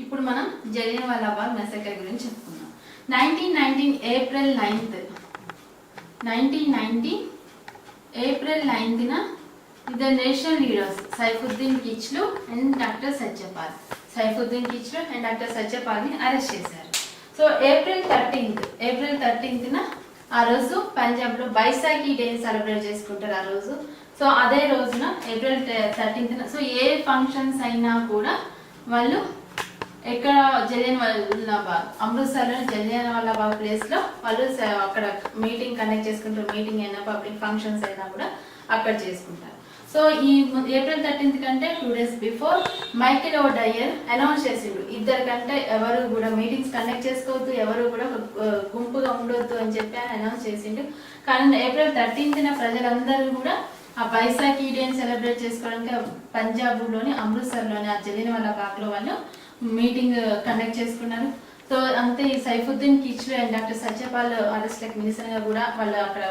ఇప్పుడు మనం జలియన్వాలాబాగ్ మెసకర్ గురించి చెప్పుకుందాం. 1919 April 9th 1919 April 9th the national leaders Saifuddin Kitchlew and doctor Satyapal and doctor సత్యపాల్ని అరెస్ట్ చేశారు. సో ఏప్రిల్ 13th ఆ రోజు పంజాబ్లో బైసాఖీ డే సెలబ్రేట్ చేసుకుంటారు ఆ రోజు. సో అదే రోజున ఏప్రిల్ 13th సో ఏ ఫంక్షన్స్ అయినా కూడా వాళ్ళు ఎక్కడ జలియన్వాలాబాగ్ అమృత్సర్లో జలియన్వాలాబాగ్ ప్లేస్లో వాళ్ళు అక్కడ మీటింగ్ కండక్ట్ చేసుకుంటారు. మీటింగ్ అయినా పబ్లిక్ ఫంక్షన్స్ అయినా కూడా అక్కడ చేసుకుంటారు. సో ఈ ఏప్రిల్ 13th కంటే 2 days బిఫోర్ మైకేల్ ఓ డయర్ అనౌన్స్ చేసిండు ఇద్దరికంటే ఎవరు కూడా మీటింగ్స్ కండక్ట్ చేసుకోవద్దు, ఎవరు కూడా గుంపుగా ఉండొద్దు అని చెప్పి ఆయన అనౌన్స్ చేసిండు. కానీ ఏప్రిల్ 13th ప్రజలందరూ కూడా ఆ బైసాఖీ డేని సెలబ్రేట్ చేసుకోవడానికి పంజాబ్లోని అమృత్సర్లోని ఆ జలియన్వాలాబాగ్లో వాళ్ళు మీటింగ్ కండక్ట్ చేసుకున్నారు. సో అంతే ఈ సైఫుద్దీన్ కిచ్లు అండ్ డాక్టర్ సత్యపాల్ అరెస్ట్లకు నిరసనగా కూడా వాళ్ళు అక్కడ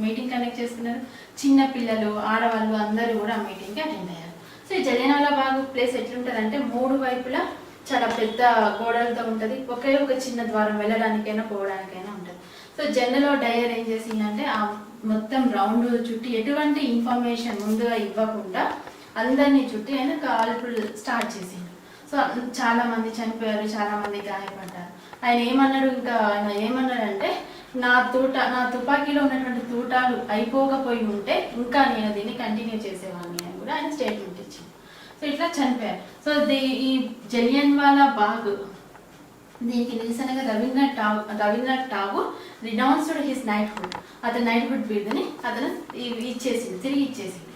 మీటింగ్ కండక్ట్ చేసుకున్నారు. చిన్న పిల్లలు, ఆడవాళ్ళు అందరూ కూడా ఆ మీటింగ్కి అటెండ్ అయ్యారు. సో ఈ జలియన్వాలాబాగ్ ప్లేస్ ఎట్లుంటుందంటే 3 వైపులా చాలా పెద్ద గోడలతో ఉంటుంది. ఒకే ఒక చిన్న ద్వారం వెళ్ళడానికైనా పోవడానికైనా ఉంటుంది. సో జనరల్ డయర్ ఏం చేసిందంటే ఆ మొత్తం రౌండ్ చుట్టి ఎటువంటి ఇన్ఫర్మేషన్ ముందుగా ఇవ్వకుండా అందరినీ చుట్టి ఆయన కాల్పులు స్టార్ట్ చేసిండు. సో చాలా మంది చనిపోయారు, చాలా మంది గాయపడ్డారు. ఆయన ఏమన్నాడంటే నా తుపాకీలో ఉన్నటువంటి తూటాలు అయిపోకపోయి ఉంటే ఇంకా నేను దీన్ని కంటిన్యూ చేసేవాడిని అని కూడా ఆయన స్టేట్మెంట్ ఇచ్చింది. సో ఇట్లా చనిపోయారు. సో ఈ జలియన్వాలాబాగ్ దీనికి నిరసనగా Rabindranath Tagore renounced his knighthood, అతని నైట్హుడ్ బిరుదుని అతను తిరిగి ఇచ్చేసింది.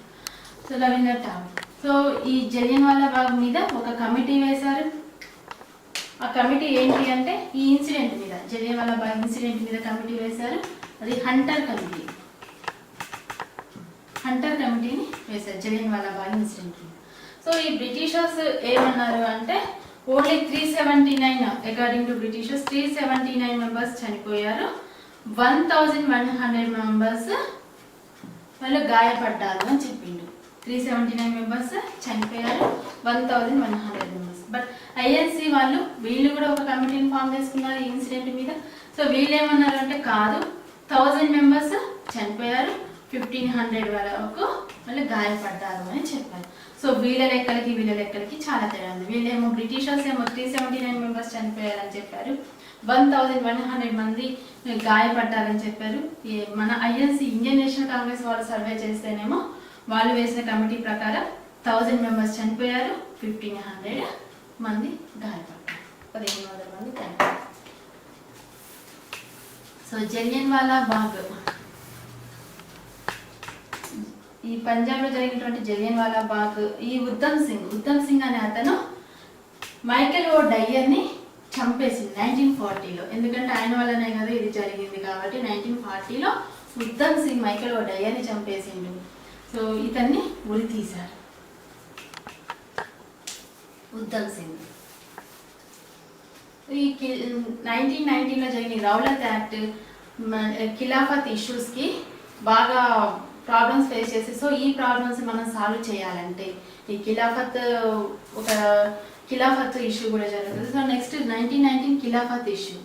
సో రవీంద్రనాథ్ ఠాగూర్. సో ఈ జలియన్వాలాబాగ్ మీద ఒక కమిటీ వేశారు. ఆ కమిటీ ఏంటి అంటే ఈ ఇన్సిడెంట్ మీద, జలియన్వాలాబాగ్ ఇన్సిడెంట్ మీద కమిటీ వేశారు. అది హంటర్ కమిటీని వేశారు జలియన్వాలాబాగ్ ఇన్సిడెంట్ మీద. సో ఈ బ్రిటిషర్స్ ఏమన్నారు అంటే only 379 according to Britishers 379 members చనిపోయారు, 1100 మెంబర్స్ వాళ్ళు గాయపడ్డారు అని చెప్పిండు. 379 మెంబర్స్ చనిపోయారు, 1100 మెంబర్స్. బట్ ఐఎన్సి వీళ్ళు కూడా ఒక కమిటీని ఫామ్ చేసుకున్నారు ఈ ఇన్సిడెంట్ మీద. సో వీళ్ళు ఏమన్నారు అంటే కాదు, 1000 మెంబర్స్ చనిపోయారు, 1500 వరకు వాళ్ళు గాయపడ్డారు అని చెప్పారు. సో వీళ్ళ లెక్కలకి చాలా తేడా ఉంది. వీళ్ళేమో బ్రిటిషర్స్ ఏమో 379 మెంబర్స్ చనిపోయారని చెప్పారు, 1100 మంది గాయపడ్డారని చెప్పారు. మన ఐఎన్సి ఇండియన్ నేషనల్ కాంగ్రెస్ వాళ్ళు సర్వే చేస్తేనేమో వాళ్ళు వేసిన కమిటీ ప్రకారం 1000 మెంబర్స్ చనిపోయారు, 1500 మంది గాయపడ్డారు, 1500 మంది గాయపడ్డారు. సో జలియన్వాలాబాగ్ ఈ పంజాబ్లో జరిగినటువంటి జలియన్వాలాబాగ్ ఈ ఉద్దమ్ సింగ్ అనే అతను మైకేల్ ఓ డయర్ని చంపేసింది 1940లో. ఎందుకంటే ఆయన వల్లనే కదా ఇది జరిగింది కాబట్టి 1940లో ఉద్దమ్ సింగ్ మైకేల్ ఓ డయర్ని చంపేసిండు. సో ఇతన్ని ఉరి తీశారు ఉద్దమ్ సింగ్. ఈ 1919లో జరిగిన రౌలత్ యాక్ట్ ఖిలాఫత్ ఇష్యూస్కి బాగా ప్రాబ్లమ్స్ ఫేస్ చేసి, సో ఈ ప్రాబ్లమ్స్ మనం సాల్వ్ చేయాలంటే ఈ ఖిలాఫత్ ఇష్యూ కూడా జరుగుతుంది. So next 1919 Khilafat issue.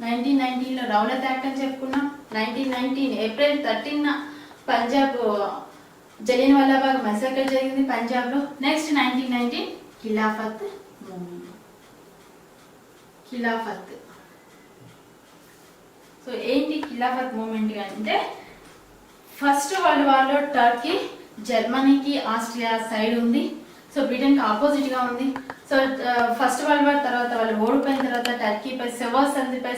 1919లో రౌలత్ యాక్ట్ అని చెప్పుకున్నాం. 1919 ఏప్రిల్ 13 పంజాబ్ జలియన్వాలాబాగ్ మెసకర్ జరిగింది పంజాబ్లో. Next 1919 Khilafat movement. సో ఏంటి ఖిలాఫత్ మూమెంట్ అంటే ఫస్ట్ వరల్డ్ వార్లో టర్కీ జర్మనీకి ఆస్ట్రియా సైడ్ ఉంది. సో బ్రిటన్కి ఆపోజిట్గా ఉంది. సో ఫస్ట్ వరల్డ్ వార్ తర్వాత వాళ్ళు ఓడిపోయిన తర్వాత టర్కీపై సెవర్స్ సంధిపై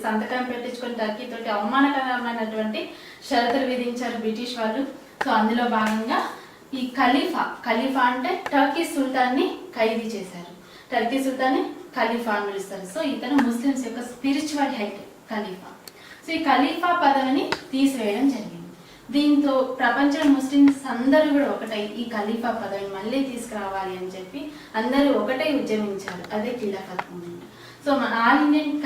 సంతకం పెట్టించుకొని టర్కీతోటి అవమానకరమైనటువంటి షరతులు విధించారు బ్రిటిష్ వాళ్ళు. సో అందులో భాగంగా ఈ ఖలీఫా అంటే టర్కీ సుల్తాన్ని ఖైదీ చేశారు. టర్కీ సుల్తాన్ని ఖలీఫా అని పిలుస్తారు. సో ఇతను ముస్లిమ్స్ యొక్క స్పిరిచువల్ హెడ్ ఖలీఫా. సో ఈ ఖలీఫా పదవిని తీసివేయడం జరిగింది. దీంతో ప్రపంచ ముస్లిమ్స్ అందరూ కూడా ఒకటై ఈ ఖలీఫా పదవిని మళ్ళీ తీసుకురావాలి అని చెప్పి అందరూ ఒకటై ఉద్యమించారు. అదే ఖిలాఫత్ మూమెంట్. సో మన all Indian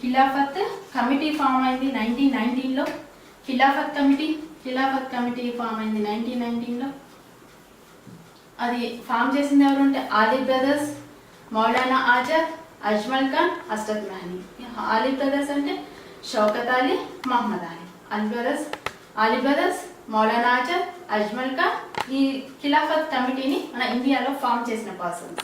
Khilafat committee form అయింది 1919లో. ఖిలాఫత్ కమిటీ ఫామ్ అయింది 1919లో. అది ఫామ్ చేసింది ఎవరు అంటే ఆలీ బ్రదర్స్, మౌలానా ఆజాద్, అజ్మల్ ఖాన్, హస్రత్ మహనీ. అలీ బ్రదర్స్ అంటే షౌకత్ అలీ, మహమ్మద్ అలీ. అలీ బ్రదర్స్, మౌలానా ఆజాద్, అజ్మల్ ఖాన్ ఈ ఖిలాఫత్ కమిటీని మన ఇండియాలో ఫామ్ చేసిన persons.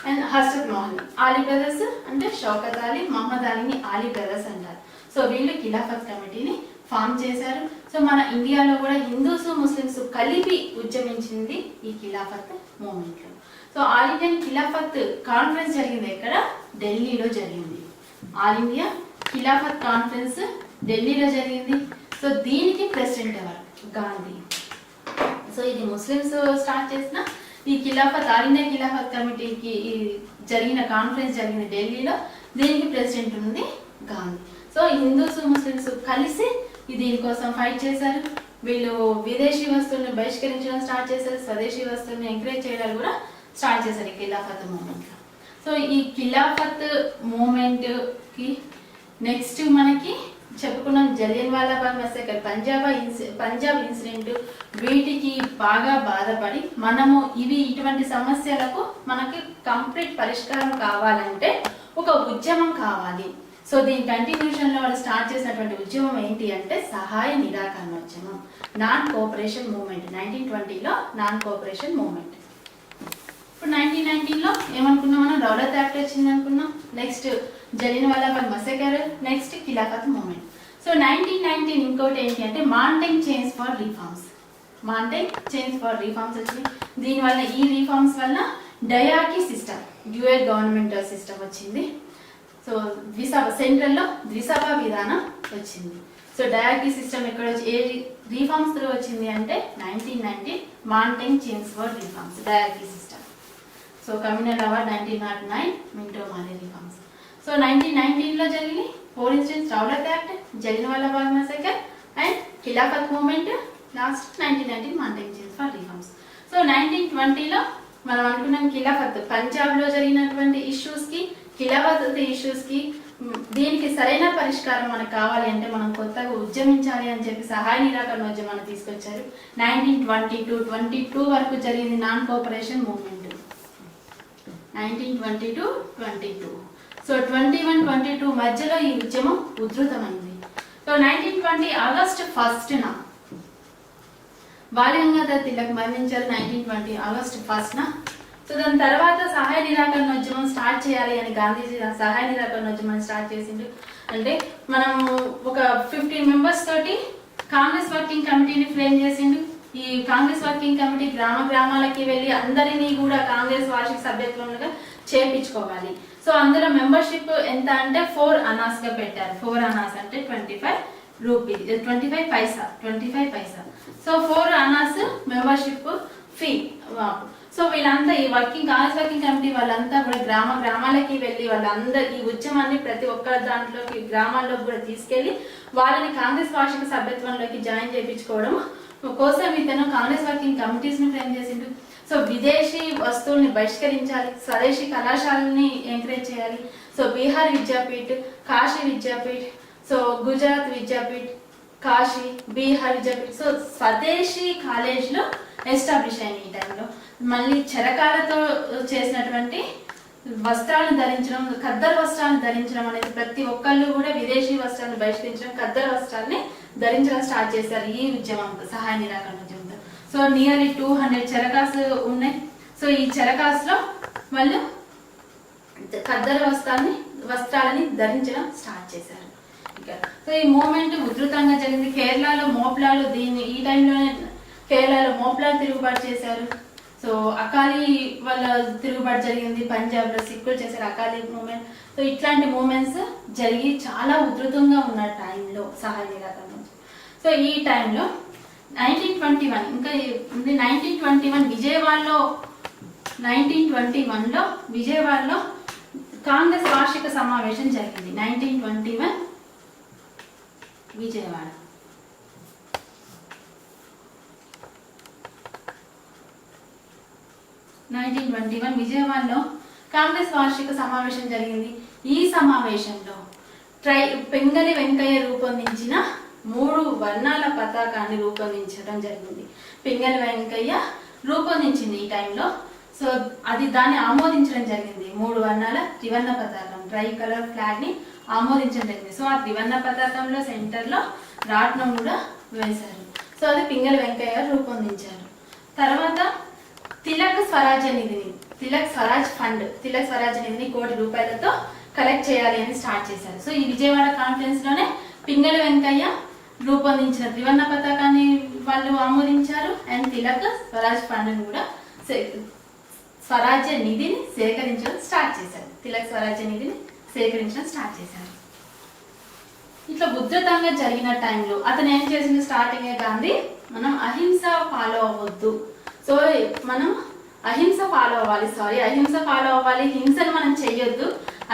And Hasrat Mohani. Ali brothers అంటే షౌకత్ అలీ, మహమ్మద్ అలీని అలీ బ్రదర్స్ అంటారు. సో వీళ్ళు ఖిలాఫత్ కమిటీని ఫామ్ చేశారు. సో మన ఇండియాలో కూడా హిందూస్ ముస్లిమ్స్ కలిపి ఉద్యమించింది ఈ ఖిలాఫత్ మూమెంట్లో. So all Indian Khilafat conference జరిగింది ఎక్కడ? ఢిల్లీలో జరిగింది. ఆల్ ఇండియా ఖిలాఫత్ కాన్ఫరెన్స్ ఢిల్లీలో జరిగింది. సో దీనికి ప్రెసిడెంట్ ఎవరు? గాంధీ. సో ఇది ముస్లిమ్స్ స్టార్ట్ చేసిన ఈ ఖిలాఫత్, ఆల్ ఇండియా ఖిలాఫత్ కమిటీకి జరిగిన కాన్ఫరెన్స్ జరిగింది ఢిల్లీలో. దీనికి ప్రెసిడెంట్ ఉంది గాంధీ. సో హిందూస్ ముస్లిమ్స్ కలిసి దీనికోసం ఫైట్ చేశారు. వీళ్ళు విదేశీ వస్తువులను బహిష్కరించడం స్టార్ట్ చేశారు, స్వదేశీ వస్తువులను ఎంకరేజ్ చేయడం కూడా స్టార్ట్ చేశారు ఈ ఖిలాఫత్ మూమెంట్లో. సో ఈ ఖిలాఫత్ మూమెంట్కి నెక్స్ట్ మనకి చెప్పుకున్నాం జలియన్వాలాబాగ్ మసకర్, పంజాబ్ ఇన్సిడెంట్. వీటికి బాగా బాధపడి మనము ఇటువంటి సమస్యలకు మనకి కంప్లీట్ పరిష్కారం కావాలంటే ఒక ఉద్యమం కావాలి. సో దీని కంటిన్యూషన్లో వాళ్ళు స్టార్ట్ చేసినటువంటి ఉద్యమం ఏంటి అంటే సహాయ నిరాకరణ ఉద్యమం, నాన్ కోఆపరేషన్ మూవ్మెంట్. 1920లో నాన్ కోఆపరేషన్ మూవ్మెంట్. ఇప్పుడు 1919లో ఏమనుకున్నాం మనం? రౌలత్ యాక్ట్ వచ్చింది అనుకున్నాం. Next Jallianwala Bagh massacre, next Khilafat movement. So 1919 ఇంకోటి ఏంటి అంటే మాంటెంగ్ చైన్స్ ఫర్ రిఫార్మ్స్. మాంటెంగ్ చైన్స్ ఫర్ రిఫార్మ్స్ వచ్చింది. దీనివల్ల ఈ రిఫార్మ్స్ వల్ల diarchy system, dual governmental system వచ్చింది. సో సెంట్రల్లో ద్విసభ విధానం వచ్చింది. సో డయార్కీ సిస్టమ్ ఎక్కడ ఏ రిఫార్మ్స్ త్రూ వచ్చింది అంటే 1919 మాంటెంగ్ చైన్స్ for reforms, diarchy system. So communal award 1909 Minto Morley reforms. So 1919లో జరిగి 4 incidents, Rowlatt act, Jallianwala Bagh massacre and Khilafat movement. Last 1919 Montagu చైన్స్ ఫర్ రిఫార్మ్స్. సో 1920లో మనం అనుకున్నాం ఖిలాఫత్ పంజాబ్లో జరిగినటువంటి ఇష్యూస్కి, ఖిలాఫత్ ఇష్యూస్కి దీనికి సరైన పరిష్కారం మనకు కావాలి అంటే మనం కొత్తగా ఉద్యమించాలి అని చెప్పి సహాయ నిరాకరణ ఉద్యమాన్ని తీసుకొచ్చారు. 1922 వరకు జరిగింది నాన్ కోఆపరేషన్ మూవ్మెంట్. 1922. సో 21-22 మధ్యలో ఈ ఉద్యమం ఉధృతమైంది. సో 1920 ఆగస్టు 1న బాల గంగాధర్ తిలక్ మరణించారు. 1920 ఆగస్టు 1న. సో దాని తర్వాత సహాయ నిరాకరణ ఉద్యమం స్టార్ట్ చేయాలి అని గాంధీజీ సహాయ నిరాకరణ ఉద్యమాన్ని స్టార్ట్ చేసిండు. అంటే మనం ఒక 15 మెంబర్స్ తోటి కాంగ్రెస్ వర్కింగ్ కమిటీని ఫ్రేమ్ చేసిండు. ఈ కాంగ్రెస్ వర్కింగ్ కమిటీ గ్రామాలకి వెళ్ళి అందరినీ కూడా కాంగ్రెస్ వార్షిక సభ్యత్వంగా చేర్పించుకోవాలి. సో అందులో మెంబర్షిప్ ఎంత అంటే 4 అనాస్ గా పెట్టారు. 4 అనాస్ అంటే 25 rupees, 25 paisa. So 4 annas membership fee. So వీళ్ళంతా ఈ కాంగ్రెస్ వర్కింగ్ కమిటీ వాళ్ళంతా కూడా గ్రామాలకి వెళ్ళి వాళ్ళందరూ ఈ ఉద్యమాన్ని ప్రతి ఒక్క దాంట్లోకి గ్రామాల్లోకి కూడా తీసుకెళ్లి వాళ్ళని కాంగ్రెస్ వార్షిక సభ్యత్వంలోకి జాయిన్ చేయించుకోవడం కోసం ఇతను కాంగ్రెస్ వర్కింగ్ కమిటీస్ ని ఫ్రేమ్ చేసిండు. సో విదేశీ వస్తువుల్ని బహిష్కరించాలి, స్వదేశీ కళాశాలని ఎంకరేజ్ చేయాలి. So Bihar Vidyapeeth, Kashi Vidyapeeth, so Gujarat Vidyapeeth, Kashi, Bihar Vidyapeeth. So స్వదేశీ కాలేజ్లో ఎస్టాబ్లిష్ అయిన ఈ టైంలో మళ్ళీ చరకాలతో చేసినటువంటి వస్త్రాలను ధరించడం, ఖద్దర్ వస్త్రాలను ధరించడం అనేది ప్రతి ఒక్కళ్ళు కూడా విదేశీ వస్త్రాలను బహిష్కరించడం, ఖద్దర్ వస్త్రాలని ధరించడం స్టార్ట్ చేశారు ఈ ఉద్యమం, సహాయ నిరాకరణ ఉద్యమంతో. సో నియర్లీ 200 చరకాస్ ఉన్నాయి. సో ఈ చరకాస్ లో వాళ్ళు ఖద్దర్ వస్త్రాలని ధరించడం స్టార్ట్ చేశారు. సో ఈ మూమెంట్ ఉధృతంగా జరిగింది. కేరళలో మోప్లాలు ఈ టైంలోనే కేరళలో మోప్లాలు తిరుగుబాటు చేశారు. సో అకాలీ వాళ్ళ తిరుగుబాటు జరిగింది. పంజాబ్లో సిక్కులు చేశారు అకాలీ మూమెంట్. సో ఇట్లాంటి మూమెంట్స్ జరిగి చాలా ఉధృతంగా ఉన్న టైంలో సహాయ నిరాకరణ. సో ఈ టైంలో 1921 ఇంకా ఉంది. 1921 విజయవాడలో కాంగ్రెస్ వార్షిక సమావేశం జరిగింది. 1921 విజయవాడ. విజయవాడలో కాంగ్రెస్ వార్షిక సమావేశం జరిగింది. ఈ సమావేశంలో పెంగలి వెంకయ్య రూపొందించిన 3 వర్ణాల పతాకాన్ని రూపొందించడం జరిగింది. పింగళి వెంకయ్య రూపొందించింది ఈ టైంలో. సో అది దాన్ని ఆమోదించడం జరిగింది. 3 వర్ణాల త్రివర్ణ పతాకం ట్రై కలర్ ఫ్లాగ్ ని ఆమోదించడం జరిగింది. సో ఆ త్రివర్ణ పతాకంలో సెంటర్ లో రాట్నం కూడా వేశారు. సో అది పింగళి వెంకయ్య గారు రూపొందించారు. తర్వాత తిలక్ స్వరాజ్య నిధిని, తిలక్ స్వరాజ్ ఫండ్, తిలక్ స్వరాజ్య నిధిని 1 కోటి రూపాయలతో కలెక్ట్ చేయాలి అని స్టార్ట్ చేశారు. సో ఈ విజయవాడ కాన్ఫరెన్స్ లోనే పింగళి వెంకయ్య రూపొందించిన త్రివర్ణ పతాకాన్ని వాళ్ళు ఆమోదించారు. అండ్ తిలక్ స్వరాజ్ ఫండ్ కూడా స్వరాజ్య నిధిని సేకరించడం స్టార్ట్ చేశారు. తిలక్ స్వరాజ్య నిధిని సేకరించడం స్టార్ట్ చేశారు. ఇట్లా ఉధృతంగా జరిగిన టైంలో అతను ఏం చేసింది, స్టార్టింగ్ గాంధీ మనం అహింస ఫాలో అవ్వద్దు, సో మనం అహింస ఫాలో అవ్వాలి, హింసను మనం చెయ్యొద్దు,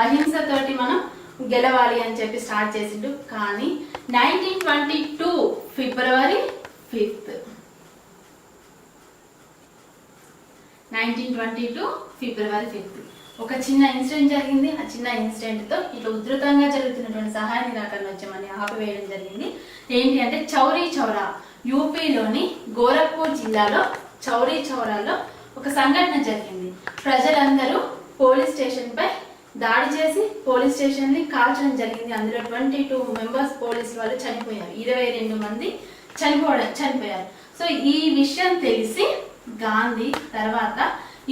అహింసతోటి మనం గెలవాలి అని చెప్పి స్టార్ట్ చేసిండు. కానీ 1922 ఫిబ్రవరి 5th 1922 ఫిబ్రవరి 5th ఒక చిన్న ఇన్సిడెంట్ జరిగింది. ఆ చిన్న ఇన్సిడెంట్ తో ఇట్లా ఉధృతంగా జరుగుతున్నటువంటి సహాయ నిరాకరణ ఉద్యమాన్ని ఆపివేయడం జరిగింది. ఏంటి అంటే చౌరీ చౌరా, యూపీలోని గోరఖ్పూర్ జిల్లాలో చౌరీ చౌరాలో ఒక సంఘటన జరిగింది. ప్రజలందరూ పోలీస్ స్టేషన్ పై దాడి చేసి పోలీస్ స్టేషన్ ని కాల్చడం జరిగింది. అందులో 22 మెంబర్స్ పోలీసు వాళ్ళు చనిపోయారు, 22 మంది చనిపోయారు. సో ఈ విషయం తెలిసి గాంధీ తర్వాత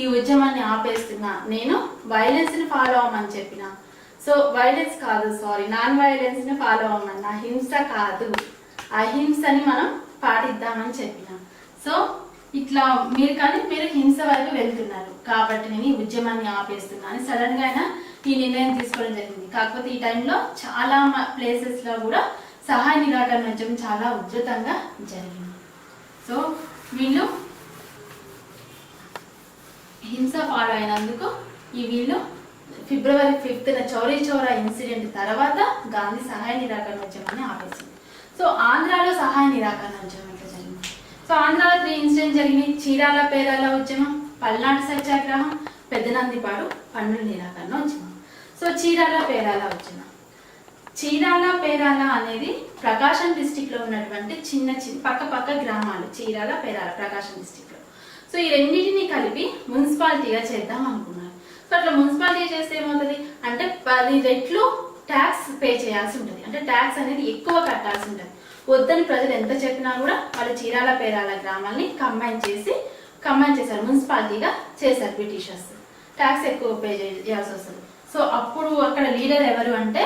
ఈ ఉద్యమాన్ని ఆపేస్తున్నా, నేను వైలెన్స్ ని ఫాలో అవ్వమని చెప్పిన. సో వైలెన్స్ కాదు, నాన్ వైలెన్స్ ని ఫాలో అవ్వమన్నా, హింస కాదు, అహింసని మనం పాటిద్దామని చెప్పిన. సో ఇట్లా మీరు హింస వైపు వెళ్తున్నారు కాబట్టి నేను ఈ ఉద్యమాన్ని ఆపేస్తున్నా అని సడన్ గా ఆయన ఈ నిర్ణయం తీసుకోవడం జరిగింది. కాకపోతే ఈ టైంలో చాలా ప్లేసెస్ లో కూడా సహాయ నిరాకరణ ఉద్యమం చాలా ఉధృతంగా జరిగింది. సో వీళ్ళు హింస ఫాలో అయినందుకు వీళ్ళు ఫిబ్రవరి 5th చౌరీ చౌరా ఇన్సిడెంట్ తర్వాత గాంధీ సహాయ నిరాకరణ ఉద్యమాన్ని ఆపేసింది. సో ఆంధ్రాలో సహాయ నిరాకరణ ఉద్యమం ఎట్లా జరిగింది? సో ఆంధ్రాలో 3 ఇన్సిడెంట్ జరిగినాయి. చీరాల పేరాల ఉద్యమం, పల్నాడు సత్యాగ్రహం, పెద్దనందిపాడు పన్నుల నిరాకరణ ఉద్యమం. సో చీరాల పేరాల ఉద్యమం, చీరాల పేరాల అనేది ప్రకాశం డిస్టిక్ లో ఉన్నటువంటి చిన్న పక్క గ్రామాలు, చీరాల పేరాల ప్రకాశం డిస్టిక్ లో. సో ఈ రెండింటిని కలిపి మున్సిపాలిటీగా చేద్దాం అనుకున్నారు. సో అట్లా మున్సిపాలిటీ చేస్తే ఏమవుతుంది అంటే 10 రెట్లు ట్యాక్స్ పే చేయాల్సి ఉంటుంది, అంటే ట్యాక్స్ అనేది ఎక్కువ కట్టాల్సి ఉంటుంది. వద్దని ప్రజలు ఎంత చెప్పినా కూడా వాళ్ళు చీరాల పేరాల గ్రామాల్ని కంబైన్ చేశారు, మున్సిపాలిటీగా చేశారు బ్రిటిషర్స్. ట్యాక్స్ ఎక్కువ పే చేయాల్సి వస్తుంది. సో అప్పుడు అక్కడ లీడర్ ఎవరు అంటే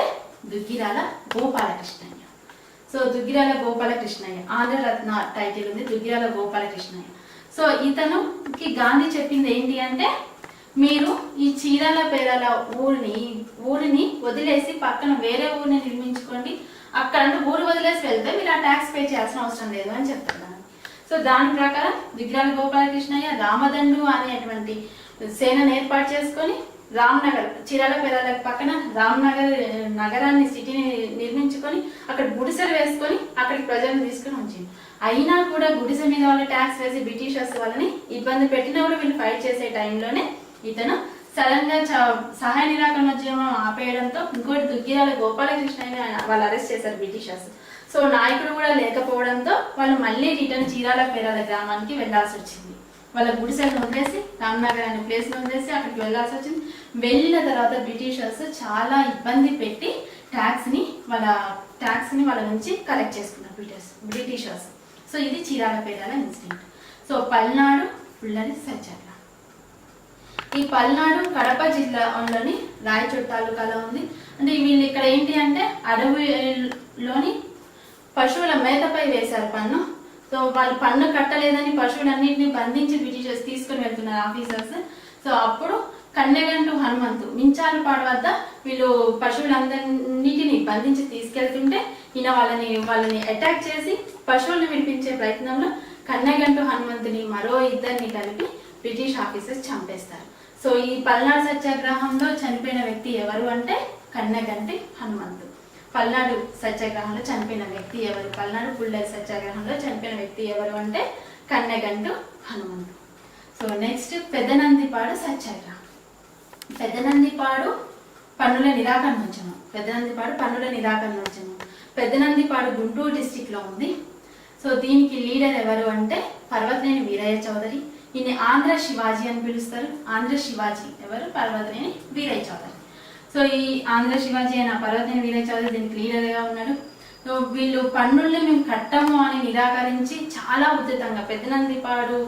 దుగ్గిరాల గోపాలకృష్ణయ్య. సో దుగ్గిరాల గోపాలకృష్ణయ్య, ఆంధ్రరత్న టైటిల్ ఉంది, దుగ్గిరాల గోపాలకృష్ణయ్య. సో ఇతనుకి గాంధీ చెప్పింది ఏంటి అంటే, మీరు ఈ చీరాల పేరాల ఊరిని వదిలేసి పక్కన వేరే ఊరిని నిర్మించుకోండి, అక్కడ ఊరు వదిలేసి వెళ్తే మీరు ఆ ట్యాక్స్ పే చేయాల్సిన అవసరం లేదు అని చెప్తారు. సో దాని ప్రకారం దుగ్గిరాల గోపాలకృష్ణయ్య రామదండు అనేటువంటి సేనను ఏర్పాటు చేసుకొని రామ్నగర్, చీరాల పేరాల పక్కన రామ్నగర్ నగరాన్ని, సిటీని నిర్మించుకొని అక్కడ గుడిసెలు వేసుకొని అక్కడికి ప్రజలను తీసుకుని ఉంచింది. అయినా కూడా గుడిసె మీద వాళ్ళు ట్యాక్స్ వేసి బ్రిటిషర్స్ వాళ్ళని ఇబ్బంది పెట్టినా కూడా వీళ్ళు ఫైట్ చేసే టైంలోనే ఇతను సడన్ గా సహాయ నిరాకరణ ఉద్యమం ఆపేయడంతో ఇంకోటి దుగ్గిరాల గోపాలకృష్ణయ్యని వాళ్ళు అరెస్ట్ చేశారు బ్రిటిషర్స్. సో నాయకుడు కూడా లేకపోవడంతో వాళ్ళు మళ్ళీ రిటర్న్ చీరాల పేరాల గ్రామానికి వెళ్లాల్సి వచ్చింది. వాళ్ళ గుడిసెలను వదిలేసి రామ్నగర్ అనే ప్లేస్ వదిలేసి అక్కడికి వెళ్లాల్సి వచ్చింది. వెళ్ళిన తర్వాత బ్రిటిషర్స్ చాలా ఇబ్బంది పెట్టి ట్యాక్స్ ని వాళ్ళ నుంచి కలెక్ట్ చేసుకున్నారు బ్రిటిషర్స్. సో ఇది చీరాల పేరాల ఇన్సిడెంట్. సో పల్నాడు పుల్లరి సత్యాగ్రహం. ఈ పల్నాడు కడప జిల్లాలోని రాయచోటి తాలూకాలో ఉంది. అంటే వీళ్ళు ఇక్కడ ఏంటి అంటే అడవిలోని పశువుల మేతపై వేశారు పన్ను. సో వాళ్ళు పన్ను కట్టలేదని పశువులన్నింటినీ బంధించి బ్రిటిషర్స్ తీసుకుని వెళ్తున్నారు ఆఫీసర్స్. సో అప్పుడు కన్నెగంటు హనుమంతు మించాలపాడు వద్ద వీళ్ళు పశువులందరినీ బంధించి తీసుకెళ్తుంటే ఈయన వాళ్ళని అటాక్ చేసి పశువులను విడిపించే ప్రయత్నంలో కన్నెగంటు హనుమంతుని మరో 2 కలిపి బ్రిటిష్ ఆఫీసర్స్ చంపేస్తారు. సో ఈ పల్నాడు సత్యాగ్రహంలో చనిపోయిన వ్యక్తి ఎవరు అంటే కన్నెగంటి హనుమంతు. పల్నాడు సత్యాగ్రహంలో చనిపోయిన వ్యక్తి ఎవరు, పల్నాడు పుల్లరి సత్యాగ్రహంలో చనిపోయిన వ్యక్తి ఎవరు అంటే కన్నెగంటు హనుమంతు. సో నెక్స్ట్ పెద్దనందిపాడు సత్యాగ్రహం. పెద్దనందిపాడు పన్నుల నిరాకరణ ఉద్యమం. పెద్దనందిపాడు గుంటూరు డిస్టిక్ లో ఉంది. సో దీనికి లీడర్ ఎవరు అంటే పర్వతనేని వీరయ్య చౌదరి. ఈయన ఆంధ్ర శివాజీ అని పిలుస్తారు. ఆంధ్ర శివాజీ ఎవరు? పర్వతనేని వీరయ్య చౌదరి. సో ఈ ఆంధ్ర శివాజీ అయిన పర్వతనేని వీరయ్య చౌదరి దీనికి లీడర్గా ఉన్నాడు. సో వీళ్ళు పన్నుల్ని మేము కట్టము అని నిరాకరించి చాలా ఉద్ధృతంగా పెద్దనందిపాడు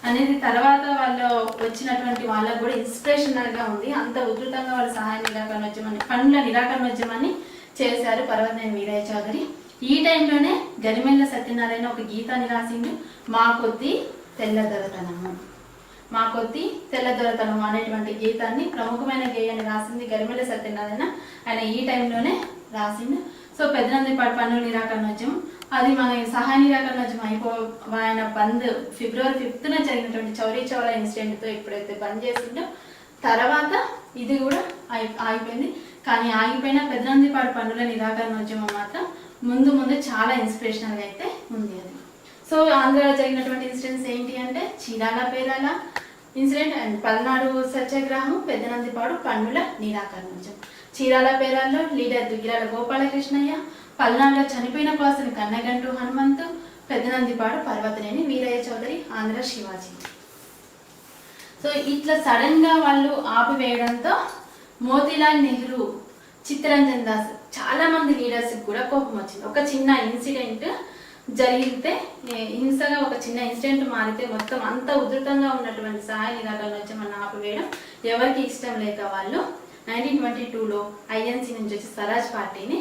అనేది తర్వాత వాళ్ళు వచ్చినటువంటి వాళ్ళకు కూడా ఇన్స్పిరేషనల్గా ఉంది. అంత ఉధృతంగా వాళ్ళు సహాయ నిరాకరణోద్యమాన్ని పన్నుల నిరాకరణోద్యమాన్ని చేశారు పర్వతనేని వీరయ్య చౌదరి. ఈ టైంలోనే గరిమెళ్ళ సత్యనారాయణ ఒక గీతాన్ని రాసిండు, మా కొద్ది తెల్లదొరతనము. మా కొద్ది తెల్లదొరతనము అనేటువంటి గీతాన్ని, ప్రముఖమైన గేయాన్ని రాసింది గరిమెళ్ళ సత్యనారాయణ. ఆయన ఈ టైంలోనే రాసిండు. సో పెద్దనందిపాడు పన్నుల నిరాకరణోద్యమం అది మన సహాయ నిరాకరణోద్యమం ఆయన బంద్ February 5th జరిగినటువంటి చౌరీ చౌరా ఇన్సిడెంట్తో ఎప్పుడైతే బంద్ చేసిండో తర్వాత ఇది కూడా ఆగిపోయింది. కానీ ఆగిపోయిన పెద్దనందిపాడు పన్నుల నిరాకరణోద్యమం మాత్రం ముందు చాలా ఇన్స్పిరేషనల్గా అయితే ఉంది అది. సో ఆంధ్రలో జరిగినటువంటి ఇన్సిడెంట్స్ ఏంటి అంటే చీరాల పేరాల ఇన్సిడెంట్ అండ్ పల్నాడు సత్యాగ్రహం, పెద్దనందిపాడు పన్నుల నిరాకరణోద్యమం. చీరాల పేరాల్లో లీడర్ దుగ్గిరాల గోపాలకృష్ణయ్య, పల్నాడులో చనిపోయిన పర్సన్ కన్నగంటు హనుమంతు, పెద్దనందిపాడు పర్వతనేని వీరయ్య చౌదరి, ఆంధ్ర శివాజీ. సో ఇట్లా సడన్ గా వాళ్ళు ఆపివేయడంతో మోతీలాల్ నెహ్రూ, చిత్తరంజన్ దాస్ చాలా మంది లీడర్స్ కూడా కోపం వచ్చింది. ఒక చిన్న ఇన్సిడెంట్ జరిగితే హింసగా ఒక చిన్న ఇన్సిడెంట్ మారితే మొత్తం అంత ఉధృతంగా ఉన్నటువంటి సహాయ నిరాకరణోద్యమాన్ని ఆపివేయడం ఎవరికి ఇష్టం లేక వాళ్ళు 1922లో ఐఎన్సీ నుంచి వచ్చి స్వరాజ్ పార్టీని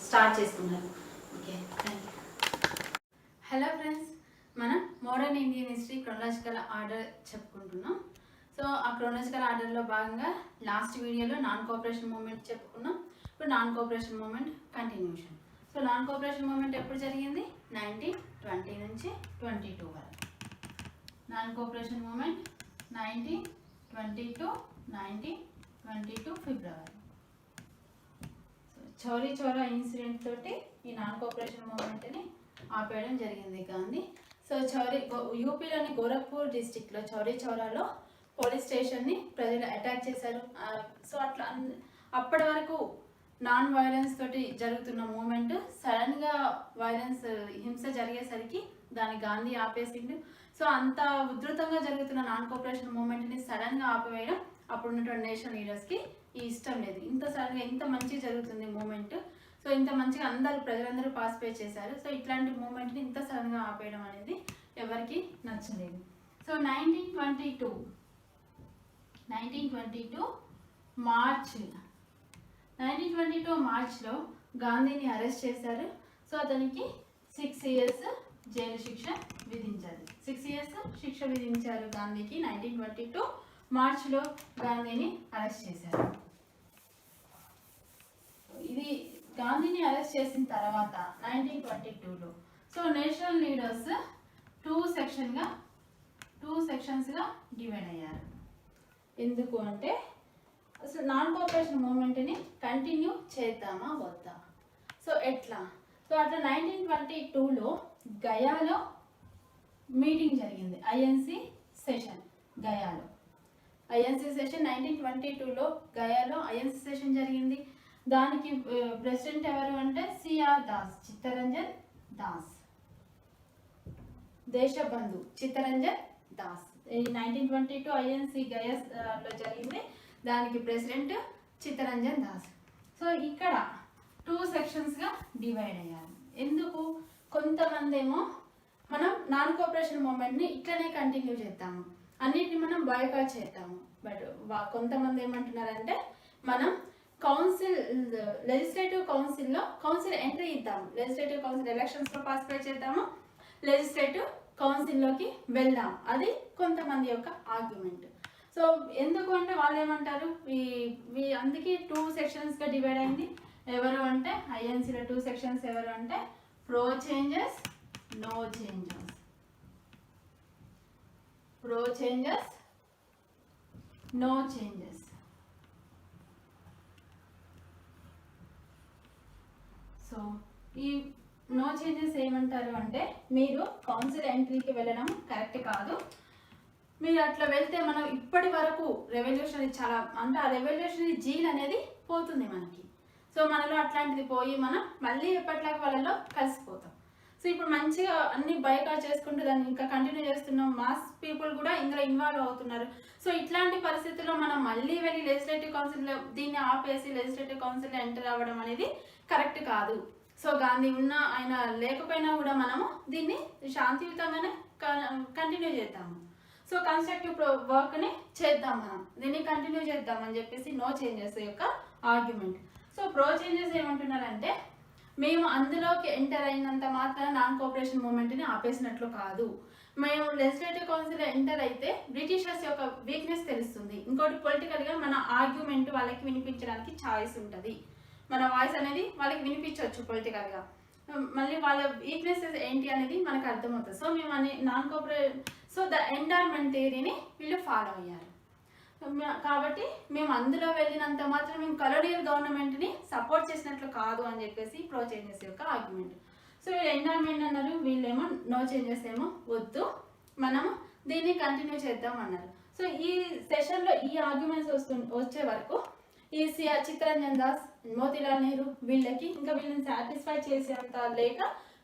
స్టార్ట్ చేసుకున్నారు. Okay, thank you. Hello friends, మనం modern Indian history chronological order చెప్పుకుంటున్నాం. సో ఆ క్రొనాలజికల్ ఆర్డర్లో భాగంగా లాస్ట్ వీడియోలో నాన్ కోఆపరేషన్ మూవ్మెంట్ చెప్పుకున్నాం. ఇప్పుడు non cooperation movement continuation. So non cooperation movement ఎప్పుడు జరిగింది? 1920 నుంచి 22 వరకు. Non cooperation movement 1920 to 1922 February. So Chauri Chaura incident తోటి ఈ నాన్ కోఆపరేషన్ మూవ్మెంట్ని ఆపేయడం జరిగింది గాంధీ. సో యూపీలోని గోరఖ్పూర్ డిస్టిక్లో చౌరీ చౌరాలో పోలీస్ స్టేషన్ని ప్రజలు అటాక్ చేశారు. సో అట్లా అప్పటి వరకు నాన్ వైలెన్స్ తోటి జరుగుతున్న మూమెంట్ సడన్గా వైలెన్స్ హింస జరిగేసరికి దాన్ని గాంధీ ఆపేసిండు. సో అంత ఉధృతంగా జరుగుతున్న నాన్ కోఆపరేషన్ మూమెంట్ని సడన్గా ఆపివేయడం అప్పుడు ఉన్నటువంటి నేషనల్ లీడర్స్కి ఇష్టం లేదు. ఇంత సడన్గా ఇంత మంచి జరుగుతుంది మూమెంట్, సో ఇంత మంచిగా ప్రజలందరూ పార్టిసిపేట్ చేశారు. సో ఇట్లాంటి మూమెంట్ని ఇంత సడన్గా ఆపేయడం అనేది ఎవరికి నచ్చలేదు. సో 1922 మార్చ్లో గాంధీని అరెస్ట్ చేశారు. సో అతనికి 6 years జైలు శిక్ష విధించారు. 6 years శిక్ష విధించారు గాంధీకి. 1922 మార్చ్లో గాంధీని అరెస్ట్ చేశారు. ఇది గాంధీని అరెస్ట్ చేసిన తర్వాత 1922లో సో నేషనల్ లీడర్స్ 2 సెక్షన్స్గా డివైడ్ అయ్యారు. ఎందుకు అంటే అసలు నాన్ కోఆపరేషన్ మూవ్మెంట్ని కంటిన్యూ చేద్దామా వద్దా? సో ఎట్లా? సో అట్లా 1922లో గయాలో మీటింగ్ జరిగింది. ఐఎన్సీ సెషన్ గయాలో. ఐఎన్సీ సెషన్ 1922లో గయాలో ఐఎన్సీ సెషన్ జరిగింది. దానికి ప్రెసిడెంట్ ఎవరు అంటే సిఆర్ దాస్, చిత్తరంజన్ దాస్, దేశబంధు చిత్తరంజన్ దాస్. 1922 ఐఎన్సీ గయాలో జరిగింది. దానికి ప్రెసిడెంట్ చిత్తరంజన్ దాస్. సో ఇక్కడ 2 సెక్షన్స్గా డివైడ్ అయ్యారు. ఎందుకు? కొంతమంది ఏమో మనం నాన్ కోఆపరేషన్ మూవ్మెంట్ని ఇట్లనే కంటిన్యూ చేద్దాము, అన్నిటిని మనం బాయ్కాట్ చేద్దాము. బట్ కొంతమంది ఏమంటున్నారంటే మనం లెజిస్లేటివ్ కౌన్సిల్ ఎంట్రీ ఇద్దాము, లెజిస్లేటివ్ కౌన్సిల్ ఎలక్షన్స్లో పార్టిసిపేట్ చేద్దాము, లెజిస్లేటివ్ కౌన్సిల్లోకి వెళ్దాం. అది కొంతమంది యొక్క ఆర్గ్యుమెంట్. సో ఎందుకు అంటే వాళ్ళు ఏమంటారు, అందుకే 2 సెక్షన్స్గా డివైడ్ అయింది. ఎవరు అంటే ఐఎన్సీలో 2 సెక్షన్స్ ఎవరు అంటే pro changes, no changes. Pro changes, no changes. So ఈ నో చేంజెస్ ఏమంటారు అంటే మీరు కౌన్సిల్ ఎంట్రీకి వెళ్ళడం కరెక్ట్ కాదు, మీరు అట్లా వెళ్తే మనం ఇప్పటి వరకు రెవల్యూషనరీ చాలా అంటే ఆ రెవల్యూషనరీ జీల్ అనేది పోతుంది మనకి. సో మనలో అట్లాంటిది పోయి మనం మళ్ళీ ఎప్పటిలాగా వాళ్ళలో కలిసిపోతాం. సో ఇప్పుడు మంచిగా అన్ని బైకాట్ చేసుకుంటూ దాన్ని ఇంకా కంటిన్యూ చేస్తున్నాం, మాస్ పీపుల్ కూడా ఇందులో ఇన్వాల్వ్ అవుతున్నారు. సో ఇట్లాంటి పరిస్థితుల్లో మనం మళ్ళీ వెళ్ళి లెజిస్లేటివ్ కౌన్సిల్లో దీన్ని ఆపేసి లెజిస్లేటివ్ కౌన్సిల్లో ఎంటర్ అవ్వడం అనేది కరెక్ట్ కాదు. సో గాంధీ ఆయన లేకపోయినా కూడా మనము దీన్ని శాంతియుతంగానే కంటిన్యూ చేద్దాము. సో కన్స్ట్రక్టివ్ వర్క్ని చేద్దాం, మనం దీన్ని కంటిన్యూ చేద్దాం అని చెప్పేసి నో చేంజెస్ యొక్క ఆర్గ్యుమెంట్. సో ప్రో చేంజెస్ ఏమంటున్నారంటే, మేము అందులోకి ఎంటర్ అయినంత మాత్రం నాన్ కోఆపరేషన్ మూవ్మెంట్ని ఆపేసినట్లు కాదు. మేము లెజిస్లేటివ్ కౌన్సిల్ ఎంటర్ అయితే బ్రిటిషర్స్ యొక్క వీక్నెస్ తెలుస్తుంది. ఇంకోటి పొలిటికల్గా మన ఆర్గ్యుమెంట్ వాళ్ళకి వినిపించడానికి ఛాయిస్ ఉంటుంది, మన వాయిస్ అనేది వాళ్ళకి వినిపించవచ్చు పొలిటికల్గా. మళ్ళీ వాళ్ళ వీక్నెసెస్ ఏంటి అనేది మనకు అర్థమవుతుంది. సో మేము నాన్ కోఆపరేట్ సో ద ఎండార్మెంట్ థియరీని వీళ్ళు ఫాలో అయ్యారు. కాబట్టి మేము అందులో వెళ్ళినంత మాత్రం మేము కలోనియల్ గవర్నమెంట్ని సపోర్ట్ చేసినట్లు కాదు అని చెప్పేసి ప్రో చేంజెస్ యొక్క ఆర్గ్యుమెంట్. సో వీళ్ళు ఎండార్మెంట్ అన్నారు, వీళ్ళేమో నో చేంజెస్ ఏమో వద్దు, మనము దీన్ని కంటిన్యూ చేద్దాం అన్నారు. సో ఈ సెషన్లో ఈ ఆర్గ్యుమెంట్స్ వచ్చే వరకు ఈ చిత్తరంజన్ దాస్, మోతీలాల్ నెహ్రూ వీళ్ళకి ఇంకా వీళ్ళని సాటిస్ఫై చేసేంత లేక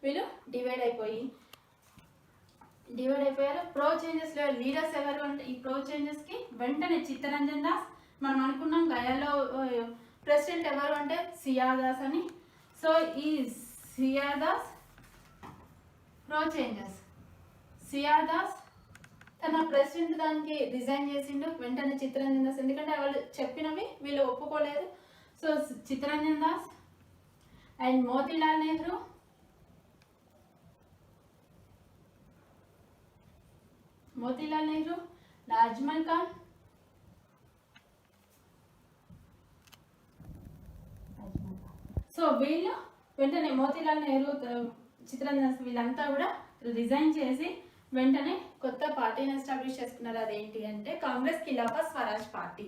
వీళ్ళు డివైడ్ అయిపోయారు. ప్రో చేంజెస్ లీడర్స్ ఎవరు అంటే, ఈ ప్రో చేంజెస్ కి వెంటనే చిత్తరంజన్ దాస్, మనం అనుకున్నాం గయాలో ప్రెసిడెంట్ ఎవరు అంటే సియాదాస్ అని. సో ఈ సియాదాస్ ప్రో చేంజెస్, సియాదాస్ తన ప్రెసిడెంట్ దానికి రిజైన్ చేసిండు వెంటనే చిత్తరంజన్ దాస్, ఎందుకంటే వాళ్ళు చెప్పినవి వీళ్ళు ఒప్పుకోలేదు. So Chittaranjan Das and Motilal Nehru, Ajmal Khan, so వీళ్ళు వెంటనే మోతీలాల్ నెహ్రూ, చిత్తరంజన్ దాస్ వీళ్ళంతా కూడా రిజైన్ చేసి వెంటనే కొత్త పార్టీని ఎస్టాబ్లిష్ చేసుకున్నారు. అదేంటి అంటే Congress Khilafat Swaraj party.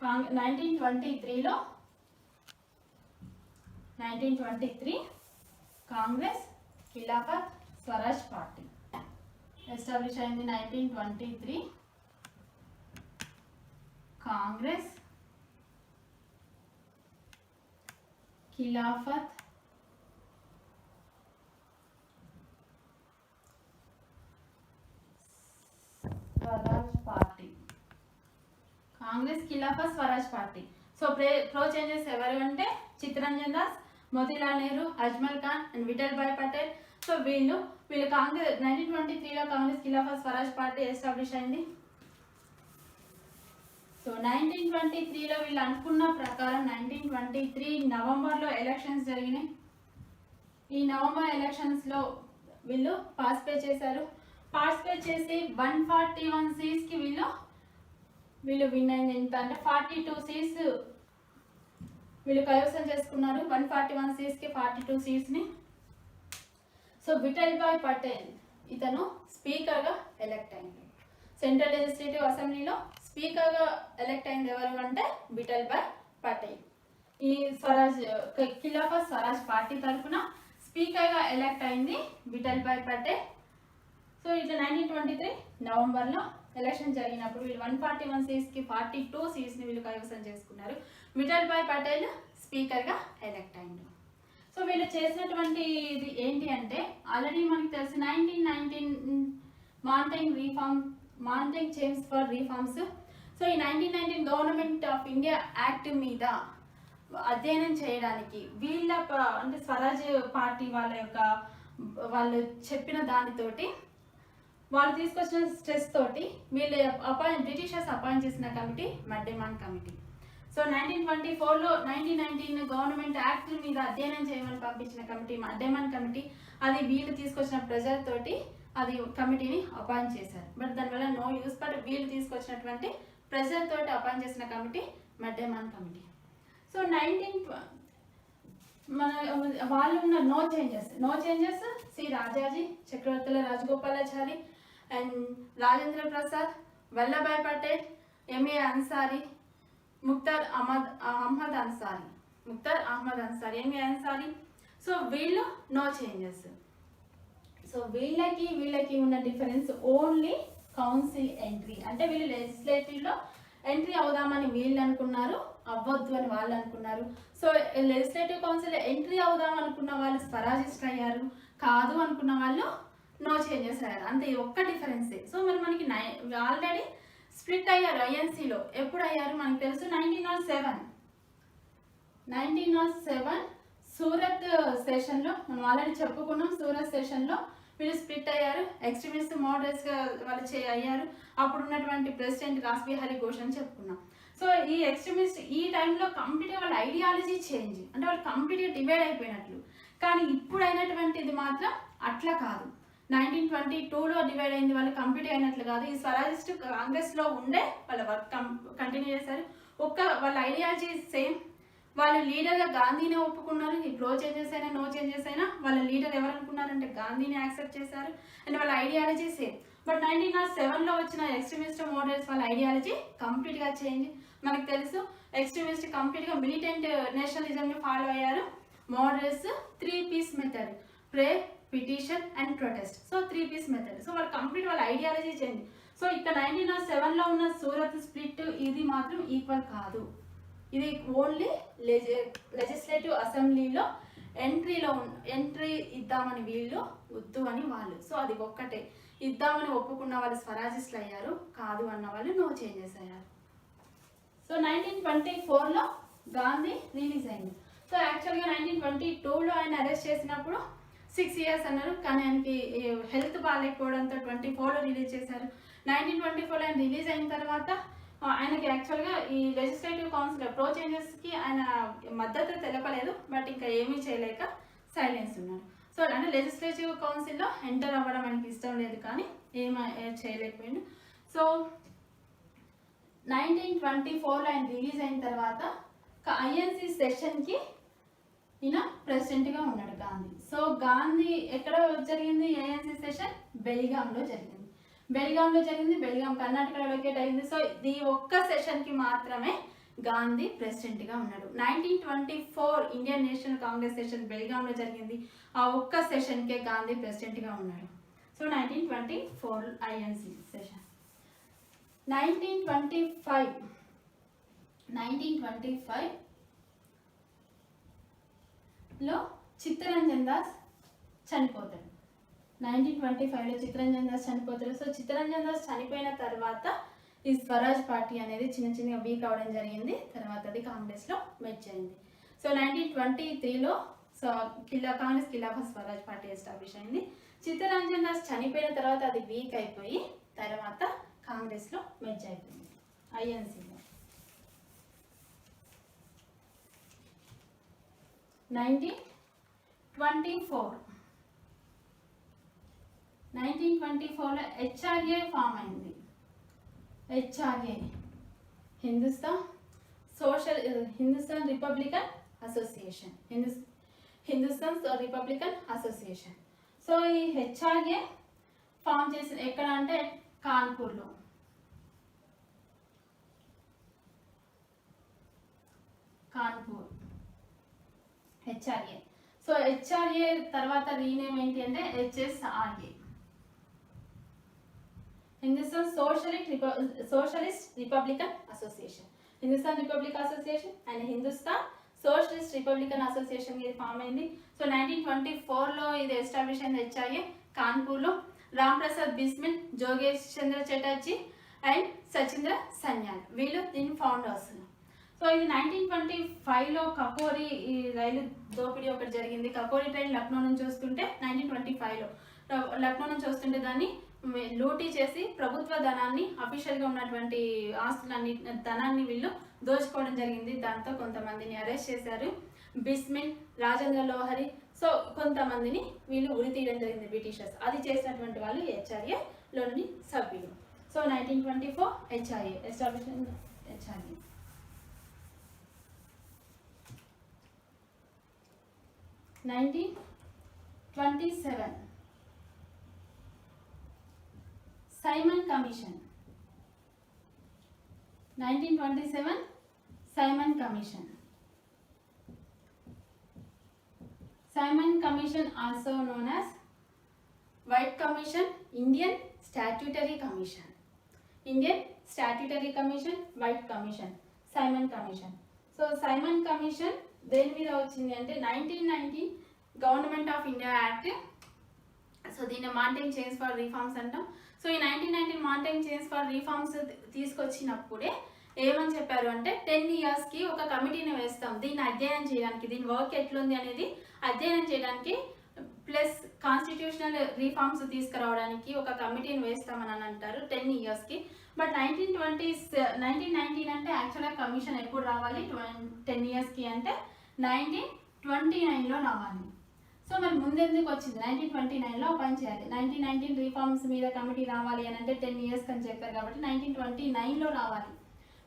1923 Congress Khilafat Swaraj party establish అయింది. 1923 Congress Khilafat Swaraj party, Congress Khilafat Swaraj party. So pro changes ఎవరు అంటే చిత్తరంజన్ దాస్, మోతీలాల్ నెహ్రూ, అజ్మల్ ఖాన్ అండ్ విఠల్ భాయ్ పటేల్. సో వీళ్ళు కాంగ్రెస్ 1923లో కాంగ్రెస్ ఖిలాఫత్ స్వరాజ్ పార్టీ ఎస్టాబ్లిష్ అయింది. సో 1923లో వీళ్ళు అనుకున్న ప్రకారం 1923 నవంబర్లో ఎలక్షన్స్ జరిగినాయి. ఈ నవంబర్ ఎలక్షన్స్లో వీళ్ళు పార్టిసిపేట్ చేసి 141 సీట్స్కి వీళ్ళు విన్ అయింది. ఎంత అంటే 42 సీట్స్ వీళ్ళు కైవసం చేసుకున్నారు. 141 సీట్స్కి 42 సీట్స్ని. సో విఠల్ భాయ్ పటేల్ ఇతను స్పీకర్గా ఎలక్ట్ అయింది. సెంట్రల్ లెజిస్లేటివ్ అసెంబ్లీలో స్పీకర్గా ఎలక్ట్ అయింది ఎవరు అంటే విఠల్ భాయ్ పటేల్. ఈ ఖిలాఫత్ స్వరాజ్ పార్టీ తరఫున స్పీకర్గా ఎలక్ట్ అయింది విఠల్ భాయ్ పటేల్. సో ఇట్లా 1923 నవంబర్లో ఎలక్షన్ జరిగినప్పుడు వీళ్ళు 141 సీట్స్కి 42 సీట్స్ని వీళ్ళు కైవసం చేసుకున్నారు. విఠల్ భాయ్ పటేల్ స్పీకర్గా ఎలక్ట్ అయింది. సో వీళ్ళు చేసినటువంటి ఇది ఏంటి అంటే, ఆల్రెడీ మనకు తెలిసి 1919 Montagu change for reforms. So ఈ 1919 గవర్నమెంట్ ఆఫ్ ఇండియా యాక్ట్ మీద అధ్యయనం చేయడానికి వీళ్ళ అంటే స్వరాజ్ పార్టీ వాళ్ళు చెప్పిన దానితోటి, వాళ్ళు తీసుకొచ్చిన స్ట్రెస్ తోటి వీళ్ళు బ్రిటిషర్స్ అపాయింట్ చేసిన కమిటీ మడ్డెమాన్ కమిటీ. సో 1924లో 1919 గవర్నమెంట్ యాక్ట్ మీద అధ్యయనం చేయమని పంపించిన కమిటీ మడ్డెమాన్ కమిటీ, అది వీళ్ళు తీసుకొచ్చిన ప్రెజర్ తోటి అది కమిటీని అపాయింట్ చేశారు. బట్ దానివల్ల నో యూస్. బట్ వీళ్ళు తీసుకొచ్చినటువంటి ప్రెజర్ తోటి అపాయింట్ చేసిన కమిటీ మడ్డెమాన్ కమిటీ. సో వాళ్ళు ఉన్న no changes C Rajaji, Chakravarthula Rajagopalachari and Rajendra Prasad, Vallabhbhai Patel, M A Ansari, Mukhtar Ahmed Ansari, M A Ansari. So వీళ్ళు నో చేంజెస్. సో వీళ్ళకి ఉన్న డిఫరెన్స్ ఓన్లీ కౌన్సిల్ ఎంట్రీ, అంటే వీళ్ళు లెజిస్లేటివ్లో ఎంట్రీ అవుదామని వీళ్ళు అనుకున్నారు, అవ్వద్దు అని వాళ్ళు అనుకున్నారు. సో లెజిస్లేటివ్ కౌన్సిల్ ఎంట్రీ అవుదాం అనుకున్న వాళ్ళు స్వరాజిస్ట్ అయ్యారు, కాదు అనుకున్న వాళ్ళు నో చేంజెస్ అయ్యారు. అంతే, ఒక్క డిఫరెన్సే. సో మరి మనకి ఆల్రెడీ స్ప్లిట్ అయ్యారు ఐఎన్సీలో. ఎప్పుడు అయ్యారు మనకు తెలుసు, 1907 సూరత్ సెషన్లో. మనం ఆల్రెడీ చెప్పుకున్నాం, సూరత్ సెషన్లో వీళ్ళు స్ప్లిట్ అయ్యారు. ఎక్స్ట్రీమిస్ట్ మోడరేట్స్గా వాళ్ళు అయ్యారు. అప్పుడు ఉన్నటువంటి ప్రెసిడెంట్ రాస్ బిహారీ ఘోష్ అని చెప్పుకున్నాం. సో ఈ ఎక్స్ట్రీమిస్ట్ ఈ టైంలో కంప్లీట్గా వాళ్ళ ఐడియాలజీ చేంజ్, అంటే వాళ్ళు కంప్లీట్గా డివైడ్ అయిపోయినట్లు. కానీ ఇప్పుడు అయినటువంటిది మాత్రం అట్లా కాదు. 1922లో డివైడ్ అయింది, వాళ్ళు కంప్లీట్ అయినట్లు కాదు. ఈ స్వరాజిస్ట్ కాంగ్రెస్లో ఉండే వాళ్ళ వర్క్ కంటిన్యూ చేశారు. వాళ్ళ ఐడియాలజీ సేమ్. వాళ్ళు లీడర్గా గాంధీనే ఒప్పుకున్నారు. ఈ ప్రో చేంజెస్ అయినా నో చేంజెస్ అయినా వాళ్ళ లీడర్ ఎవరు అనుకున్నారంటే గాంధీని యాక్సెప్ట్ చేశారు. అండ్ వాళ్ళ ఐడియాలజీ సేమ్. బట్ 1907లో వచ్చిన ఎక్స్ట్రీమిస్ట్ మోడరేట్స్ వాళ్ళ ఐడియాలజీ కంప్లీట్గా చేంజ్. మనకు తెలుసు, ఎక్స్ట్రీమిస్ట్ కంప్లీట్గా మిలిటెంట్ నేషనలిజంని ఫాలో అయ్యారు. Moderates 3 P's method, pray, petition and protest. So 3 P's method. So వాళ్ళు కంప్లీట్ వాళ్ళ ఐడియాలజీ చేంజ్. సో ఇక్కడ 1907లో ఉన్న సూరత్ స్ప్లిట్ ఇది మాత్రం ఈక్వల్ కాదు. ఇది ఓన్లీ లెజిస్లేటివ్ అసెంబ్లీలో ఎంట్రీ ఇద్దామని వీళ్ళు, వద్దు అని వాళ్ళు. సో అది ఒక్కటే. ఇద్దామని ఒప్పుకున్న వాళ్ళు స్వరాజిస్టులు అయ్యారు, కాదు అన్న వాళ్ళు నో చేంజెస్ అయ్యారు. సో 1924లో గాంధీ రిలీజ్ అయింది. సో యాక్చువల్గా 1922లో ఆయన అరెస్ట్ చేసినప్పుడు 6 years అన్నారు. కానీ ఆయనకి హెల్త్ బాగాలేకపోవడంతో 24లో రిలీజ్ చేశారు. 1924లో ఆయన రిలీజ్ అయిన తర్వాత ఆయనకి యాక్చువల్గా ఈ లెజిస్లేటివ్ కౌన్సిల్ ప్రో చేంజెస్కి ఆయన మద్దతు తెలపలేదు. బట్ ఇంకా ఏమీ చేయలేక సైలెన్స్ ఉన్నాడు. సో అంటే లెజిస్లేటివ్ కౌన్సిల్లో ఎంటర్ అవ్వడం ఆయనకి ఇష్టం లేదు, కానీ ఏమీ చేయలేకపోయిండు. సో 1924లో ఆయన రిలీజ్ అయిన తర్వాత ఐఎన్సీ సెషన్కి ఈయన ప్రెసిడెంట్గా ఉన్నాడు గాంధీ. సో గాంధీ ఎక్కడ జరిగింది ఐఎన్సీ సెషన్? బెల్గాంలో జరిగింది. బెల్గాం కర్ణాటకలో లొకేట్ అయింది. సో ఈ ఒక్క సెషన్కి మాత్రమే గాంధీ ప్రెసిడెంట్గా ఉన్నాడు. 1924 ఇండియన్ నేషనల్ కాంగ్రెస్ సెషన్ బెల్గాంలో జరిగింది. ఆ ఒక్క సెషన్కే గాంధీ ప్రెసిడెంట్గా ఉన్నాడు. So 1924 INC session. 1925లో చిత్తరంజన్ దాస్ చనిపోతాడు. 1925లో చిత్తరంజన్ దాస్ చనిపోతాడు. సో చిత్తరంజన్ దాస్ చనిపోయిన తర్వాత ఈ స్వరాజ్ పార్టీ అనేది చిన్నగా వీక్ అవ్వడం జరిగింది. తర్వాత అది కాంగ్రెస్లో మెర్జ్ అయింది. సో 1923లో కాంగ్రెస్ ఖిలాఫత్ స్వరాజ్ పార్టీ ఎస్టాబ్లిష్ అయింది. చిత్తరంజన్ దాస్ చనిపోయిన తర్వాత అది వీక్ అయిపోయి తర్వాత కాంగ్రెస్లో మెర్జ్ అయిపోయింది ఐఎన్సీలో. 1924లో హెచ్ఆర్ఏ ఫామ్ అయింది. HRA Hindustan republican association. So ఈ హెచ్ఆర్ఏ ఫామ్ చేసిన ఎక్కడ అంటే కాన్పూర్లో. హెచ్ఆర్ఏ. సో హెచ్ఆర్ఏ తర్వాత రీనేమ్ ఏంటి అంటే HSRA, Hindustan socialist republican association. Hindustan republic association and Hindustan socialist republican association ఇది ఫామ్ అయింది. సో 1924లో ఇది ఎస్టాబ్లిష్ అయింది హెచ్ఆర్ఏ కాన్పూర్లో. రామ్ ప్రసాద్ బిస్మిల్, జోగేష్ చంద్ర చటర్జీ అండ్ సచీంద్ర సన్యాల్ వీళ్ళు దీని ఫౌండర్స్. సో ఇది 1925లో కకోరి ఈ రైలు దోపిడీ ఒకటి జరిగింది. కకోరి ట్రైన్ లక్నో నుంచి వస్తుంటే 1925లో లక్నో నుంచి వస్తుంటే దాన్ని లూటీ చేసి ప్రభుత్వ ధనాన్ని, అఫీషియల్గా ఉన్నటువంటి ధనాన్ని వీళ్ళు దోచుకోవడం జరిగింది. దాంతో కొంతమందిని అరెస్ట్ చేశారు. బిస్మిల్, రాజేంద్ర లోహరి, సో కొంతమందిని వీళ్ళు ఉరి తీయడం జరిగింది బ్రిటిషర్స్. అది చేసినటువంటి వాళ్ళు హెచ్ఆర్ఏలోని సభ్యులు. So 1924 HRA establish HRA. 1927 Simon commission. 1927 Simon commission. Simon commission also known as white commission, Indian statutory commission. Indian statutory commission, white commission, Simon commission. So Simon commission దేని మీద వచ్చింది అంటే 1990 government of India act. So దీన్ని mountain change for reforms అంటాం. So ఈ 1919 mountain change for reforms తీసుకొచ్చినప్పుడే ఏమని చెప్పారు అంటే 10 yearsకి ఒక కమిటీని వేస్తాం దీన్ని అధ్యయనం చేయడానికి, దీని వర్క్ ఎట్లుంది అనేది అధ్యయనం చేయడానికి, ప్లస్ కాన్స్టిట్యూషనల్ రిఫార్మ్స్ తీసుకురావడానికి ఒక కమిటీని వేస్తామని అంటారు 10 yearsకి. బట్ 1919 అంటే యాక్చువల్గా కమిషన్ ఎప్పుడు రావాలి 10 yearsకి అంటే 1929లో రావాలి. సో మరి ముందెందుకు వచ్చింది 1929లో అపాయింట్ చేయాలి. 1919 రిఫార్మ్స్ మీద కమిటీ రావాలి అని అంటే 10 years అని చెప్పారు కాబట్టి 1929లో రావాలి.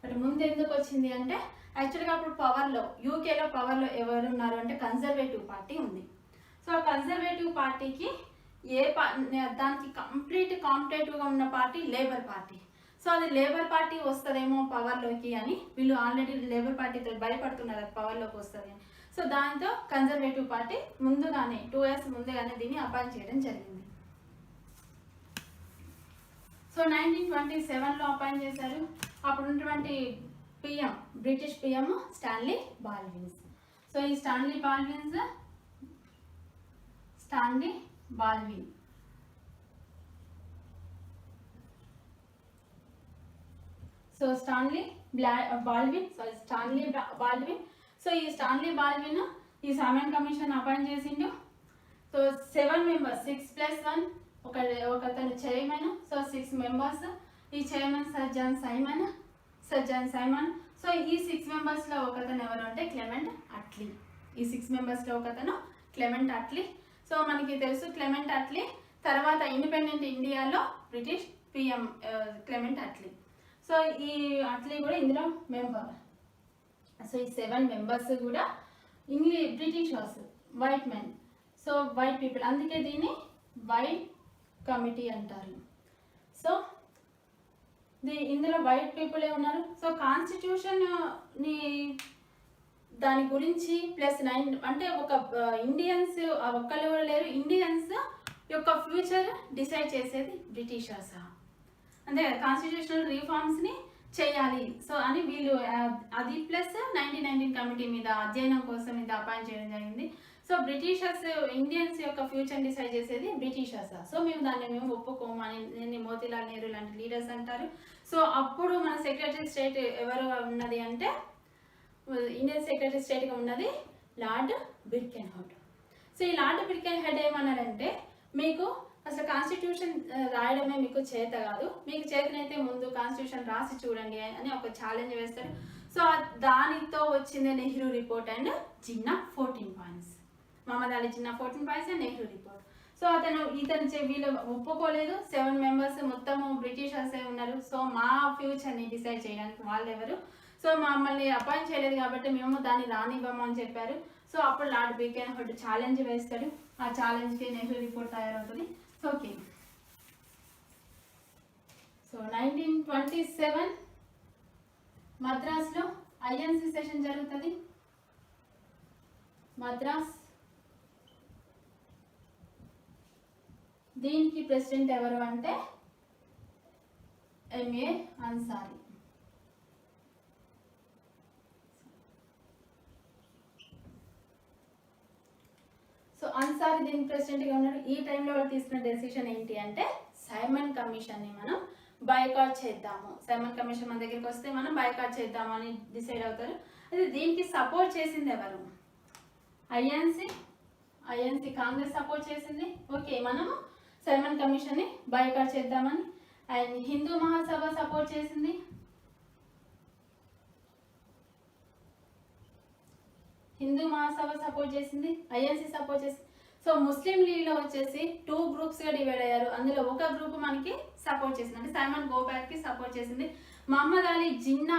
బట్ ముందెందుకు వచ్చింది అంటే యాక్చువల్గా అప్పుడు పవర్లో యూకేలో పవర్లో ఎవరు ఉన్నారు అంటే కన్జర్వేటివ్ పార్టీ ఉంది. సో ఆ కన్జర్వేటివ్ పార్టీకి దానికి కంప్లీట్ కాంపిటేటివ్గా ఉన్న పార్టీ లేబర్ పార్టీ. సో అది లేబర్ పార్టీ వస్తుందేమో పవర్లోకి అని వీళ్ళు ఆల్రెడీ లేబర్ పార్టీతో భయపడుతున్నారు అది పవర్లోకి వస్తుంది అని. సో దాంతో కన్జర్వేటివ్ పార్టీ ముందుగానే 2 years ముందుగానే దీన్ని అపాయింట్ చేయడం జరిగింది. సో 1927లో అపాయింట్ చేశారు. అప్పుడు ఉన్నటువంటి PM British PM Stanley Baldwins. So ఈ Stanley Baldwin so Stanley Baldwin. So ఈ స్టాన్లీ బాల్విన్ ఈ సైమన్ కమిషన్ అపాయింట్ చేసిండు. సో 7 members 6+1 ఒకతను చైర్మన్. So 6 members. ఈ chairman sir John Simon. So ఈ 6 membersలో ఒకతను ఎవరు అంటే క్లెమెంట్ అట్లీ. ఈ 6 membersలో ఒకతను క్లెమెంట్ అట్లీ. సో మనకి తెలుసు క్లెమెంట్ అట్లీ తర్వాత ఇండిపెండెంట్ ఇండియాలో British PM Clement Atlee. So ఈ అట్లీ కూడా ఇందులో మెంబర్. సో ఈ 7 members కూడా Britishers, white men, so white people, అందుకే దీన్ని వైట్ కమిటీ అంటారు. సో ఇందులో వైట్ పీపులే ఉన్నారు. సో కాన్స్టిట్యూషన్ని దాని గురించి ప్లస్ 9 అంటే ఒక ఇండియన్స్ ఒక్కళ్ళు కూడా లేరు, ఇండియన్స్ యొక్క ఫ్యూచర్ డిసైడ్ చేసేది బ్రిటిషర్స్. అంతే కదా, కాన్స్టిట్యూషనల్ రిఫార్మ్స్ని చేయాలి సో అని వీళ్ళు అది ప్లస్ 1919 కమిటీ మీద అధ్యయనం కోసం ఇది అపాయింట్ చేయడం జరిగింది. సో బ్రిటిషర్స్ ఇండియన్స్ యొక్క ఫ్యూచర్ డిసైడ్ చేసేది బ్రిటిషర్స్. సో మేము ఒప్పుకోమని మోతీలాల్ నెహ్రూ లాంటి లీడర్స్ అంటారు. సో అప్పుడు మన సెక్రటరీ స్టేట్ ఎవరు ఉన్నది అంటే ఇండియన్ సెక్రటరీ స్టేట్గా ఉన్నది లార్డ్ బిర్కెన్హెడ్. సో ఈ లార్డ్ బిర్కెన్హెడ్ ఏమన్నారంటే మీకు అసలు కాన్స్టిట్యూషన్ రాయడమే మీకు చేత కాదు, మీకు చేతనైతే ముందు కాన్స్టిట్యూషన్ రాసి చూడండి అని ఒక ఛాలెంజ్ వేస్తారు. సో దానితో వచ్చింది Nehru report and Jinnah 14 points. Muhammad Ali Jinnah 14 points and Nehru report. So ఇతను వీళ్ళు ఒప్పుకోలేదు. 7 members మొత్తము బ్రిటిషర్సే ఉన్నారు. సో మా ఫ్యూచర్ని డిసైడ్ చేయడానికి వాళ్ళు ఎవరు, సో మమ్మల్ని అపాయింట్ చేయలేదు కాబట్టి మేము దాన్ని రానివ్వము అని చెప్పారు. సో అప్పుడు లార్డ్ బిర్కెన్హెడ్ ఛాలెంజ్ వేస్తాడు. ఆ ఛాలెంజ్కి నెహ్రూ రిపోర్ట్ తయారవుతుంది. ఓకే, సో 1927 మద్రాస్లో ఐఎన్సి సెషన్ జరుగుతుంది. మద్రాస్ దీనికి ప్రెసిడెంట్ ఎవరు అంటే ఎంఏ అన్సారీ. సో అన్సారీ దీనికి ప్రెసిడెంట్గా ఉన్నాడు. ఈ టైంలో వాళ్ళు తీసుకున్న డెసిషన్ ఏంటి అంటే సైమన్ కమిషన్ని మనం బైకాట్ చేద్దాము, సైమన్ కమిషన్ మన దగ్గరికి వస్తే మనం బైకాట్ చేద్దాము అని డిసైడ్ అవుతారు. అయితే దీనికి సపోర్ట్ చేసింది ఎవరు? ఐఎన్సి కాంగ్రెస్ సపోర్ట్ చేసింది. ఓకే, మనము సైమన్ కమిషన్ని బైకాట్ చేద్దామని. అండ్ హిందూ మహాసభ సపోర్ట్ చేసింది. ఐఎన్సి సపోర్ట్ చేసింది. సో ముస్లిం లీగ్లో వచ్చేసి 2 groups-గా డివైడ్ అయ్యారు. అందులో ఒక గ్రూప్ మనకి సపోర్ట్ చేసింది అంటే సైమన్ గోబ్యాక్కి సపోర్ట్ చేసింది. మహమ్మద్ అలీ జిన్నా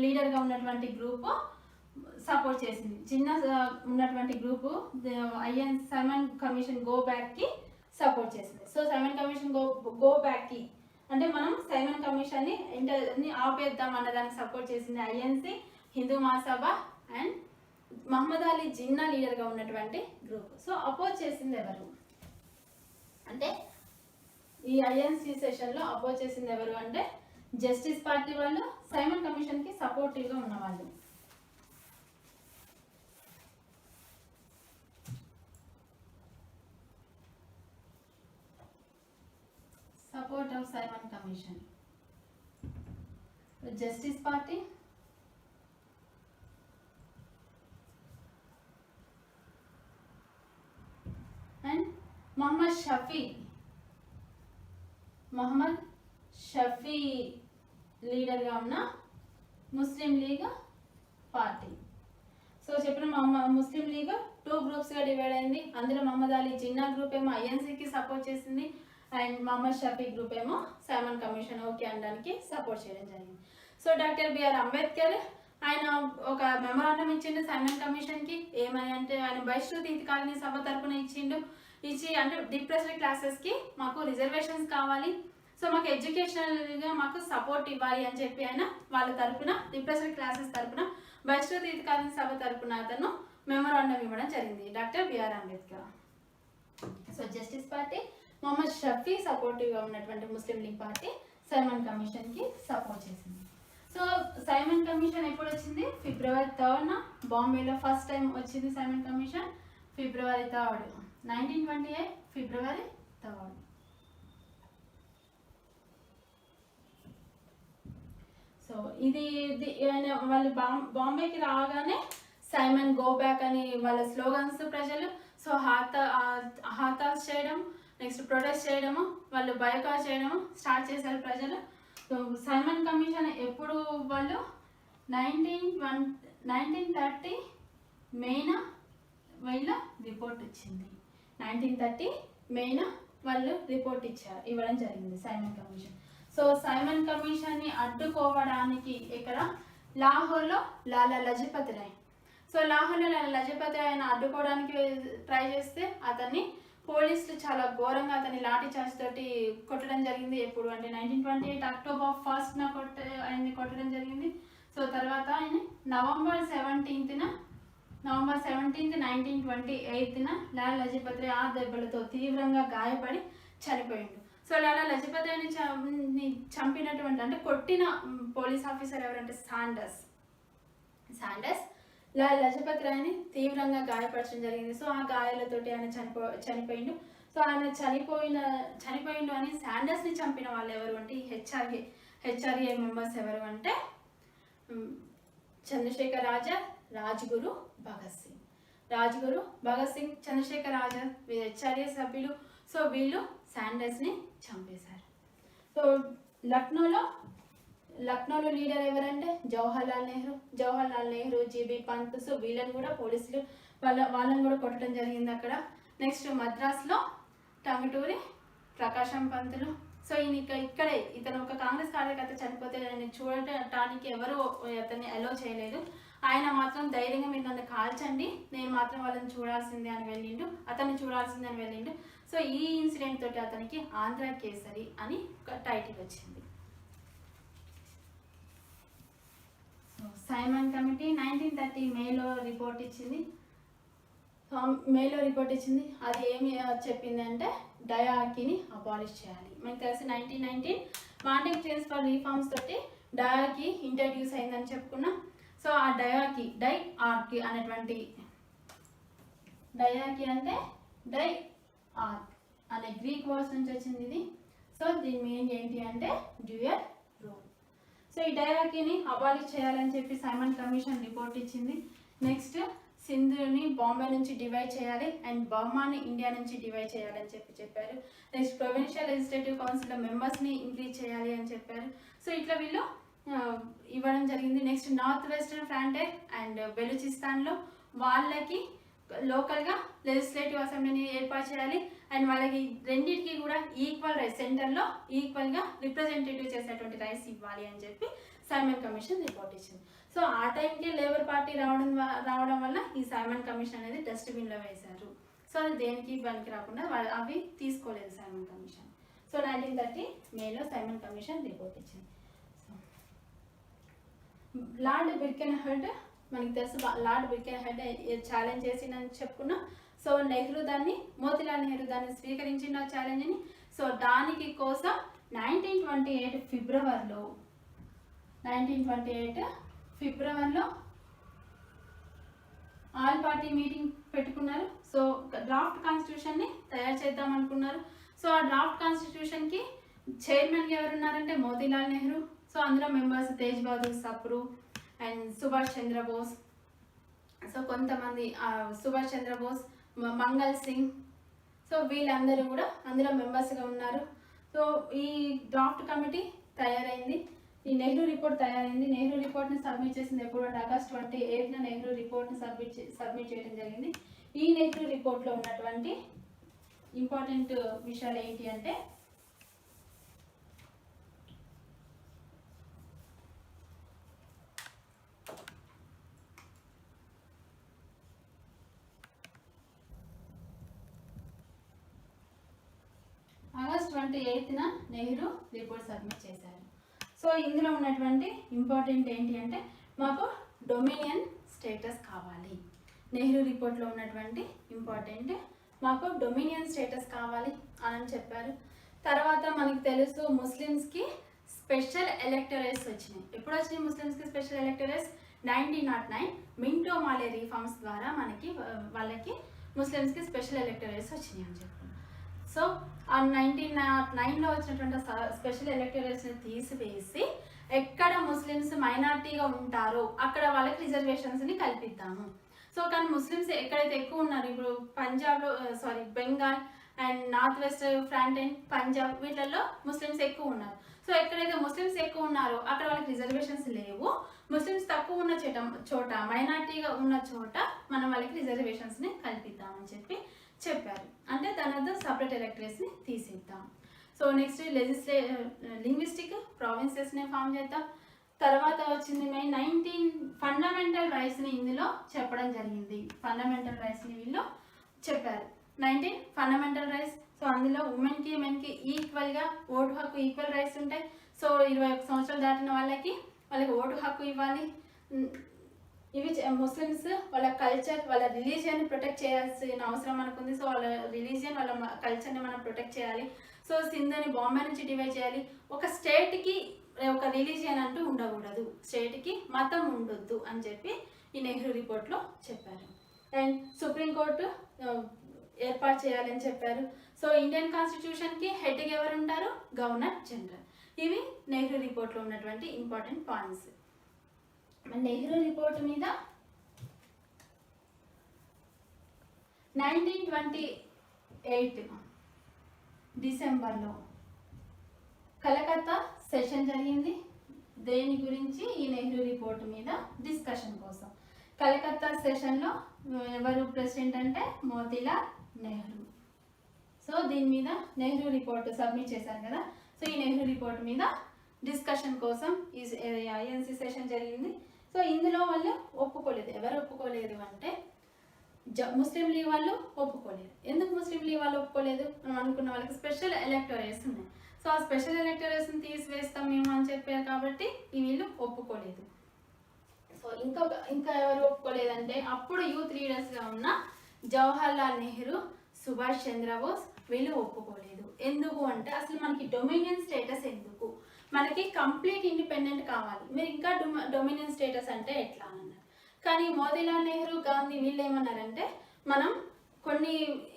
లీడర్గా ఉన్నటువంటి గ్రూపు సపోర్ట్ చేసింది. జిన్నా ఉన్నటువంటి గ్రూపు సైమన్ కమిషన్ గోబ్యాక్కి సపోర్ట్ చేసింది. సో సైమన్ కమిషన్ గోబ్యాక్కి అంటే మనం సైమన్ కమిషన్ని ఆపేద్దాం అన్నదానికి సపోర్ట్ చేసింది ఐఎన్సి, హిందూ మహాసభ అండ్ మహమ్మద్ అలీ జిన్నా లీడర్గా ఉన్నటువంటి గ్రూప్. సో అపోజ్ చేసింది ఎవరు అంటే ఈ ఐఎన్సి సెషన్లో అపోజ్ చేసింది ఎవరు అంటే జస్టిస్ పార్టీ వాళ్ళు సైమన్ కమిషన్ కి సపోర్టివ్ గా ఉన్నవాళ్ళు. Support of Simon commission, justice party and Mohammed Shafi లీడర్గా ఉన్న ముస్లిం లీగ్ పార్టీ. సో చెప్పిన ముస్లిం లీగ్ 2 గ్రూప్స్గా డివైడ్ అయింది. అందులో మహమ్మద్ అలీ జిన్నా గ్రూప్ ఏమో ఐఎన్సీకి సపోర్ట్ చేసింది అండ్ మొహమ్మద్ షఫీ గ్రూప్ ఏమో సైమన్ కమిషన్ ఓకే అనడానికి సపోర్ట్ చేయడం జరిగింది. సో డాక్టర్ బిఆర్ అంబేద్కర్ ఆయన ఒక మెమోరాండం ఇచ్చిండు సైమన్ కమిషన్ కి. ఏమని అంటే ఆయన బహిష్కృత హితకాలని సభ తరపున ఇచ్చి అంటే డిప్రెస్డ్ క్లాసెస్ కి మాకు రిజర్వేషన్స్ కావాలి, సో మాకు ఎడ్యుకేషనల్ గా మాకు సపోర్ట్ ఇవ్వాలి అని చెప్పి ఆయన వాళ్ళ తరపున డిప్రెస్డ్ క్లాసెస్ తరపున బహిష్కృత హితకాలని సభ తరపున అతను మెమోరాండం ఇవ్వడం జరిగింది doctor B R Ambedkar. So justice party Mohammed Shafi supportive గా ఉన్నటువంటి Muslim league party Simon commission కి సపోర్ట్ చేసింది. సో సైమన్ కమిషన్ ఎప్పుడు వచ్చింది? February 3rd బాంబేలో ఫస్ట్ టైం వచ్చింది Simon commission. February 3rd 1928 February 3rd. So ఇది వాళ్ళు బాంబేకి రాగానే సైమన్ గో బ్యాక్ అని వాళ్ళ స్లోగన్స్ ప్రజలు సో హాతాస్ చేయడం, నెక్స్ట్ ప్రొటెస్ట్ చేయడము, వాళ్ళు బైకాట్ చేయడము స్టార్ట్ చేశారు ప్రజలు. సో సైమన్ కమిషన్ ఎప్పుడు వాళ్ళు 1930 మేన వీళ్ళ రిపోర్ట్ వచ్చింది. 1930 మేన వాళ్ళు రిపోర్ట్ ఇవ్వడం జరిగింది సైమన్ కమిషన్. సో సైమన్ కమిషన్ని అడ్డుకోవడానికి ఇక్కడ లాహోర్లో లాలా లజపత్ రాయ్, సో లాహోర్లో లాలా లజపత్ రాయ్ని అడ్డుకోవడానికి ట్రై చేస్తే అతన్ని పోలీసులు చాలా ఘోరంగా అతన్ని లాఠీ చార్జ్ తోటి కొట్టడం జరిగింది. ఎప్పుడు అంటే 1928 October 1st ఆయన్ని కొట్టడం జరిగింది. సో తర్వాత ఆయన November 17th 1928 లాలా లజపత్ రాయ్ ఆ దెబ్బలతో తీవ్రంగా గాయపడి చనిపోయిండు. సో లాలా లజపత్ రాయ్ని చంపినటువంటి అంటే కొట్టిన పోలీస్ ఆఫీసర్ ఎవరంటే శాండర్స్ లాలా లజపత్ రాయ్ని తీవ్రంగా గాయపరచడం జరిగింది. సో ఆ గాయాలతోటి ఆయన చనిపోయిండు. సో ఆయన చనిపోయిండు అని శాండర్స్ని చంపిన వాళ్ళు ఎవరు అంటే హెచ్ఆర్ఏ మెంబర్స్ ఎవరు అంటే చంద్రశేఖర్ ఆజాద్, రాజ్గురు భగత్ సింగ్, చంద్రశేఖర్ ఆజాద్ హెచ్ఆర్ఏ సభ్యులు. సో వీళ్ళు శాండర్స్ని చంపేశారు. సో లక్నోలో లీడర్ ఎవరంటే జవహర్లాల్ నెహ్రూ, జీబీ పంత్. సో వీళ్ళని కూడా పోలీసులు వాళ్ళని కూడా కొట్టడం జరిగింది అక్కడ. నెక్స్ట్ మద్రాస్లో టంగుటూరి ప్రకాశం పంతులు. సో ఇక్కడే ఇతను ఒక కాంగ్రెస్ కార్యకర్త చనిపోతే ఆయన చూడటానికి ఎవరు అతన్ని అలో చేయలేదు. ఆయన మాత్రం ధైర్యంగా మీరు నన్ను కాల్చండి, నేను మాత్రం అతన్ని చూడాల్సిందే అని వెళ్ళిండు. సో ఈ ఇన్సిడెంట్ తోటి అతనికి ఆంధ్ర కేసరి అని ఒక టైటిల్ వచ్చింది. సైమన్ కమిటీ 1930 మేలో రిపోర్ట్ ఇచ్చింది. అది ఏమి చెప్పింది అంటే డయార్కీని అబాలిష్ చేయాలి. మనకు తెలిసి 1919 మాంటేగ్ ట్రైన్స్ ఫర్ రిఫార్మ్స్ తోటి డయార్కీ ఇంట్రడ్యూస్ అయిందని చెప్పుకున్నాం. సో ఆ డయార్కీ అనేటువంటి డయార్కీ అంటే ఆర్క్ అనే గ్రీక్ వర్డ్స్ నుంచి వచ్చింది ఇది. సో దీని మీనింగ్ ఏంటి అంటే డ్యూయల్ రూల్. సో ఈ డయార్కీని అబాలిష్ చేయాలని చెప్పి సైమన్ కమిషన్ రిపోర్ట్ ఇచ్చింది. నెక్స్ట్ సింధుని బాంబే నుంచి డివైడ్ చేయాలి అండ్ బర్మాని ఇండియా నుంచి డివైడ్ చేయాలని చెప్పారు. నెక్స్ట్ ప్రొవిన్షియల్ లెజిస్లేటివ్ కౌన్సిల్ మెంబర్స్ని ఇంక్రీజ్ చేయాలి అని చెప్పారు. సో ఇట్లా వీళ్ళు ఇవ్వడం జరిగింది. నెక్స్ట్ నార్త్ వెస్టర్న్ ఫ్రాంటైర్ అండ్ బెలూచిస్తాన్లో వాళ్ళకి లోకల్గా లెజిస్లేటివ్ అసెంబ్లీని ఏర్పాటు చేయాలి అండ్ వాళ్ళకి రెండింటికి కూడా ఈక్వల్ రైట్స్, సెంటర్లో ఈక్వల్గా రిప్రజెంటేటివ్ చేసేటువంటి రైట్స్ ఇవ్వాలి అని చెప్పి సైమన్ కమిషన్ రిపోర్ట్ ఇచ్చింది. సో ఆ టైంకి లేబర్ పార్టీ రావడం వల్ల ఈ సైమన్ కమిషన్ అనేది డస్ట్బిన్లో వేశారు. సో అది దేనికి పనికి రాకుండా అవి తీసుకోలేదు సైమన్ కమిషన్. సో 1930 మేలో సైమన్ కమిషన్ రిపోర్ట్ ఇచ్చింది. లార్డ్ బిర్కెన్హెడ్ మనకి తెలుసు, లార్డ్ బిర్కెన్హెడ్ ఛాలెంజ్ చేసిందని చెప్పుకున్నాం. సో మోతీలాల్ నెహ్రూ దాన్ని స్వీకరించిన ఛాలెంజ్ని. సో దానికి కోసం 1928 ఫిబ్రవరిలో 1928 ఫిబ్రవరిలో ఆల్ పార్టీ మీటింగ్ పెట్టుకున్నారు. సో డ్రాఫ్ట్ కాన్స్టిట్యూషన్ని తయారు చేద్దాం అనుకున్నారు. సో ఆ డ్రాఫ్ట్ కాన్స్టిట్యూషన్కి చైర్మన్గా ఎవరున్నారంటే మోతీలాల్ నెహ్రూ. సో అందులో members Tej Bahadur Sapru and Subhash Chandra Bose. So కొంతమంది సుభాష్ చంద్రబోస్, మంగల్ సింగ్, సో వీళ్ళందరూ కూడా అందులో మెంబర్స్గా ఉన్నారు. సో ఈ డ్రాఫ్ట్ కమిటీ తయారైంది. ఈ నెహ్రూ రిపోర్ట్ తయారైంది. నెహ్రూ రిపోర్ట్ని సబ్మిట్ చేసింది ఎప్పుడు అంటే ఆగస్ట్ 28న నెహ్రూ రిపోర్ట్ని సబ్మిట్ చేయడం జరిగింది. ఈ నెహ్రూ రిపోర్ట్లో ఉన్నటువంటి ఇంపార్టెంట్ విషయాలు ఏంటి అంటే ఆగస్ట్ 28న నెహ్రూ రిపోర్ట్ సబ్మిట్ చేశారు. సో ఇందులో ఉన్నటువంటి ఇంపార్టెంట్ ఏంటి అంటే మాకు డొమినియన్ స్టేటస్ కావాలి. నెహ్రూ రిపోర్ట్లో ఉన్నటువంటి ఇంపార్టెంట్ మాకు డొమినియన్ స్టేటస్ కావాలి అని చెప్పారు. తర్వాత మనకు తెలుసు ముస్లిమ్స్కి స్పెషల్ ఎలక్టరేట్స్ వచ్చినాయి. ఎప్పుడు వచ్చినాయి ముస్లిమ్స్కి స్పెషల్ ఎలక్టరేట్స్? 1909 మింటో మాలే రిఫార్మ్స్ ద్వారా వాళ్ళకి ముస్లిమ్స్కి స్పెషల్ ఎలక్టరేట్స్ వచ్చినాయి అని చెప్పారు. సో ఆ 1909లో వచ్చినటువంటి స్పెషల్ ఎలక్టరేట్స్ని తీసివేసి ఎక్కడ ముస్లిమ్స్ మైనార్టీగా ఉంటారో అక్కడ వాళ్ళకి రిజర్వేషన్స్ని కల్పిద్దాము. సో కానీ ముస్లిమ్స్ ఎక్కడైతే ఎక్కువ ఉన్నారు, ఇప్పుడు పంజాబ్లో Bengal and north west frontier Punjab వీటిల్లో ముస్లిమ్స్ ఎక్కువ ఉన్నారు. సో ఎక్కడైతే ముస్లిమ్స్ ఎక్కువ ఉన్నారో అక్కడ వాళ్ళకి రిజర్వేషన్స్ లేవు. ముస్లిమ్స్ తక్కువ ఉన్న చోట మైనార్టీగా ఉన్న చోట మనం వాళ్ళకి రిజర్వేషన్స్ని కల్పిద్దామని చెప్పారు. అంటే దాని వద్ద సపరేట్ ఎలక్టరేట్స్ని తీసేద్దాం. సో నెక్స్ట్ లింగ్విస్టిక్ ప్రావిన్సెస్ని ఫామ్ చేద్దాం. తర్వాత వచ్చింది 19 ఫండమెంటల్ రైట్స్ని ఇందులో చెప్పడం జరిగింది. ఫండమెంటల్ రైట్స్ని వీళ్ళు చెప్పారు. 19 ఫండమెంటల్ రైట్స్. సో అందులో ఉమెన్కి మెన్కి ఈక్వల్గా ఓటు హక్కు, ఈక్వల్ రైట్స్ ఉంటాయి. సో 21 సంవత్సరాలు దాటిన వాళ్ళకి ఓటు హక్కు ఇవ్వాలి. ఇవి ముస్లిమ్స్ వాళ్ళ కల్చర్, వాళ్ళ రిలీజియన్ని ప్రొటెక్ట్ చేయాల్సిన అవసరం మనకుంది. సో వాళ్ళ రిలీజియన్, వాళ్ళ కల్చర్ని మనం ప్రొటెక్ట్ చేయాలి. సో సింధుని బాంబే నుంచి డివైడ్ చేయాలి. ఒక స్టేట్కి ఒక రిలీజియన్ అంటూ ఉండకూడదు, స్టేట్కి మతం ఉండొద్దు అని చెప్పి ఈ నెహ్రూ రిపోర్ట్లో చెప్పారు. అండ్ సుప్రీంకోర్టు ఏర్పాటు చేయాలని చెప్పారు. సో ఇండియన్ కాన్స్టిట్యూషన్కి హెడ్గా ఎవరు ఉంటారు? Governor general. ఇవి నెహ్రూ రిపోర్ట్లో ఉన్నటువంటి ఇంపార్టెంట్ పాయింట్స్. నెహ్రూ రిపోర్ట్ మీద 1928 డిసెంబర్లో కలకత్తా సెషన్ జరిగింది. దేని గురించి? ఈ నెహ్రూ రిపోర్ట్ మీద డిస్కషన్ కోసం. కలకత్తా సెషన్లో ఎవరు ప్రెసిడెంట్ అంటే మోతీలాల్ నెహ్రూ. సో దీని మీద నెహ్రూ రిపోర్ట్ సబ్మిట్ చేశారు కదా. సో ఈ నెహ్రూ రిపోర్ట్ మీద డిస్కషన్ కోసం ఈ ఐఎన్సి సెషన్ జరిగింది. సో ఇందులో వాళ్ళు ఒప్పుకోలేదు. ఎవరు ఒప్పుకోలేదు అంటే ముస్లిం లీగ్ వాళ్ళు ఒప్పుకోలేదు. ఎందుకు ముస్లిం లీగ్ వాళ్ళు ఒప్పుకోలేదు? మనం అనుకున్న వాళ్ళకి స్పెషల్ ఎలక్టరేట్స్ ఉన్నాయి. సో ఆ స్పెషల్ ఎలక్టరేట్స్ని తీసివేస్తాం మేము అని చెప్పారు కాబట్టి వీళ్ళు ఒప్పుకోలేదు. సో ఇంకా ఎవరు ఒప్పుకోలేదంటే అప్పుడు యూత్ లీడర్స్గా ఉన్న జవహర్ లాల్ నెహ్రూ, సుభాష్ చంద్రబోస్ వీళ్ళు ఒప్పుకోలేదు. ఎందుకు అంటే అసలు మనకి డొమినియన్ స్టేటస్ ఎందుకు? మనకి కంప్లీట్ ఇండిపెండెంట్ కావాలి. మీరు ఇంకా డొమినియన్ స్టేటస్ అంటే ఎట్లా అన్నారు. కానీ మోతీలాల్ నెహ్రూ, గాంధీ వీళ్ళు ఏమన్నారంటే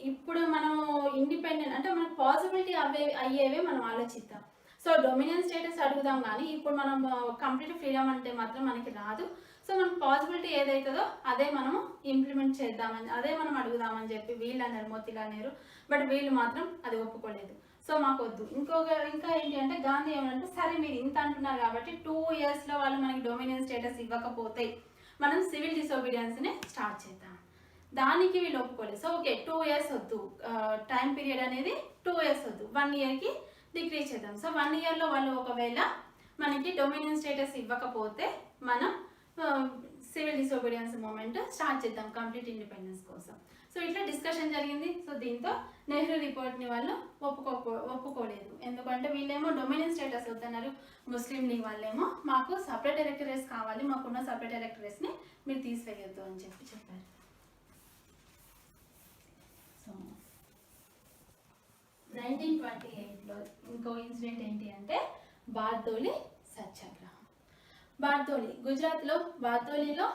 ఇప్పుడు మనము ఇండిపెండెంట్ అంటే మనకు పాసిబిలిటీ అయ్యేవే మనం ఆలోచిద్దాం. సో డొమినియన్ స్టేటస్ అడుగుదాం కానీ ఇప్పుడు మనం కంప్లీట్ ఫ్రీడమ్ అంటే మాత్రం మనకి రాదు. సో మనకు పాసిబిలిటీ ఏదైతుందో అదే మనము ఇంప్లిమెంట్ చేద్దామని, అదే మనం అడుగుదామని చెప్పి వీళ్ళు అన్నారు మోతీలాల్ నెహ్రూ. బట్ వీళ్ళు మాత్రం అది ఒప్పుకోలేదు. సో మాకు వద్దు. ఇంకా ఏంటి అంటే గాంధీ ఏమంటే సరే మీరు ఇంత అంటున్నారు కాబట్టి 2 ఇయర్స్లో వాళ్ళు మనకి డొమినియన్ స్టేటస్ ఇవ్వకపోతే మనం సివిల్ డిసోబీడియన్స్ని స్టార్ట్ చేద్దాం. దానికి వీళ్ళు ఒప్పుకోలేదు. సో ఓకే 2 ఇయర్స్ వద్దు, టైం పీరియడ్ అనేది 2 ఇయర్స్ వద్దు, 1 ఇయర్కి డిక్రీజ్ చేద్దాం. సో 1 ఇయర్లో వాళ్ళు ఒకవేళ మనకి డొమినియన్ స్టేటస్ ఇవ్వకపోతే మనం సివిల్ డిసోబీడియన్స్ మూమెంట్ స్టార్ట్ చేద్దాం కంప్లీట్ ఇండిపెండెన్స్ కోసం. సో ఇట్లా డిస్కషన్ జరిగింది. సో దీంతో నెహ్రూ రిపోర్ట్ని వాళ్ళు ఒప్పుకోలేదు. ఎందుకంటే వీళ్ళేమో డొమినియన్ స్టేటస్ వద్దన్నారు, ముస్లిం లీగ్ వాళ్ళేమో మాకు సపరేట్ ఎలక్టరేట్స్ కావాలి, మాకున్న సపరేట్ ఎలక్టరేట్స్ని మీరు తీసివేయొద్దు అని చెప్పారు. సో 1928లో ఇంకో ఇన్సిడెంట్ ఏంటి అంటే బార్దోలి సత్యాగ్రహం. బార్దోలి, గుజరాత్లో బార్దోలిలో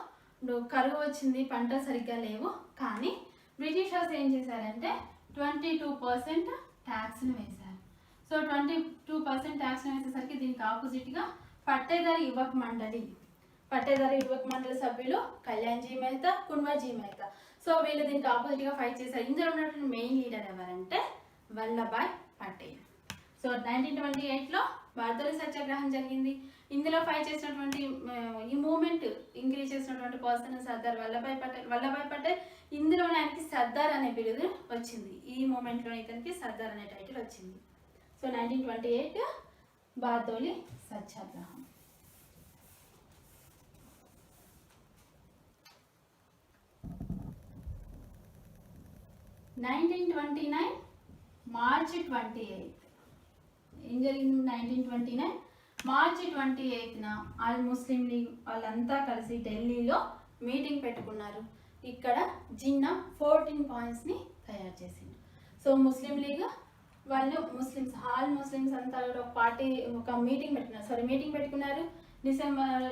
కరువు వచ్చింది, పంటలు సరిగ్గా లేవు. కానీ బ్రిటిషర్స్ ఏం చేశారంటే 22% ట్యాక్స్ని వేశారు. సో 22% ట్యాక్స్ని వేసేసరికి దీనికి ఆపోజిట్గా పట్టేదారి యువక్ మండలి సభ్యులు కళ్యాణ్జీ మెహతా, కున్వర్జీ మెహతా. సో వీళ్ళు దీనికి ఆపోజిట్గా ఫైట్ చేశారు. ఇందులో ఉన్నటువంటి మెయిన్ లీడర్ ఎవరంటే వల్లభాయ్ పటేల్. సో 1928లో బార్దోలి సత్యాగ్రహం జరిగింది. ఇందులో ఫైట్ చేసినటువంటి ఈ మూమెంట్ ఇంక్రీజ్ చేసినటువంటి పర్సన్ సర్దార్ వల్లభాయ్ పటేల్. ఇందులోనే ఆయనకి సర్దార్ అనే బిరుదు వచ్చింది. ఈ మూమెంట్లో ఇతనికి సర్దార్ అనే టైటిల్ వచ్చింది. సో 1928 బార్దోలి సత్యాగ్రహం. 1929 మార్చి 28 ఏం జరిగింది? 1929 మార్చి 28న ఆల్ ముస్లిం లీగ్ వాళ్ళంతా కలిసి ఢిల్లీలో మీటింగ్ పెట్టుకున్నారు. ఇక్కడ జిన్నా 14 పాయింట్స్ని తయారు చేసింది. సో ముస్లిం లీగ్ వాళ్ళు ఆల్ ముస్లిమ్స్ అంతా ఒక మీటింగ్ పెట్టుకున్నారు. డిసెంబర్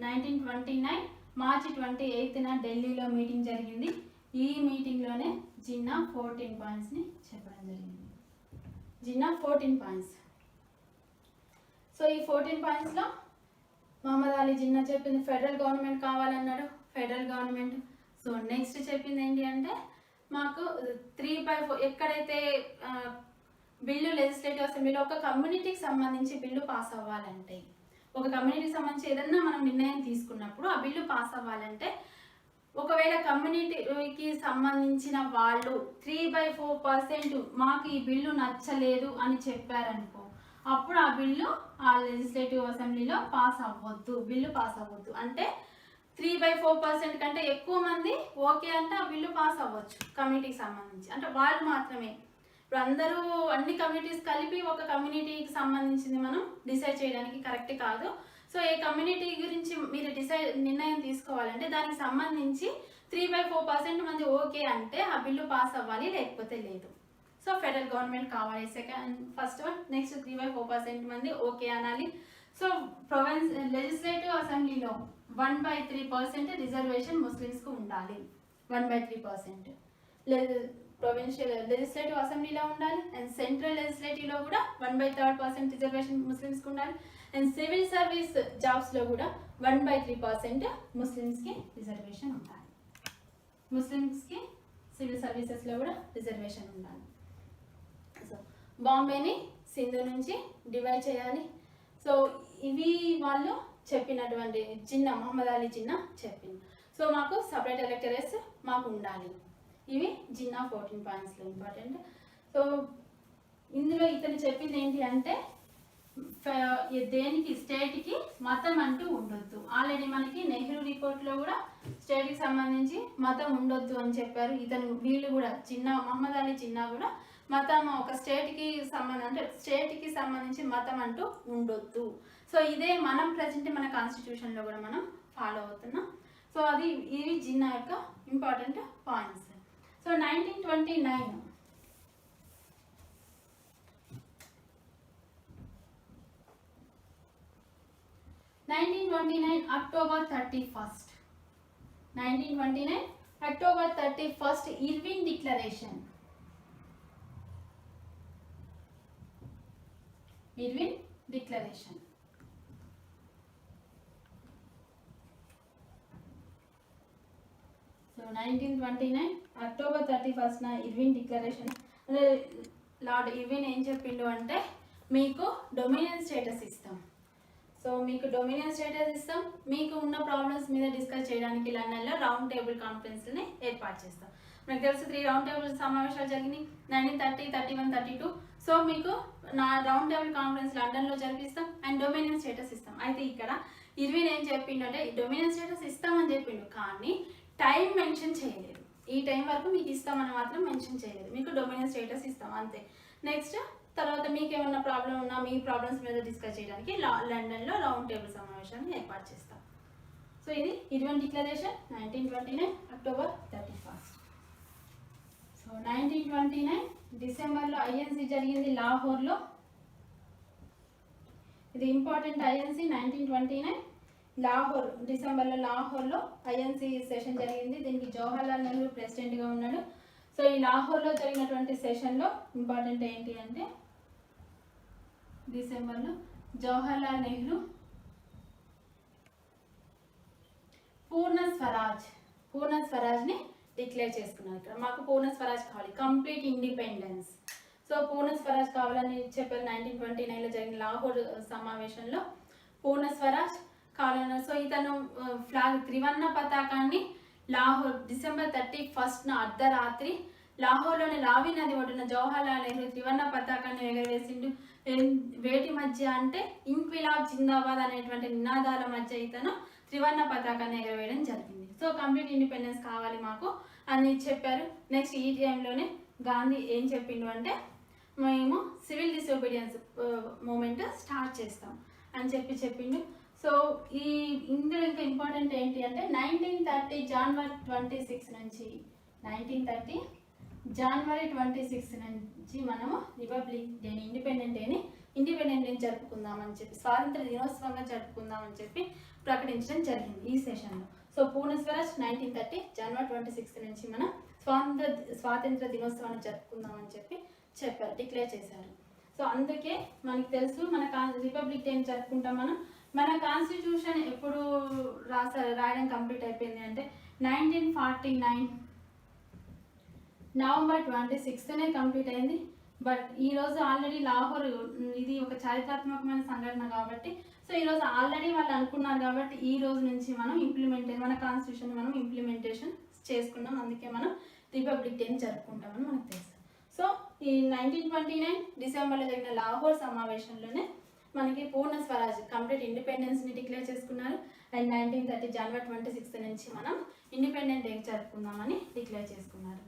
1929 మార్చి 28న ఢిల్లీలో మీటింగ్ జరిగింది. ఈ మీటింగ్లోనే జిన్నా 14 పాయింట్స్ని చెప్పడం జరిగింది. జిన్నా 14 పాయింట్స్. సో ఈ 14 పాయింట్స్లో మహమ్మద్ అలీ జిన్నా చెప్పింది ఫెడరల్ గవర్నమెంట్ కావాలన్నాడు, ఫెడరల్ గవర్నమెంట్. సో నెక్స్ట్ చెప్పింది ఏంటి అంటే మాకు 3/4 ఎక్కడైతే బిల్లు లెజిస్లేటివ్ అసెంబ్లీలో ఒక కమ్యూనిటీకి సంబంధించి బిల్లు పాస్ అవ్వాలంటే, ఒక కమ్యూనిటీకి సంబంధించి ఏదన్నా మనం నిర్ణయం తీసుకున్నప్పుడు ఆ బిల్లు పాస్ అవ్వాలంటే ఒకవేళ కమ్యూనిటీకి సంబంధించిన వాళ్ళు 3/4% మాకు ఈ బిల్లు నచ్చలేదు అని చెప్పారనుకో, అప్పుడు ఆ బిల్లు ఆ లెజిస్లేటివ్ అసెంబ్లీలో బిల్లు పాస్ అవ్వద్దు. అంటే 3/4% కంటే ఎక్కువ మంది ఓకే అంటే ఆ బిల్లు పాస్ అవ్వచ్చు కమ్యూనిటీకి సంబంధించి. అంటే వాళ్ళు మాత్రమే. ఇప్పుడు అందరూ అన్ని కమ్యూనిటీస్ కలిపి ఒక కమ్యూనిటీకి సంబంధించింది మనం డిసైడ్ చేయడానికి కరెక్ట్ కాదు. సో ఏ కమ్యూనిటీ గురించి మీరు నిర్ణయం తీసుకోవాలంటే దానికి సంబంధించి 3/4% మంది ఓకే అంటే ఆ బిల్లు పాస్ అవ్వాలి, లేకపోతే లేదు. సో ఫెడరల్ గవర్నమెంట్ కావాలి ఫస్ట్ వన్. నెక్స్ట్ 3/4% మంది ఓకే అనాలి. సో లెజిస్లేటివ్ అసెంబ్లీలో 1/3% రిజర్వేషన్ ముస్లిమ్స్కు ఉండాలి. 1/3% లెజిస్లేటివ్ అసెంబ్లీలో ఉండాలి. అండ్ సెంట్రల్ లెజిస్లేటివ్లో కూడా 1/3% రిజర్వేషన్ ముస్లిమ్స్కి ఉండాలి. అండ్ సివిల్ సర్వీస్ జాబ్స్లో కూడా 1/3% ముస్లిమ్స్కి రిజర్వేషన్ ఉండాలి. ముస్లిమ్స్కి సివిల్ సర్వీసెస్లో కూడా రిజర్వేషన్ ఉండాలి. సో బాంబేని సింధు నుంచి డివైడ్ చేయాలి. సో ఇవి వాళ్ళు చెప్పినటువంటి మహమ్మద్ అలీ జిన్నా చెప్పింది. సో మాకు సపరేట్ ఎలక్టరేట్స్ మాకు ఉండాలి. ఇవి జిన్నా 14 పాయింట్స్లో ఇంపార్టెంట్. సో ఇందులో ఇతను చెప్పింది ఏంటి అంటే దేనికి స్టేట్కి మతం అంటూ ఉండొద్దు. ఆల్రెడీ మనకి నెహ్రూ రిపోర్ట్లో కూడా స్టేట్కి సంబంధించి మతం ఉండొద్దు అని చెప్పారు. వీళ్ళు కూడా మహమ్మద్ అలీ జిన్నా కూడా మతం ఒక స్టేట్కి సంబంధించి మతం అంటూ ఉండొద్దు. సో ఇదే మనం ప్రజెంట్ మన కాన్స్టిట్యూషన్లో కూడా మనం ఫాలో అవుతున్నాం. సో ఇవి జిన్నా యొక్క important points. So 1929 October 31st. 1929 October 31st Irving Declaration. So 1929 October 31st Irwin declaration. అంటే లార్డ్ ఇర్విన్ ఏం చెప్పిండు అంటే మీకు డొమినియన్ స్టేటస్ ఇస్తాం. సో మీకు డొమినియన్ స్టేటస్ ఇస్తాం, మీకు ఉన్న ప్రాబ్లమ్స్ మీద డిస్కస్ చేయడానికి లండన్లో రౌండ్ టేబుల్ కాన్ఫరెన్స్ని ఏర్పాటు చేస్తాం. మనకు తెలుసు 3 రౌండ్ టేబుల్ సమావేశాలు జరిగినాయి 1930, 31, 32. సో మీకు రౌండ్ టేబుల్ కాన్ఫరెన్స్ లండన్లో జరిపిస్తాం అండ్ డొమినియన్ స్టేటస్ ఇస్తాం. అయితే ఇక్కడ ఇర్విన్ ఏం చెప్పిండు అంటే డొమినియన్ స్టేటస్ ఇస్తామని చెప్పిండు, కానీ టైం మెన్షన్ చేయలేదు. ఈ టైం వరకు మీకు ఇస్తామని మాత్రం మెన్షన్ చేయలేదు. మీకు డొమినియన్ స్టేటస్ ఇస్తాం అంతే. నెక్స్ట్ తర్వాత మీకు ఏమన్నా ప్రాబ్లం ఉన్నా మీ ప్రాబ్లమ్స్ మీద డిస్కస్ చేయడానికి లండన్లో రౌండ్ టేబుల్ సమావేశాన్ని ఏర్పాటు చేస్తాం. సో ఇది Irwin declaration 1929 October 31st. So 1929 డిసెంబర్లో ఐఎన్సీ జరిగింది లాహోర్లో. ఇది ఇంపార్టెంట్ ఐఎన్సీ 1929. లాహోర్ డిసెంబర్లో లాహోర్లో ఐఎన్సి సెషన్ జరిగింది. దీనికి జవహర్లాల్ నెహ్రూ ప్రెసిడెంట్గా ఉన్నాడు. సో ఈ లాహోర్లో జరిగినటువంటి సెషన్లో ఇంపార్టెంట్ ఏంటి అంటే డిసెంబర్లో జవహర్లాల్ నెహ్రూ పూర్ణ స్వరాజ్ని డిక్లేర్ చేసుకున్నారు. ఇక్కడ మాకు పూర్ణ స్వరాజ్ కావాలి, కంప్లీట్ ఇండిపెండెన్స్. సో పూర్ణ స్వరాజ్ కావాలని చెప్పారు. 1929లో జరిగిన లాహోర్ సమావేశంలో పూర్ణ స్వరాజ్ కావాలన్నారు. సో ఇతను ఫ్లాగ్ త్రివర్ణ పతాకాన్ని లాహోర్ డిసెంబర్ 31న అర్ధరాత్రి లాహోర్లోని రావి నది ఒడ్డున జవహర్లాల్ నెహ్రూ త్రివర్ణ పతాకాన్ని ఎగరవేసిండు. వేటి మధ్య అంటే ఇంక్విలాబ్ జిందాబాద్ అనేటువంటి నినాదాల మధ్య ఇతను త్రివర్ణ పతాకాన్ని ఎగరవేయడం జరిగింది. సో కంప్లీట్ ఇండిపెండెన్స్ కావాలి మాకు అని చెప్పారు. నెక్స్ట్ ఈ టైంలోనే గాంధీ ఏం చెప్పిండు అంటే మేము సివిల్ డిసోబీడియన్స్ మూమెంట్ స్టార్ట్ చేస్తాం అని చెప్పిండు. సో ఈ ఇందులో ఇంకా ఇంపార్టెంట్ ఏంటి అంటే 1930 జనవరి 26 నుంచి 1930 జనవరి 26 నుంచి మనము రిపబ్లిక్ డేని ఇండిపెండెంట్ డేని జరుపుకుందామని చెప్పి స్వాతంత్ర దినోత్సవంగా జరుపుకుందామని చెప్పి ప్రకటించడం జరిగింది ఈ సెషన్లో. సో పూర్ణ స్వరాజ్ 1930 జనవరి 26 నుంచి మనం స్వాతంత్ర దినోత్సవాన్ని జరుపుకుందామని చెప్పారు, డిక్లేర్ చేశారు. సో అందుకే మనకి తెలుసు మన రిపబ్లిక్ డేని జరుపుకుంటాం మనం. మన కాన్స్టిట్యూషన్ ఎప్పుడు రాయడం కంప్లీట్ అయిపోయింది అంటే 1949 నవంబర్ 26నే కంప్లీట్ అయింది. బట్ ఈరోజు ఆల్రెడీ లాహోర్ ఇది ఒక చారిత్రాత్మకమైన సంఘటన కాబట్టి సో ఈరోజు ఆల్రెడీ వాళ్ళు అనుకున్నారు కాబట్టి ఈ రోజు నుంచి మనం మన కాన్స్టిట్యూషన్ మనం ఇంప్లిమెంటేషన్ చేసుకున్నాం. అందుకే మనం రిపబ్లిక్ డేని జరుపుకుంటామని మనకు తెలుసు. సో ఈ 1929 డిసెంబర్లో జరిగిన లాహోర్ సమావేశంలోనే మనకి పూర్ణ స్వరాజ్ కంప్లీట్ ఇండిపెండెన్స్ని డిక్లేర్ చేసుకున్నారు. అండ్ 1930 జనవరి 26 నుంచి మనం ఇండిపెండెంట్ డే జరుపుకుందామని డిక్లేర్ చేసుకున్నారు.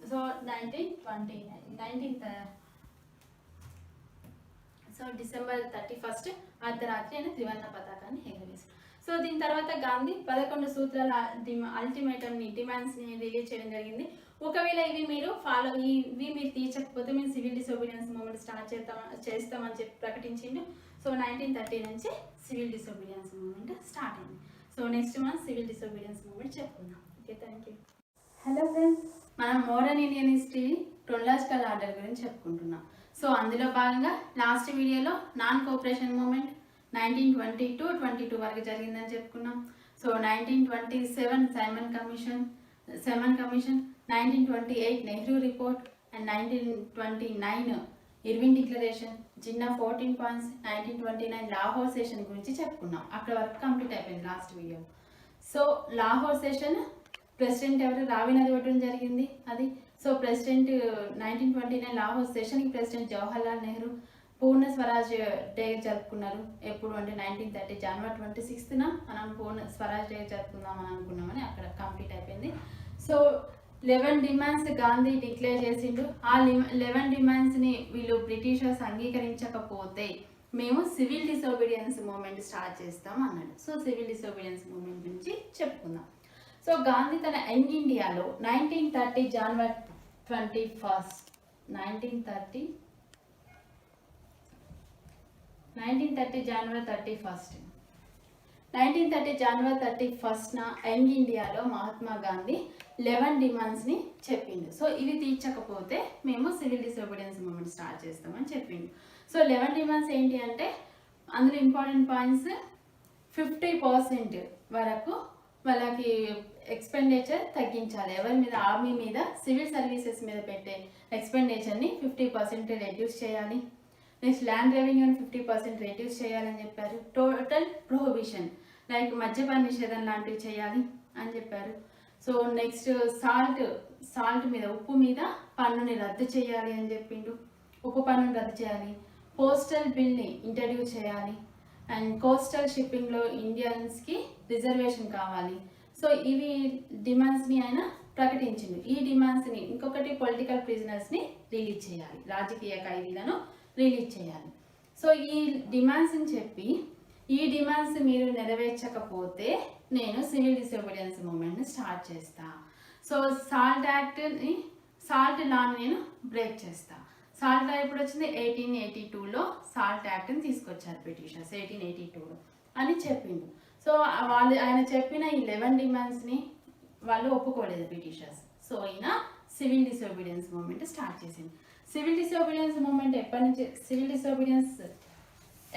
సో 1929 సో డిసెంబర్ 31 అర్ధరాత్రి అయిన త్రివర్ణ పతాకాన్ని ఎగరవేశారు. సో దీని తర్వాత గాంధీ 11 సూత్రాల అల్టిమేటమ్ని డిమాండ్స్ని రిలీజ్ చేయడం జరిగింది. ఒకవేళ ఇవి మీరు తీర్చకపోతే మేము సివిల్ డిసోబీడియన్స్ మూమెంట్ స్టార్ట్ చేస్తామని చెప్పి ప్రకటించిండు. సో 1930 నుంచి సివిల్ డిసోబీడియన్స్ మూమెంట్ స్టార్ట్ అయింది. సో నెక్స్ట్ మనం సివిల్ డిసోబీడియన్స్ మూమెంట్ చెప్పుకుందాం. Okay, thank you. Hello friends, మనం modern Indian history chronological order గురించి చెప్పుకుంటున్నాం. సో అందులో భాగంగా లాస్ట్ వీడియోలో నాన్ కోఆపరేషన్ మూమెంట్ 1922 వరకు జరిగిందని చెప్పుకున్నాం. So 1927 Simon commission 1928 Nehru report and 1929 Irwin declaration, Jinnah 14 points, 1929 Lahore session గురించి చెప్పుకున్నాం. అక్కడ వరకు కంప్లీట్ అయిపోయింది last video. So Lahore session president ఎవరు, రావి నది ఒడ్డున జరిగింది అది. సో ప్రెసిడెంట్ 1929 లాహోర్ సెషన్కి ప్రెసిడెంట్ జవహర్లాల్ నెహ్రూ. పూర్ణ స్వరాజ్ డే జరుపుకున్నారు. ఎప్పుడు అంటే 1930 జనవరి 26న మనం పూర్ణ స్వరాజ్ డే జరుపుకుందామని అనుకున్నామని అక్కడ కంప్లీట్ అయిపోయింది. సో 11 డిమాండ్స్ గాంధీ డిక్లేర్ చేసిండు. ఆ 11 డిమాండ్స్ని వీళ్ళు బ్రిటిషర్స్ అంగీకరించకపోతే మేము సివిల్ డిసోబీడియన్స్ మూమెంట్ స్టార్ట్ చేస్తాం అన్నాడు. సో సివిల్ డిసోబీడియన్స్ మూమెంట్ గురించి చెప్పుకుందాం. సో గాంధీ తన యంగ్ ఇండియాలో 1930 జనవరి 31న యంగ్ ఇండియాలో మహాత్మా గాంధీ 11 డిమాండ్స్ని చెప్పిండు. సో ఇవి తీర్చకపోతే మేము సివిల్ డిసోబీడియన్స్ మూమెంట్ స్టార్ట్ చేస్తామని చెప్పిండు. సో 11 డిమాండ్స్ ఏంటి అంటే అందులో ఇంపార్టెంట్ పాయింట్స్ 50% వరకు వాళ్ళకి ఎక్స్పెండిచర్ తగ్గించాలి. ఎవరి మీద, ఆర్మీ మీద, సివిల్ సర్వీసెస్ మీద పెట్టే ఎక్స్పెండిచర్ని 50% రెడ్యూస్ చేయాలి. నెక్స్ట్ ల్యాండ్ రెవెన్యూని 50% రెడ్యూస్ చేయాలని చెప్పారు. టోటల్ ప్రొహిబిషన్ లైక్ మద్యపాన నిషేధం లాంటివి చేయాలి అని చెప్పారు. సో నెక్స్ట్ సాల్ట్ మీద, ఉప్పు మీద పన్నుని రద్దు చేయాలి అని చెప్పిండు. ఉప్పు పన్నుని రద్దు చేయాలి. పోస్టల్ బిల్ని ఇంట్రడ్యూస్ చేయాలి. అండ్ కోస్టల్ షిప్పింగ్లో ఇండియన్స్కి రిజర్వేషన్ కావాలి. సో ఇవి డిమాండ్స్ని ఆయన ప్రకటించిండు. ఈ డిమాండ్స్ని ఇంకొకటి పొలిటికల్ ప్రిజనర్స్ని రిలీజ్ చేయాలి, రాజకీయ ఖైదీలను రిలీజ్ చేయాలి. సో ఈ డిమాండ్స్ని చెప్పి ఈ డిమాండ్స్ మీరు నెరవేర్చకపోతే నేను సివిల్ డిసోబీడియన్స్ మూమెంట్ని స్టార్ట్ చేస్తా. సో సాల్ట్ లాని నేను బ్రేక్ చేస్తా. సాల్ట్ లా ఎప్పుడు వచ్చింది? 1882లో సాల్ట్ యాక్ట్ని తీసుకొచ్చారు బ్రిటిషర్స్ 1882లో అని చెప్పిండు. సో ఆయన చెప్పిన ఈ 11 డిమాండ్స్ని వాళ్ళు ఒప్పుకోలేదు బ్రిటిషర్స్. సో ఈయన సివిల్ డిసోబీడియన్స్ మూమెంట్ స్టార్ట్ చేసింది. సివిల్ డిసోబీడియన్స్ మూమెంట్ ఎప్పటి నుంచి, సివిల్ డిసోబీడియన్స్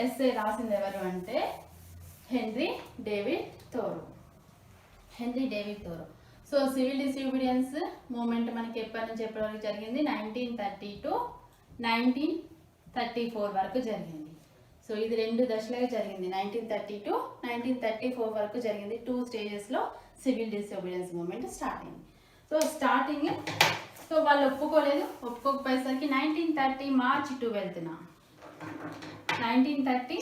ఎస్ఏ రాసింది ఎవరు అంటే Henry David Thoreau. So civil disobedience movement మనకి ఎప్పటి నుంచి ఎప్పటి వరకు జరిగింది? 1930 to 1934 వరకు జరిగింది. సో ఇది 2 దశలుగా జరిగింది. 1930 to 1934 వరకు జరిగింది. 2 స్టేజెస్లో సివిల్ డిసోబీడియన్స్ మూమెంట్ స్టార్ట్ అయింది. సో స్టార్టింగ్ సో వాళ్ళు ఒప్పుకోకపోయేసరికి 1930 మార్చ్ 12న 1930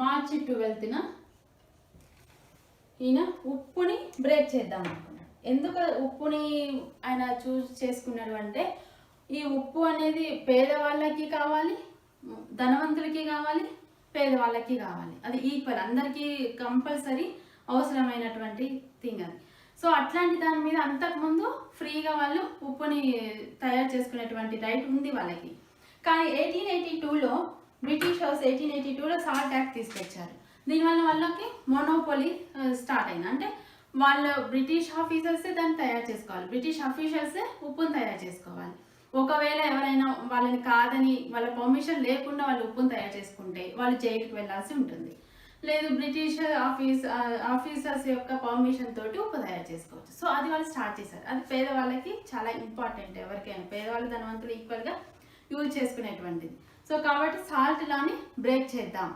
మార్చి 12న ఈయన ఉప్పుని బ్రేక్ చేద్దాం అనుకున్నాడు. ఎందుకు ఉప్పుని ఆయన చూస్ చేసుకున్నాడు అంటే ఈ ఉప్పు అనేది పేదవాళ్ళకి కావాలి, ధనవంతులకి కావాలి, పేదవాళ్ళకి కావాలి. అది ఈక్వల్, అందరికీ కంపల్సరీ అవసరమైనటువంటి థింగ్ అది. సో అట్లాంటి దాని మీద అంతకుముందు ఫ్రీగా వాళ్ళు ఉప్పుని తయారు చేసుకునేటువంటి రైట్ ఉంది వాళ్ళకి. కానీ 1882లో బ్రిటిష్ హౌస్ 1882లో సాల్ట్ యాక్ట్ తీసుకొచ్చారు. దీనివల్ల వాళ్ళకి మోనోపోలీ స్టార్ట్ అయింది. అంటే వాళ్ళ బ్రిటిష్ ఆఫీసర్సే దాన్ని తయారు చేసుకోవాలి, బ్రిటిష్ అఫీషియల్సే ఉప్పును తయారు చేసుకోవాలి. ఒకవేళ ఎవరైనా వాళ్ళని కాదని, వాళ్ళ పర్మిషన్ లేకుండా వాళ్ళు ఉప్పును తయారు చేసుకుంటే వాళ్ళు జైలుకి వెళ్ళాల్సి ఉంటుంది. లేదు, బ్రిటిష్ ఆఫీసర్స్ యొక్క పర్మిషన్ తోటి ఉప్పు తయారు చేసుకోవచ్చు. సో అది వాళ్ళు స్టార్ట్ చేశారు. అది పేదవాళ్ళకి చాలా ఇంపార్టెంట్. ఎవరికైనా పేదవాళ్ళు ధనవంతులు ఈక్వల్గా యూజ్ చేసుకునేటువంటిది. సో కాబట్టి సాల్ట్ లాని బ్రేక్ చేద్దాం,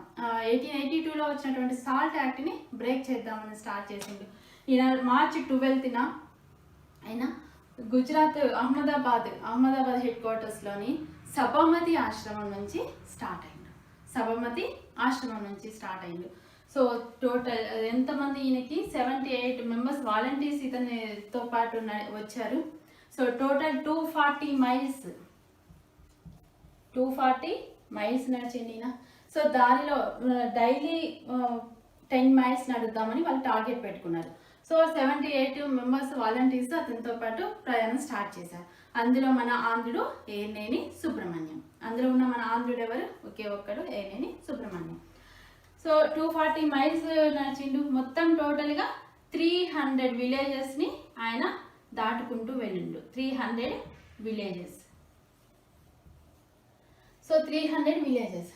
1882లో వచ్చినటువంటి సాల్ట్ యాక్ట్ని బ్రేక్ చేద్దామని స్టార్ట్ చేసిండు. ఈయన మార్చి 12న ఆయన గుజరాత్ అహ్మదాబాద్ హెడ్ క్వార్టర్స్లోని సబర్మతి ఆశ్రమం నుంచి స్టార్ట్ అయిండు. సో టోటల్ ఎంతమంది ఈయనకి 78 మెంబర్స్ వాలంటీర్స్ ఇతనితో పాటు వచ్చారు. సో టోటల్ 240 మైల్స్ నడిచింది ఈయన. సో దారిలో డైలీ 10 మైల్స్ నడుద్దామని వాళ్ళు టార్గెట్ పెట్టుకున్నారు. సో 78 మెంబర్స్ వాలంటీర్స్ అతనితో పాటు ప్రయాణం స్టార్ట్ చేశారు. అందులో మన ఆంధ్రుడు ఏర్నేని సుబ్రహ్మణ్యం. అందులో ఉన్న మన ఆంధ్రుడు ఎవరు? ఒకే ఒక్కడు, ఏర్నేని సుబ్రహ్మణ్యం. సో 240 మైల్స్ నడిచిండు. మొత్తం టోటల్గా 300 విలేజెస్ని ఆయన దాటుకుంటూ వెళ్ళిండు. 300 విలేజెస్. సో 300 విలేజెస్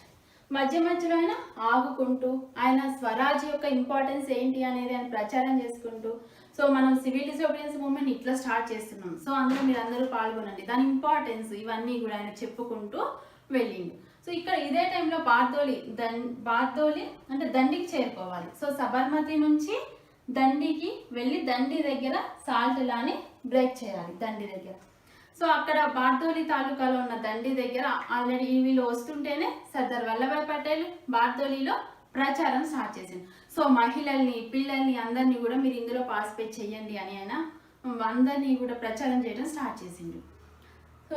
మధ్యలో ఆయన ఆగుకుంటూ ఆయన స్వరాజ్ యొక్క ఇంపార్టెన్స్ ఏంటి అనేది ఆయన ప్రచారం చేసుకుంటూ, సో మనం సివిల్ డిసోబీడియన్స్ మూవ్మెంట్ ఇట్లా స్టార్ట్ చేస్తున్నాం, సో అందులో మీరు అందరూ పాల్గొనండి, దాని ఇంపార్టెన్స్ ఇవన్నీ కూడా ఆయన చెప్పుకుంటూ వెళ్ళిండు. సో ఇక్కడ ఇదే టైంలో బార్దోలి అంటే దండికి చేరుకోవాలి. సో సబర్మతి నుంచి దండికి వెళ్ళి దండి దగ్గర సాల్ట్ లాని బ్రేక్ చేయాలి. దండి దగ్గర సో అక్కడ బార్దోలి తాలూకాలో ఉన్న దండి దగ్గర ఆల్రెడీ వీళ్ళు వస్తుంటేనే సర్దార్ వల్లభాయ్ పటేల్ బార్దోలిలో ప్రచారం స్టార్ట్ చేసింది. సో మహిళల్ని, పిల్లల్ని అందరినీ కూడా మీరు ఇందులో పార్టిసిపేట్ చేయండి అని ఆయన అందరినీ కూడా ప్రచారం చేయడం స్టార్ట్ చేసిండు. సో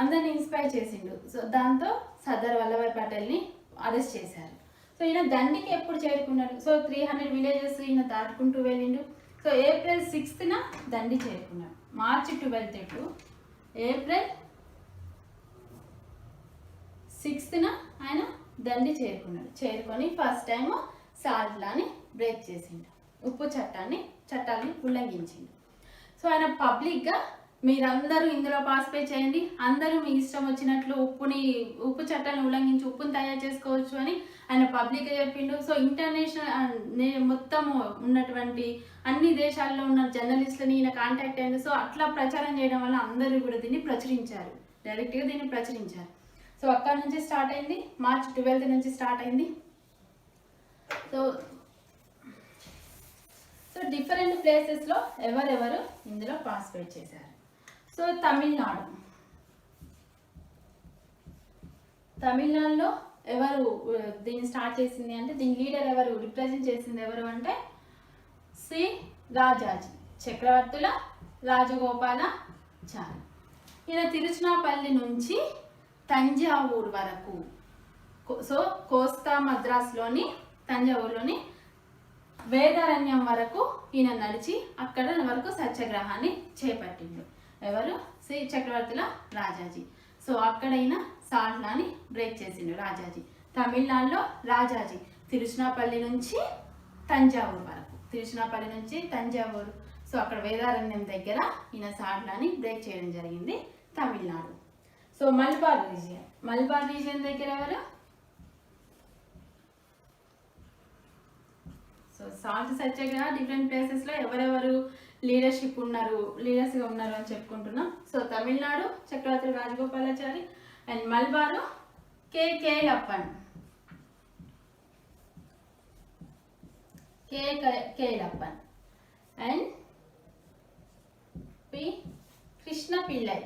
అందరినీ ఇన్స్పైర్ చేసిండు. సో దాంతో సర్దార్ వల్లభాయ్ పటేల్ని అరెస్ట్ చేశారు. సో ఈయన దండికి ఎప్పుడు చేరుకున్నాడు? సో 300 విలేజెస్ ఈయన దాటుకుంటూ వెళ్ళిండు. సో ఏప్రిల్ 6న దండి చేరుకున్నాడు. మార్చి 12 టు ఏప్రిల్ 6న ఆయన దండి చేరుకొని ఫస్ట్ టైం సాల్ట్ లాని బ్రేక్ చేసిండు, ఉప్పు చట్టాలని ఉల్లంఘించిండు. సో ఆయన పబ్లిక్గా మీరందరూ ఇందులో పార్టిసిపేట్ చేయండి, అందరూ మీ ఇష్టం వచ్చినట్లు ఉప్పు చట్టాలను ఉల్లంఘించి ఉప్పును తయారు చేసుకోవచ్చు అని ఆయన పబ్లిక్గా చెప్పిండు. సో ఇంటర్నేషనల్ మొత్తం ఉన్నటువంటి అన్ని దేశాల్లో ఉన్న జర్నలిస్టులని ఈయన కాంటాక్ట్ అయ్యింది. సో అట్లా ప్రచారం చేయడం వల్ల అందరూ కూడా దీన్ని ప్రచురించారు, డైరెక్ట్గా దీన్ని ప్రచురించారు. సో అక్కడ నుంచి స్టార్ట్ అయింది, మార్చి 12 నుంచి స్టార్ట్ అయింది. సో డిఫరెంట్ ప్లేసెస్లో ఎవరెవరు ఇందులో పార్టిసిపేట్ చేశారు. సో తమిళనాడులో ఎవరు దీన్ని స్టార్ట్ చేసింది అంటే దీని లీడర్ ఎవరు, రిప్రజెంట్ చేసింది ఎవరు అంటే శ్రీ రాజాజీ, చక్రవర్తుల రాజగోపాలాచారి. ఈయన తిరుచునాపల్లి నుంచి తంజావూరు వరకు, సో కోస్తా మద్రాసులోని తంజావూరులోని వేదారణ్యం వరకు ఈయన నడిచి అక్కడ వరకు సత్యాగ్రహాన్ని చేపట్టిండు. ఎవరు? శ్రీ చక్రవర్తుల రాజాజీ. సో అక్కడైనా సాల్ట్ లాని బ్రేక్ చేసిండు రాజాజీ. తమిళనాడులో రాజాజీ తిరుచినాపల్లి నుంచి తంజావూరు వరకు, తిరుచినాపల్లి నుంచి తంజావూరు, సో అక్కడ వేదారణ్యం దగ్గర ఈయన సాల్ట్ లాని బ్రేక్ చేయడం జరిగింది Tamil Nadu. So Malabar region, Malabar region దగ్గర ఎవరు? సో సాల్ట్ సత్యాగ్రహ డిఫరెంట్ ప్లేసెస్లో ఎవరెవరు లీడర్షిప్గా ఉన్నారు అని చెప్పుకుంటున్నాం. So Tamil Nadu Chakravarti Rajagopalachari, and Malabar Kelappan, Kelappan, and P Krishna Pillai,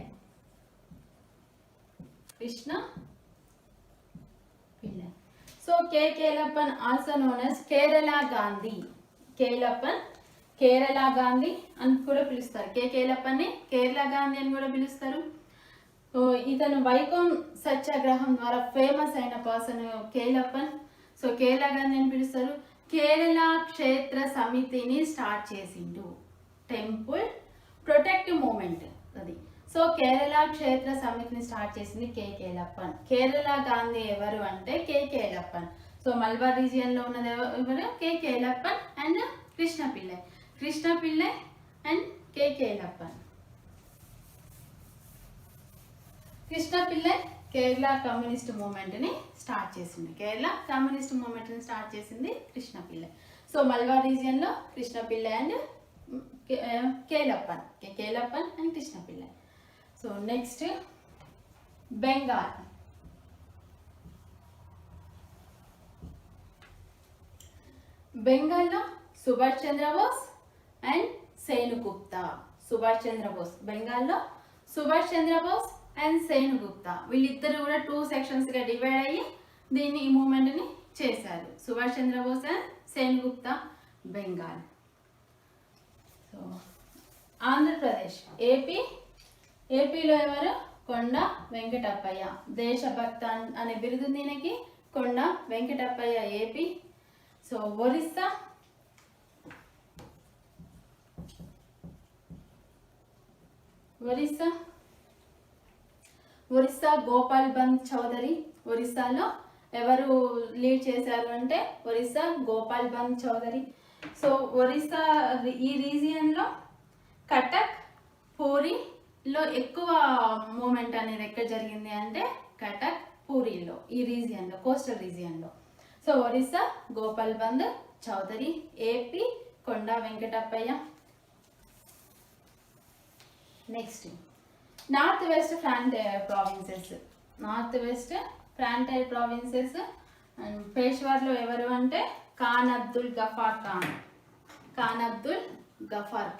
so Kelappan also known as Kerala Gandhi. Kerala Gandhi అని కూడా పిలుస్తారు. కేలప్పని కేరళ గాంధీ అని కూడా పిలుస్తారు. ఇతను వైకోం సత్యాగ్రహం ద్వారా ఫేమస్ అయిన పర్సన్ కేలప్పన్. సో కేరళ గాంధీ అని పిలుస్తారు. కేరళ క్షేత్ర సమితిని స్టార్ట్ చేసిండు, టెంపుల్ ప్రొటెక్టివ్ మూమెంట్ అది. సో కేరళ క్షేత్ర సమితిని స్టార్ట్ చేసింది కేలప్పన్. కేరళ గాంధీ ఎవరు అంటే కేలప్పన్. సో మలబార్ రీజియన్ లో ఉన్నది ఎవరు? Kelappan and Krishna Pillai and Kelappan. Krishna Pillai Kerala communist movement ని స్టార్ట్ చేసింది. కృష్ణ పిల్లై. సో మలబార్ రీజియన్ లో Krishna Pillai and Kelappan and Krishna Pillai. So next Bengal. బెంగాల్లో సుభాష్ చంద్రబోస్ అండ్ సేనుగుప్తా. బెంగాల్లో సుభాష్ చంద్రబోస్ అండ్ సేనుగుప్తా వీళ్ళిద్దరు కూడా 2 సెక్షన్స్గా డివైడ్ అయ్యి ఈ మూమెంట్ని చేశారు. సుభాష్ చంద్రబోస్ అండ్ సేనుగుప్తా, బెంగాల్. సో ఆంధ్రప్రదేశ్, ఏపీలో ఎవరు? కొండ వెంకటప్పయ్య. దేశభక్త అనే బిరుదు దీనికి, కొండ వెంకటప్పయ్య, ఏపీ. సో ఒరిస్సా, గోపాల్ బంద్ చౌదరి. ఒరిస్సాలో ఎవరు లీడ్ చేశారు అంటే ఒరిస్సా గోపాల్ బంద్ చౌదరి. సో ఒరిస్సా ఈ రీజియన్లో కటక్, పూరిలో ఎక్కువ మూమెంట్ అనేది ఎక్కడ జరిగింది అంటే కటక్, పూరిలో, ఈ రీజియన్లో, కోస్టల్ రీజియన్లో. So Orissa Gopal Bandhu Chaudhary, A P Konda Venkatappayya. Next north west provinces. And పేష్వార్లో ఎవరు అంటే ఖాన్ అబ్దుల్ గఫార్ ఖాన్. ఖాన్ అబ్దుల్ గఫార్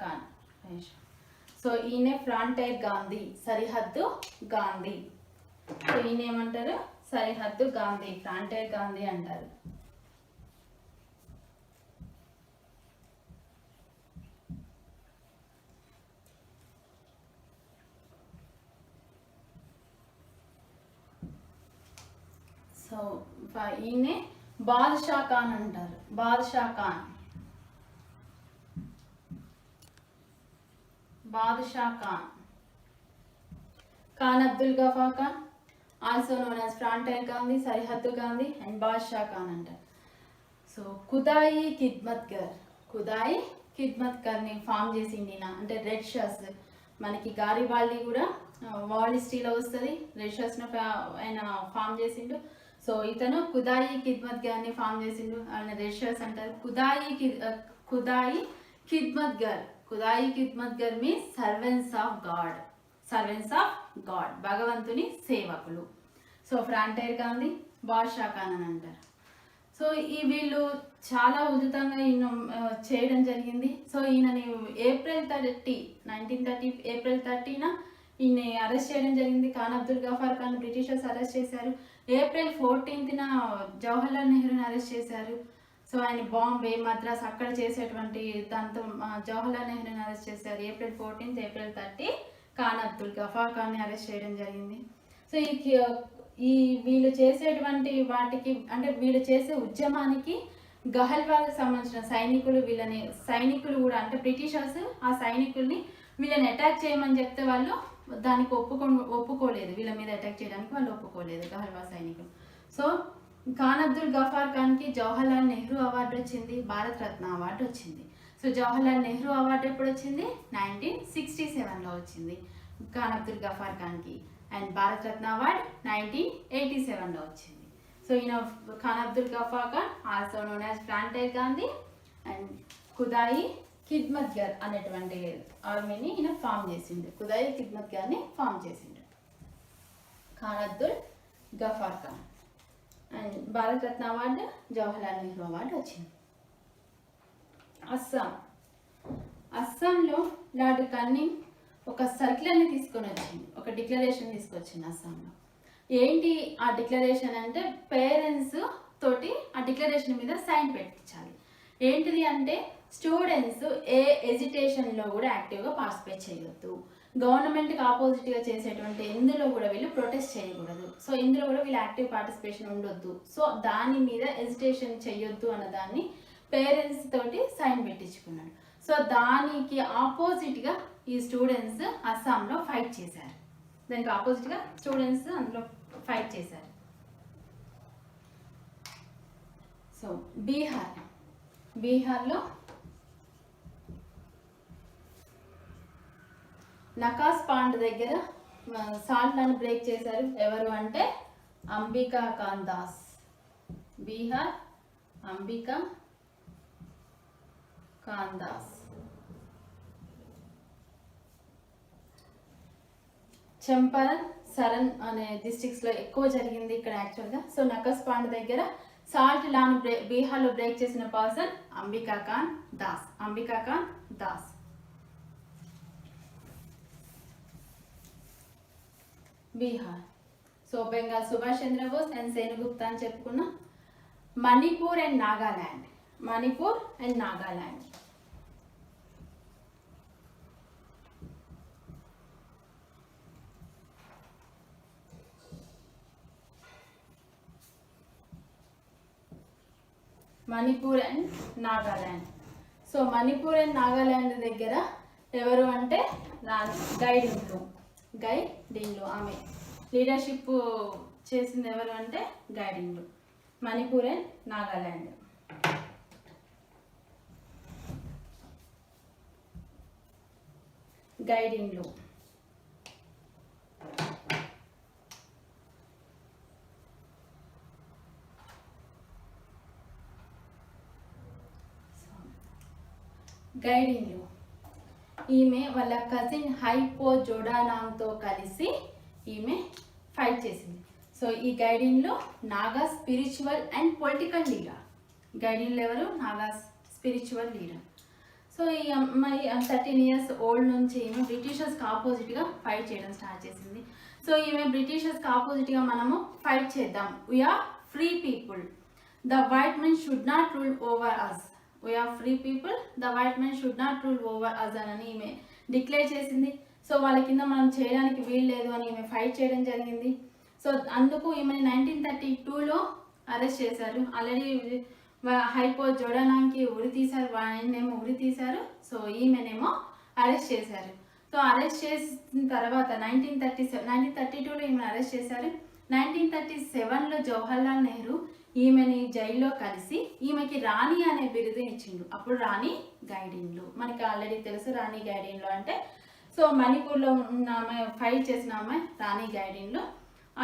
ఖాన్. సో ఈయన ఫ్రాంటైర్ గాంధీ, సరిహద్దు గాంధీ. సో ఈయన ఏమంటారు? సరిహద్దు గాంధీ, ఫ్రాంటైర్ గాంధీ అంటారు. సో ఈయన బాద్షా ఖాన్ అంటారు. Khan Abdul Ghaffar Khan, also known as frontier Gandhi, సరిహద్దు గాంధీ అండ్ బాద్షా ఖాన్ అంటారు. సో ఖుదాయి ఖిద్మత్గర్ని ఫామ్ చేసింది అంటే రెడ్ షర్ట్స్. మనకి గారిబాల్డి కూడా వరల్డ్ హిస్టరీలో వస్తుంది. రెడ్ షర్ట్స్ను ఆయన ఫామ్ చేసిండు. సో ఇతను ఖుదాయి ఖిద్మత్గర్ని ఫామ్ చేసిండు, ఆయన రెడ్ షర్ట్స్ అంటారు. ఖుదాయి ఖిద్మత్గర్ మీన్స్ సర్వెంట్స్ ఆఫ్ గాడ్, భగవంతుని సేవకులు. సో ఫ్రాంటైర్ గాంధీ, బాద్షా ఖాన్ అని అంటారు. సో వీళ్ళు చాలా ఉచితంగా ఈయన చేయడం జరిగింది. సో ఈయనని ఏప్రిల్ 30, 1930 ఏప్రిల్ 30న ఈయన అరెస్ట్ చేయడం జరిగింది. ఖాన్ అబ్దుల్ గఫార్ ఖాన్ బ్రిటిషర్స్ అరెస్ట్ చేశారు. ఏప్రిల్ 14న జవహర్లాల్ నెహ్రూని అరెస్ట్ చేశారు. సో సో ఆయన బాంబే, మద్రాస్ అక్కడ చేసేటువంటి దాంతో జవహర్లాల్ నెహ్రూని అరెస్ట్ చేశారు. April 14, April 30 ఖాన్ అబ్దుల్ గఫార్ ఖాన్ని అరెస్ట్ చేయడం జరిగింది. సో ఈ వీళ్ళు చేసేటువంటి వాటికి అంటే వీళ్ళు చేసే ఉద్యమానికి గహల్వాల్కి సంబంధించిన సైనికులు కూడా అంటే బ్రిటిషర్స్ ఆ సైనికుల్ని వీళ్ళని అటాక్ చేయమని చెప్తే వాళ్ళు దానికి ఒప్పుకోలేదు. వీళ్ళ మీద అటాక్ చేయడానికి వాళ్ళు ఒప్పుకోలేదు గహల్వా సైనికులు. సో ఖాన్ అబ్దుల్ గఫార్ ఖాన్కి జవహర్లాల్ నెహ్రూ అవార్డు వచ్చింది, భారత రత్న అవార్డు వచ్చింది. సో జవహర్లాల్ నెహ్రూ అవార్డు ఎప్పుడు వచ్చింది? 1967లో వచ్చింది ఖాన్ అబ్దుల్ గఫార్ ఖాన్కి. అండ్ భారత రత్న అవార్డు 1987లో వచ్చింది. సో ఈయన Khan Abdul Ghaffar Khan also known as frontier Gandhi and Khudai Khidmatgar అనేటువంటి ఆర్మీని ఈయన ఫామ్ చేసిండు. ఖుదాయి ఖిద్మత్గర్ని ఫామ్ చేసిండు Khan Abdul Ghaffar Khan. And Bharat Ratna award, Jawaharlal Nehru award వచ్చింది. అస్సాంలో లార్డ్ కన్నింగ్ ఒక సర్క్యులర్ని తీసుకొని వచ్చింది, ఒక డిక్లరేషన్ తీసుకొచ్చింది అస్సాంలో. ఏంటి ఆ డిక్లరేషన్ అంటే పేరెంట్స్ తోటి ఆ డిక్లరేషన్ మీద సైన్ పెట్టించాలి. ఏంటిది అంటే స్టూడెంట్స్ ఏ ఎడ్యుకేషన్లో కూడా యాక్టివ్గా పార్టిసిపేట్ చేయొద్దు, గవర్నమెంట్కి ఆపోజిట్గా చేసేటువంటి ఇందులో కూడా వీళ్ళు ప్రొటెస్ట్ చేయకూడదు, సో ఇందులో కూడా వీళ్ళు యాక్టివ్ పార్టిసిపేషన్ ఉండొద్దు, సో దాని మీద ఎడ్యుకేషన్ చేయొద్దు అన్న దాన్ని పేరెంట్స్ తోటి సైన్ పెట్టించుకున్నాడు. సో దానికి ఆపోజిట్గా ఈ స్టూడెంట్స్ అస్సాంలో ఫైట్ చేశారు. దానికి ఆపోజిట్గా స్టూడెంట్స్ అందులో ఫైట్ చేశారు. సో బీహార్లో నకాస్ పాండ్ దగ్గర సాల్ట్లను బ్రేక్ చేశారు. ఎవరు అంటే అంబికా ఖాన్ దాస్. బీహార్ అంబికా ఖాన్ దాస్. చంపారన్, సరన్ అనే డిస్ట్రిక్ట్స్లో ఎక్కువ జరిగింది ఇక్కడ యాక్చువల్గా. సో నకాస్ పాండ్ దగ్గర సాల్ట్ లాను బీహార్లో బ్రేక్ చేసిన person Ambika Khan Das. Bihar. So Bengal Subhash Chandra Bose and Sengupta అని చెప్పుకున్నాం. Manipur and Nagaland. So Manipur and Nagaland దగ్గర ఎవరు అంటే గై డింగ్లు ఆమె లీడర్షిప్ చేసింది. ఎవరు అంటే గైడింగ్లు. మణిపూర్ అండ్ నాగాల్యాండ్. గైడింగ్లు. ఈమె వాళ్ళ కజిన్ హైపో జోడానాంగ్తో కలిసి ఈమె ఫైట్ చేసింది. సో ఈ Gaidinliu Naga spiritual and political leader. Gaidinliu ఎవరు? Naga spiritual leader. సో ఈ అమ్మాయి 13 years ఓల్డ్ నుంచి ఈమె బ్రిటిషర్స్కి ఆపోజిట్గా ఫైట్ చేయడం స్టార్ట్ చేసింది. సో ఈమె బ్రిటిషర్స్కి ఆపోజిట్గా మనము ఫైట్ చేద్దాం, we are free people, the white men should not rule over us, we are free people, the white men should not rule over us అని ఈమె డిక్లేర్ చేసింది. సో వాళ్ళ కింద మనం చేయడానికి వీలు లేదు అని ఈమె ఫైట్ చేయడం జరిగింది. సో అందుకు ఈమె 1932లో అరెస్ట్ చేశారు. ఆల్రెడీ హైపో జోడానాంగ్కి ఉరి తీశారు, ఆయనేమో ఉరి తీశారు. సో ఈమెనేమో అరెస్ట్ చేశారు. సో అరెస్ట్ చేసిన తర్వాత 1932లో ఈమెను అరెస్ట్ చేశారు. 1937లో జవహర్లాల్ నెహ్రూ ఈమెని జైల్లో కలిసి ఈమెకి రాణి అనే బిరుదు ఇచ్చిండు. అప్పుడు రాణి గైడింగ్లు మనకి ఆల్రెడీ తెలుసు. రాణి గైడింగ్లు అంటే సో మణిపూర్లో ఉన్న ఆమె ఫైట్ చేసిన ఆమె రాణి గైడింగ్లు.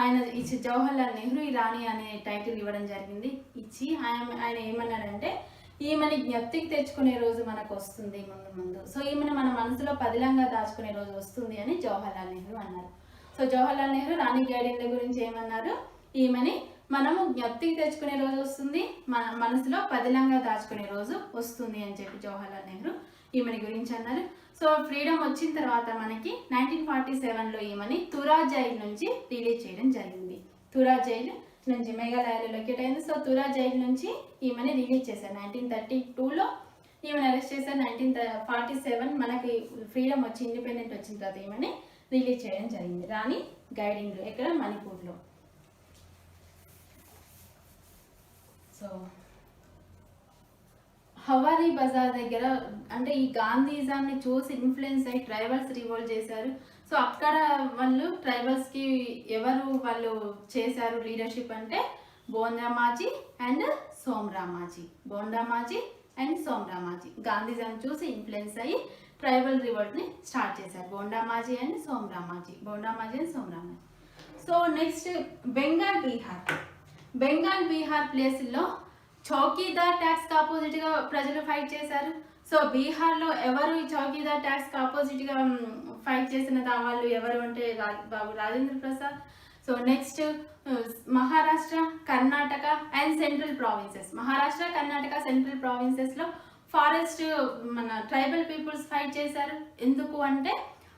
ఆయన ఇచ్చి జవహర్లాల్ నెహ్రూ ఈ రాణి అనే టైటిల్ ఇవ్వడం జరిగింది. ఇచ్చి ఆయన ఏమన్నాడంటే ఈమెని జ్ఞప్తికి తెచ్చుకునే రోజు మనకు వస్తుంది ముందు. సో ఈమెను మన మనసులో పదిలంగా దాచుకునే రోజు వస్తుంది అని జవహర్లాల్ నెహ్రూ అన్నారు. సో జవహర్లాల్ నెహ్రూ రాణి గైడింగ్ల గురించి ఏమన్నారు? ఈమెని మనము జ్ఞప్తికి తెచ్చుకునే రోజు వస్తుంది, మన మనసులో పదిలంగా దాచుకునే రోజు వస్తుంది అని చెప్పి జవహర్లాల్ నెహ్రూ ఈమెని గురించి అన్నారు. సో ఫ్రీడమ్ వచ్చిన తర్వాత మనకి 1947లో ఈమెని తురా జైలు నుంచి రిలీజ్ చేయడం జరిగింది. తురా జైలు నుంచి మేఘాలయలో లొకేట్ అయింది. సో తురా జైలు నుంచి ఈమెని రిలీజ్ చేశారు 1932లో. ఈమెను అరెస్ట్ చేశారు. 1947 మనకి ఫ్రీడమ్ వచ్చి ఇండిపెండెంట్ వచ్చిన తర్వాత ఈమెని రిలీజ్ చేయడం జరిగింది. రాణి గైడింగ్లో, ఎక్కడ మణిపూర్లో. సో హవారీ బజార్ దగ్గర అంటే ఈ గాంధీజాన్ని చూసి ఇన్ఫ్లుయెన్స్ అయ్యి ట్రైబల్స్ రివోల్ట్ చేశారు. సో అక్కడ వాళ్ళు ట్రైబల్స్కి ఎవరు వాళ్ళు చేశారు లీడర్షిప్ అంటే బోండామాజీ అండ్ సోమరామాజీ. బోండామాజీ అండ్ సోమరామాజీ గాంధీజాన్ని చూసి ఇన్ఫ్లుయెన్స్ అయ్యి ట్రైబల్ రివోల్ట్ని స్టార్ట్ చేశారు. Bonda Majhi and Somra Majhi. Bonda Majhi and Somra Majhi. So next Bengal Bihar ప్లేస్లో చౌకీదార్ ట్యాక్స్కి ఆపోజిట్గా ప్రజలు ఫైట్ చేశారు. సో బీహార్లో ఎవరు ఈ చౌకీదార్ ట్యాక్స్కి ఆపోజిట్గా ఫైట్ చేసిన వాళ్ళు ఎవరు అంటే Babu Rajendra Prasad. So next Maharashtra, Karnataka and central provinces. Maharashtra, Karnataka, central ప్రావిన్సెస్లో ఫారెస్ట్ మన ట్రైబల్ పీపుల్స్ ఫైట్ చేశారు. ఎందుకు అంటే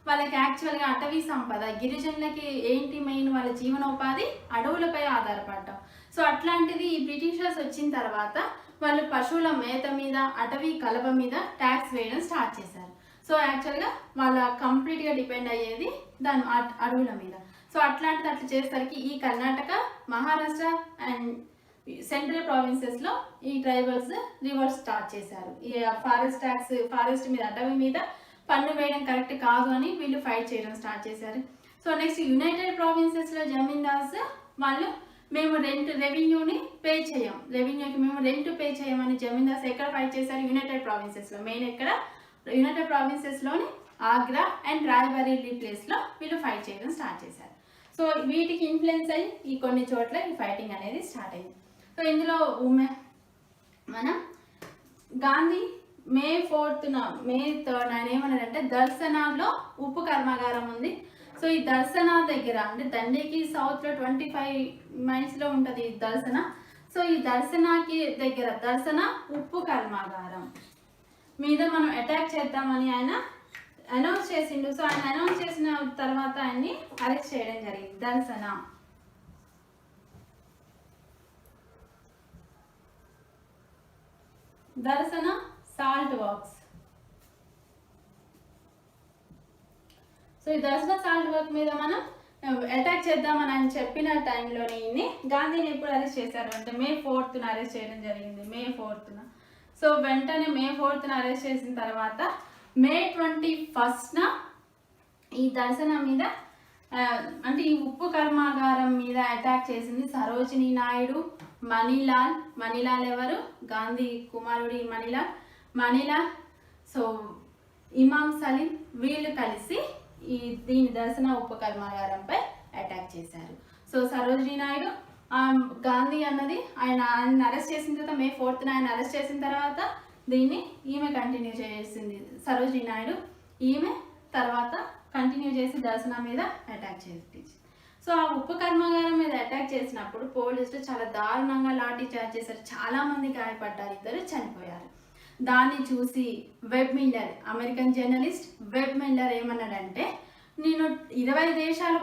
వాళ్ళకి యాక్చువల్గా అటవీ సంపద, గిరిజనులకి ఏంటి మెయిన్ వాళ్ళ జీవనోపాధి అడవులపై ఆధారపడటం. సో అట్లాంటిది ఈ బ్రిటిషర్స్ వచ్చిన తర్వాత వాళ్ళు పశువుల మేత మీద, అటవీ కలప మీద ట్యాక్స్ వేయడం స్టార్ట్ చేశారు. సో యాక్చువల్గా వాళ్ళ కంప్లీట్గా డిపెండ్ అయ్యేది దాని అడవుల మీద. సో అట్లాంటిది అట్లా చేసేసరికి ఈ కర్ణాటక, మహారాష్ట్ర అండ్ సెంట్రల్ ప్రావిన్సెస్లో ఈ ట్రైబల్స్ రివర్స్ స్టార్ట్ చేశారు. ఈ ఫారెస్ట్ ట్యాక్స్, ఫారెస్ట్ మీద, అటవీ మీద పన్ను వేయడం కరెక్ట్ కాదు అని వీళ్ళు ఫైట్ చేయడం స్టార్ట్ చేశారు. సో నెక్స్ట్ యునైటెడ్ ప్రావిన్సెస్లో జమీందార్స్ వాళ్ళు మేము రెవెన్యూని పే చేయం, రెవెన్యూకి మేము రెంట్ పే చేయమని జమీందార్స్ ఎక్కడ ఫైట్ చేశారు? యునైటెడ్ ప్రావిన్సెస్లో. మెయిన్ ఎక్కడ? యునైటెడ్ ప్రావిన్సెస్లోని ఆగ్రా అండ్ రాయ్బరేలీ ప్లేస్లో వీళ్ళు ఫైట్ చేయడం స్టార్ట్ చేశారు. సో వీటికి ఇన్ఫ్లుయెన్స్ అయ్యి ఈ కొన్ని చోట్ల ఈ ఫైటింగ్ అనేది స్టార్ట్ అయింది. సో ఇందులో మనం గాంధీ మే 4న, మే 3rd ఆయన ఏమన్నారంటే దర్శనాలో ఉప్పు కర్మాగారం ఉంది. సో ఈ దర్శనా దగ్గర అంటే దండేకి సౌత్లో 25 మైల్స్లో ఉంటుంది దర్శన. సో ఈ దర్శనాకి దగ్గర దర్శన ఉప్పు కర్మాగారం మీద మనం అటాక్ చేద్దామని ఆయన అనౌన్స్ చేసిండు. సో ఆయన అనౌన్స్ చేసిన తర్వాత ఆయన్ని అరెస్ట్ చేయడం జరిగింది. దర్శన సాల్ట్ వర్క్స్. సో ఈ దర్శన సాల్ట్ వర్క్ మీద మనం అటాక్ చేద్దామని ఆయన చెప్పిన టైంలోనే గాంధీని ఎప్పుడు అరెస్ట్ చేశారు అంటే మే 4న అరెస్ట్ చేయడం జరిగింది. మే 4న. సో వెంటనే మే 4న అరెస్ట్ చేసిన తర్వాత మే 21న ఈ దర్శన మీద అంటే ఈ ఉప్పు కర్మాగారం మీద అటాక్ చేసింది సరోజినీ నాయుడు, మణిలాల్ ఎవరు? గాంధీ కుమారుడి మణిలాల్. సో ఇమాం సలీం వీళ్ళు కలిసి దీని దర్శన ఉప్పు కర్మాగారంపై అటాక్ చేశారు. సో సరోజినీ నాయుడు గాంధీ అన్నది ఆయన అరెస్ట్ చేసిన తర్వాత మే 4న ఆయన అరెస్ట్ చేసిన తర్వాత దీన్ని ఈమె కంటిన్యూ చేసింది. సరోజినీ నాయుడు ఈమె తర్వాత కంటిన్యూ చేసి దర్శన మీద అటాక్ చేసి. సో ఆ ఉప్పు కర్మాగారం మీద అటాక్ చేసినప్పుడు పోలీసులు చాలా దారుణంగా లాఠీ చార్జ్ చేశారు. చాలామంది గాయపడ్డారు, 2 చనిపోయారు. దాన్ని చూసి web Miller, American journalist web Miller ఏమన్నాడంటే నేను 20 దేశాలు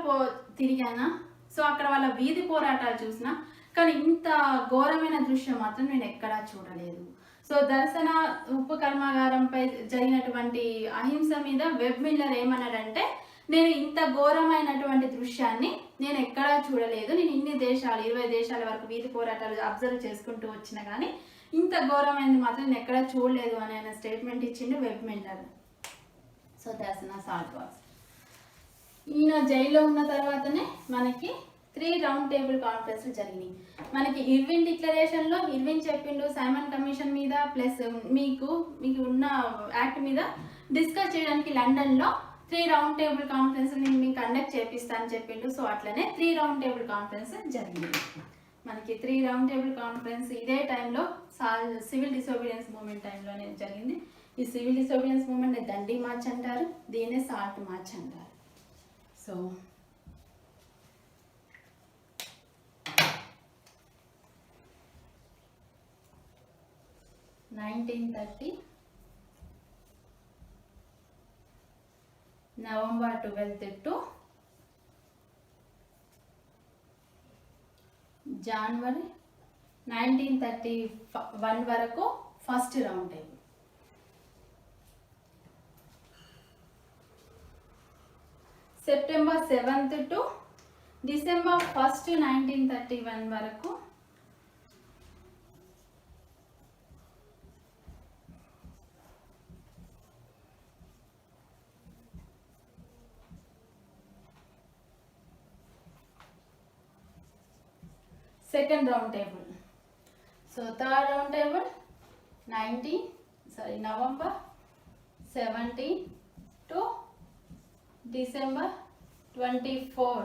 తిరిగానా, సో అక్కడ వాళ్ళ వీధి పోరాటాలు చూసినా, కానీ ఇంత ఘోరమైన దృశ్యం మాత్రం నేను ఎక్కడా చూడలేదు. సో దర్శన ఉప్పు కర్మాగారంపై జరిగినటువంటి అహింస మీద వెబ్ మిల్లర్ ఏమన్నాడంటే నేను ఇంత ఘోరమైనటువంటి దృశ్యాన్ని నేను ఎక్కడా చూడలేదు. నేను ఇన్ని దేశాలు 20 దేశాల వరకు వీధి పోరాటాలు అబ్జర్వ్ చేసుకుంటూ వచ్చినా కానీ ఇంత ఘోరమైనది మాత్రం నేను ఎక్కడా చూడలేదు అని ఆయన స్టేట్మెంట్ ఇచ్చిండు వెబ్ మిల్లర్. సో దర్శన సాల్ట్ వర్క్స్. ఈయన జైల్లో ఉన్న తర్వాతనే మనకి 3 రౌండ్ టేబుల్ కాన్ఫరెన్స్లు జరిగినాయి. మనకి ఇర్విన్ డిక్లరేషన్లో ఇర్విన్ చెప్పిండు సైమన్ కమిషన్ మీద ప్లస్ మీకు ఉన్న యాక్ట్ మీద డిస్కస్ చేయడానికి లండన్లో 3 రౌండ్ టేబుల్ కాన్ఫరెన్స్ నేను మీకు కండక్ట్ చేపిస్తాను చెప్పిండు. సో అట్లనే 3 రౌండ్ టేబుల్ కాన్ఫరెన్స్ జరిగింది. మనకి 3 రౌండ్ టేబుల్ కాన్ఫరెన్స్ ఇదే టైంలో సివిల్ డిసోబీడియన్స్ మూవ్మెంట్ టైంలోనే జరిగింది. ఈ సివిల్ డిసోబీడియన్స్ మూవ్మెంట్ దండి మార్చ్ అంటారు, దీన్నే సాల్ట్ మార్చ్ అంటారు. సో 1930 November 12th to జనవరి 1931 వరకు first round table. September 7th to December 1st 1931 వరకు second round table. So third round table November 17 to December 24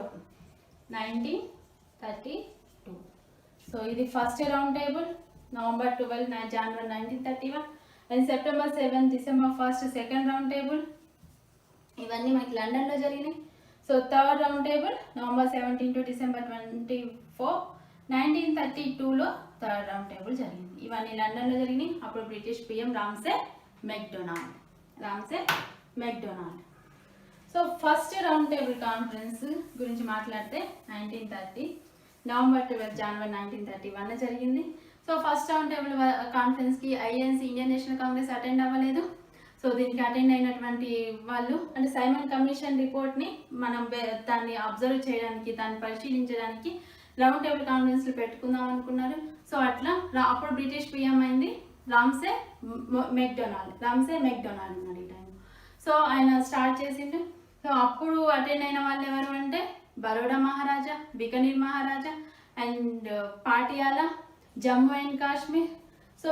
1932. So this is first round table, November 12 January 1931 and September 7 December 1st second round table. ఇవన్నీ మనకి లండన్లో జరిగినాయి. So third round table November 17 to December 24 1932లో third round table జరిగింది. ఇవన్నీ లండన్లో జరిగినాయి. అప్పుడు British PM Ramsay MacDonald. So first round table conference గురించి మాట్లాడితే 1930 నవంబర్ 12 జనవరి 1931 జరిగింది. సో ఫస్ట్ రౌండ్ టేబుల్ కాన్ఫరెన్స్కి INC Indian national Congress attend అవ్వలేదు. సో దీనికి అటెండ్ అయినటువంటి వాళ్ళు అంటే సైమన్ కమిషన్ రిపోర్ట్ని మనం దాన్ని అబ్జర్వ్ చేయడానికి దాన్ని పరిశీలించడానికి రౌండ్ టేబుల్ కాన్ఫరెన్స్లు పెట్టుకుందాం అనుకున్నారు. సో అట్లా అప్పుడు బ్రిటిష్ పిఎం అయింది రామ్సే మెక్డొనాల్డ్ ఉన్నాడు ఈ టైం. సో ఆయన స్టార్ట్ చేసిండు. సో అప్పుడు అటెండ్ అయిన వాళ్ళు ఎవరు అంటే Baroda Maharaja, Bikaner Maharaja and Patiala, Jammu and Kashmir. So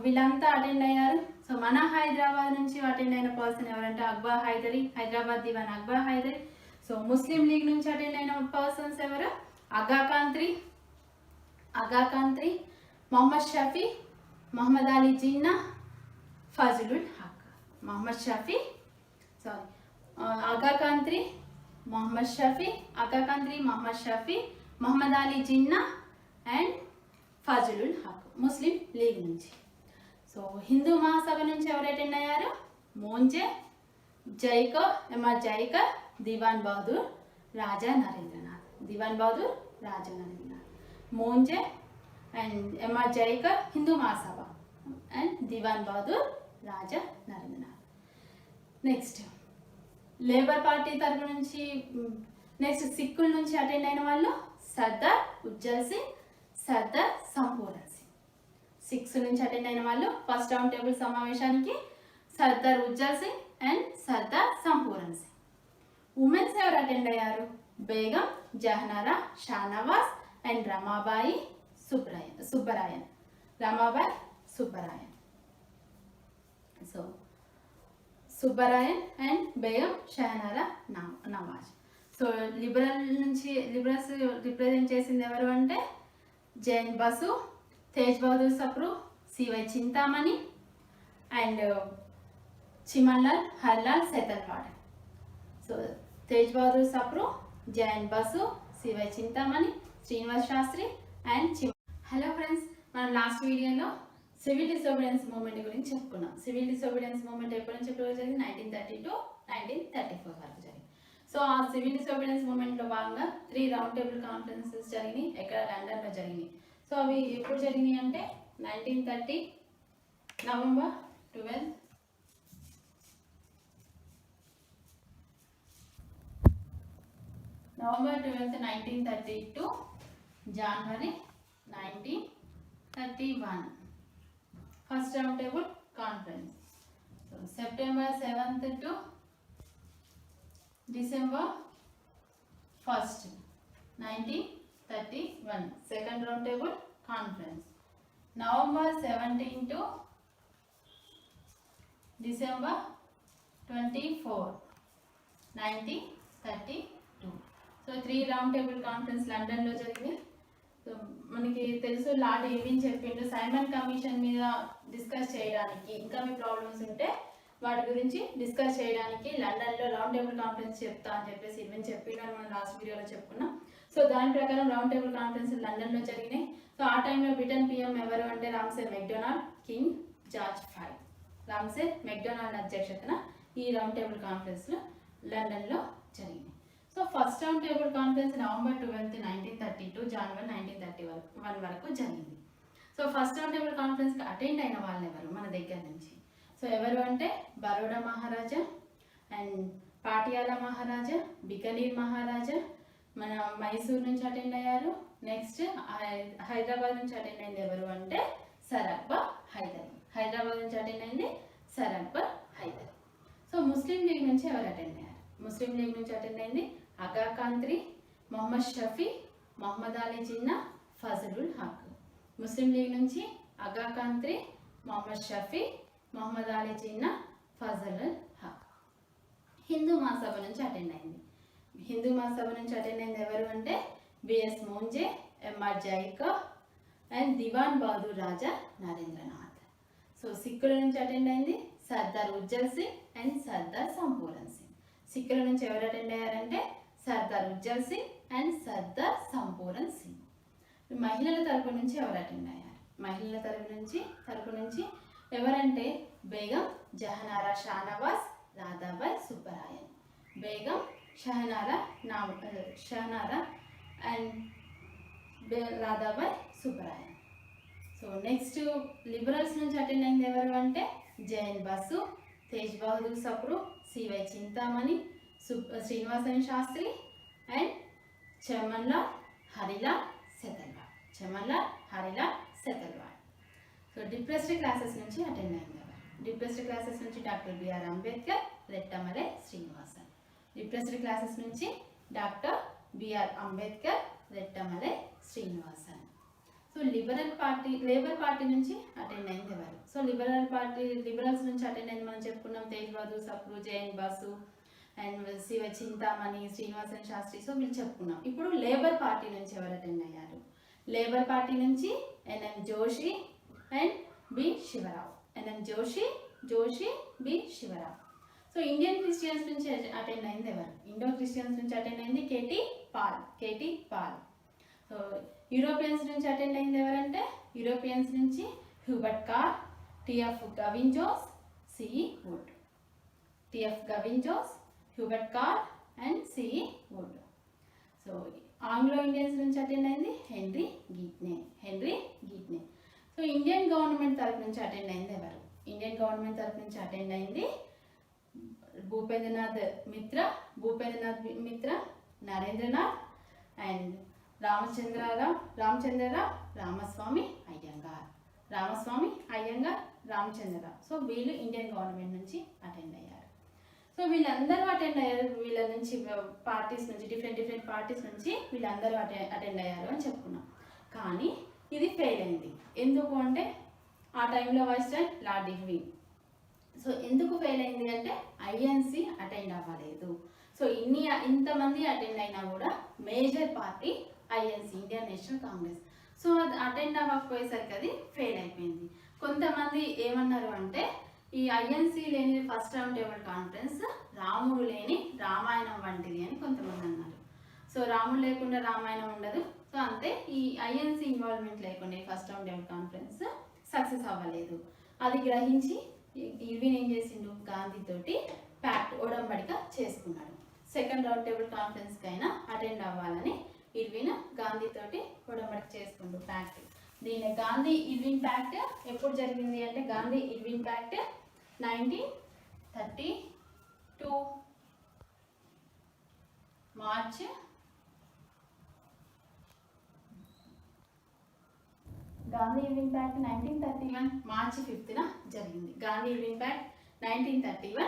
వీళ్ళంతా అటెండ్ అయ్యారు. సో మన హైదరాబాద్ నుంచి అటెండ్ అయిన పర్సన్ ఎవరంటే Akbar Hydari, Hyderabad Diwan Akbar Hydari. So Muslim league నుంచి అటెండ్ అయిన పర్సన్స్ ఎవరు ఆగా ఖాంత్రీ, మొహమ్మద్ షఫీ, మొహమ్మద్ అలీ జిన్నా, ఫజలుల్ హక్. ఆగా ఖాంత్రీ, మొహమ్మద్ షఫీ, మొహమ్మద్ అలీ జిన్నా అండ్ ఫజలుల్ హక్ ముస్లిం లీగ్ నుంచి. సో హిందూ మహాసభ నుంచి ఎవరు అటెండ్ అయ్యారు Moonje, Jayakar, Diwan Bahadur, Raja Narendranath. Moonje and M R Jayakar Hindu Mahasabha and Diwan Bahadur Raja Narendranath. Next Labour Party తరఫు నుంచి నెక్స్ట్ సిక్కుల నుంచి అటెండ్ అయిన వాళ్ళు సర్దార్ ఉజ్జల్ సింగ్, సర్దార్ సంపూరన్ సింగ్. సిక్స్ నుంచి అటెండ్ అయిన వాళ్ళు ఫస్ట్ రౌండ్ టేబుల్ సమావేశానికి సర్దార్ ఉజ్జల్ సింగ్ అండ్ సర్దార్ సంపూరన్ సింగ్. ఉమెన్స్ ఎవరు అటెండ్ అయ్యారు Begum Jahanara Shahnawaz and Ramabai Subbarayan. So Subbarayan and Begum Shahanara Nawaz. So liberals represent చేసింది ఎవరు అంటే J N Basu, Tej Bahadur Sapru, C Y Chintamani and Chimanlal Harlal Setalvad. So Tej Bahadur Sapru, J N Basu, C Y Chintamani, Srinivas Sastri and hello friends, మనం లాస్ట్ వీడియోలో సివిల్ డిసోబీడియన్స్ మూవ్మెంట్ గురించి చెప్పుకున్నాం. సివిల్ డిసోబీడియన్స్ మూవ్మెంట్ ఎప్పటి నుంచి ఎప్పుడు జరిగింది 1930 to 1934 వరకు జరిగింది. సో ఆ సివిల్ డిసోబీడియన్స్ మూవ్మెంట్లో భాగంగా 3 రౌండ్ టేబుల్ కాన్ఫరెన్సెస్ జరిగినాయి, ఎక్కడ లండన్లో జరిగినాయి. సో అవి ఎప్పుడు జరిగినాయి అంటే 1930 November 12 1930 to January 1931 first round table conference. So September 7th to December 1st 1931 second round table conference. November 17 to December 24 1932. So 3 round table conference లండన్లో జరిగింది. సో మనకి తెలుసు లార్డ్ ఇర్విన్ చెప్పిండు సైమన్ కమిషన్ మీద డిస్కస్ చేయడానికి, ఇంకా మీ ప్రాబ్లమ్స్ ఉంటే వాటి గురించి డిస్కస్ చేయడానికి లండన్లో రౌండ్ టేబుల్ కాన్ఫరెన్స్ చెప్తా అని చెప్పేసి ఇర్విన్ చెప్పిండు అని మనం లాస్ట్ వీడియోలో చెప్పుకున్నాం. సో దాని ప్రకారం రౌండ్ టేబుల్ కాన్ఫరెన్స్ లండన్లో జరిగినాయి. సో ఆ టైంలో బ్రిటన్ పిఎం ఎవరు అంటే Ramsay MacDonald, king George V. Ramsay MacDonald అధ్యక్షతన ఈ రౌండ్ టేబుల్ కాన్ఫరెన్స్లో లండన్లో జరిగినాయి. So first first round table conference November 12, 1932 జనవరి 1931 వరకు జరిగింది. సో ఫస్ట్ రౌండ్ టేబుల్ కాన్ఫరెన్స్కి అటెండ్ అయిన వాళ్ళు ఎవరు మన దగ్గర నుంచి? సో ఎవరు అంటే బరోడా మహారాజా అండ్ పాటియాలా మహారాజా, బికనీర్ మహారాజా, మన మైసూర్ నుంచి అటెండ్ అయ్యారు. నెక్స్ట్ హైదరాబాద్ నుంచి అటెండ్ అయింది ఎవరు అంటే సర్ అక్బర్ హైదర్. హైదరాబాద్ నుంచి అటెండ్ అయింది sir Akbar Hyder. So Muslim league నుంచి ఎవరు అటెండ్ అయ్యారు? ముస్లిం లీగ్ నుంచి అటెండ్ అయింది అగా ఖాంత్రీ, మొహమ్మద్ షఫీ, మొహమ్మద్ అలీ జిన్నా, ఫజలుల్ హక్. ముస్లిం లీగ్ నుంచి అగా ఖాంత్రీ, మొహమ్మద్ షఫీ, మొహమ్మద్ అలీ జిన్నా, ఫజలుల్ హక్. హిందూ మహాసభ నుంచి అటెండ్ అయింది. హిందూ మహాసభ నుంచి అటెండ్ అయింది ఎవరు అంటే B S Moonje, M R Jayakar and Diwan Bahadur Raja Narendranath. So సిక్కుల నుంచి అటెండ్ అయింది సర్దార్ ఉజ్జల్ సింగ్ అండ్ సర్దార్ సంపూరన్ సింగ్. సిక్కుల నుంచి ఎవరు అటెండ్ అయ్యారంటే సర్దార్ ఉజ్జల్ సింగ్ అండ్ సర్దార్ సంపూరన్ సింగ్. మహిళల తరపు నుంచి ఎవరు అటెండ్ అయ్యారు? మహిళల తరపు నుంచి ఎవరంటే Begum Jahanara Shahnawaz, Radhabai Subbarayan. Begum Shahanara and Radhabai Subbarayan. So next liberals నుంచి అటెండ్ అయింది ఎవరు అంటే J N Basu, Tej Bahadur Sapru, C Y Chintamani, Srinivasan Sastri and Chamanlal Harilal Setalvad. So depressed classes నుంచి అటెండ్ అయింది ఎవరు? డిప్రెస్డ్ క్లాసెస్ నుంచి doctor B R Ambedkar, Rettamalai Srinivasan. Depressed classes నుంచి doctor B R Ambedkar, Rettamalai Srinivasan. So Labour Party నుంచి అటెండ్ అయింది ఎవరు? సో లిబరల్స్ నుంచి అటెండ్ అయింది మనం చెప్పుకున్నాం Tej Bahadur Sapru, Jayan bus and Shiva Chintamani, Srinivasan Sastry. So వీళ్ళు చెప్పుకున్నాం. ఇప్పుడు లేబర్ పార్టీ నుంచి ఎవరు అటెండ్ అయ్యారు? లేబర్ పార్టీ నుంచి NM Joshi and B Sivarao. NM Joshi B Sivarao. So Indian Christians నుంచి అటెండ్ అయింది ఎవరు? ఇండో క్రిస్టియన్స్ నుంచి అటెండ్ అయింది కేటీ పాల్. సో యూరోపియన్స్ నుంచి అటెండ్ అయింది ఎవరంటే యూరోపియన్స్ నుంచి Hubert car, TF గవిన్ Jose, CE would. TF గవిన్ Jose, Hubert car and CE would. So Anglo Indians నుంచి అటెండ్ అయింది హెన్రీ గీట్నే. సో ఇండియన్ గవర్నమెంట్ తరపు నుంచి అటెండ్ అయింది ఎవరు? ఇండియన్ గవర్నమెంట్ తరపు నుంచి అటెండ్ అయింది భూపేంద్రనాథ్ మిత్ర, నరేంద్రనాథ్ అండ్ రామస్వామి అయ్యంగార్, రామచంద్రరావు. సో వీళ్ళు ఇండియన్ గవర్నమెంట్ నుంచి అటెండ్ అయ్యారు. సో వీళ్ళందరూ అటెండ్ అయ్యారు. వీళ్ళ నుంచి పార్టీస్ నుంచి డిఫరెంట్ పార్టీస్ నుంచి వీళ్ళందరూ అటెండ్ అయ్యారు అని చెప్పుకున్నాం. కానీ ఇది ఫెయిల్ అయింది. ఎందుకు అంటే ఆ టైంలో viceroy lord Irwin. So ఎందుకు ఫెయిల్ అయింది అంటే ఐఎన్సి అటెండ్ అవ్వలేదు. సో ఇంతమంది అటెండ్ అయినా కూడా major party INC, Indian national Congress. So అది అటెండ్ అవ్వకపోయేసరికి అది ఫెయిల్ అయిపోయింది. కొంతమంది ఏమన్నారు అంటే ఈ ఐఎన్సి లేని ఫస్ట్ రౌండ్ టేబుల్ కాన్ఫరెన్స్ రాముడు లేని రామాయణం వంటిది అని కొంతమంది అన్నారు. సో రాముడు లేకుండా రామాయణం ఉండదు. సో అంతే ఈ ఐఎన్సి ఇన్వాల్వ్మెంట్ లేకుండా first round table conference success అవ్వలేదు. అది గ్రహించి ఇర్విన్ ఏం చేసిండు? గాంధీ తోటి ప్యాక్ట్ ఒడంబడిక చేసుకున్నాడు. సెకండ్ రౌండ్ టేబుల్ కాన్ఫరెన్స్కి అయినా అటెండ్ అవ్వాలని ఇర్విన్ గాంధీ తోటి ఒడంబడిక చేసుకుండు ప్యాక్ట్. దీని గాంధీ ఇర్విన్ ప్యాక్ట్ ఎప్పుడు జరిగింది అంటే Gandhi Irwin pact 1932 March Gandhi Irwin pact 1931 మార్చి 5న జరిగింది. గాంధీ ఇర్విన్ ప్యాక్ట్ 1931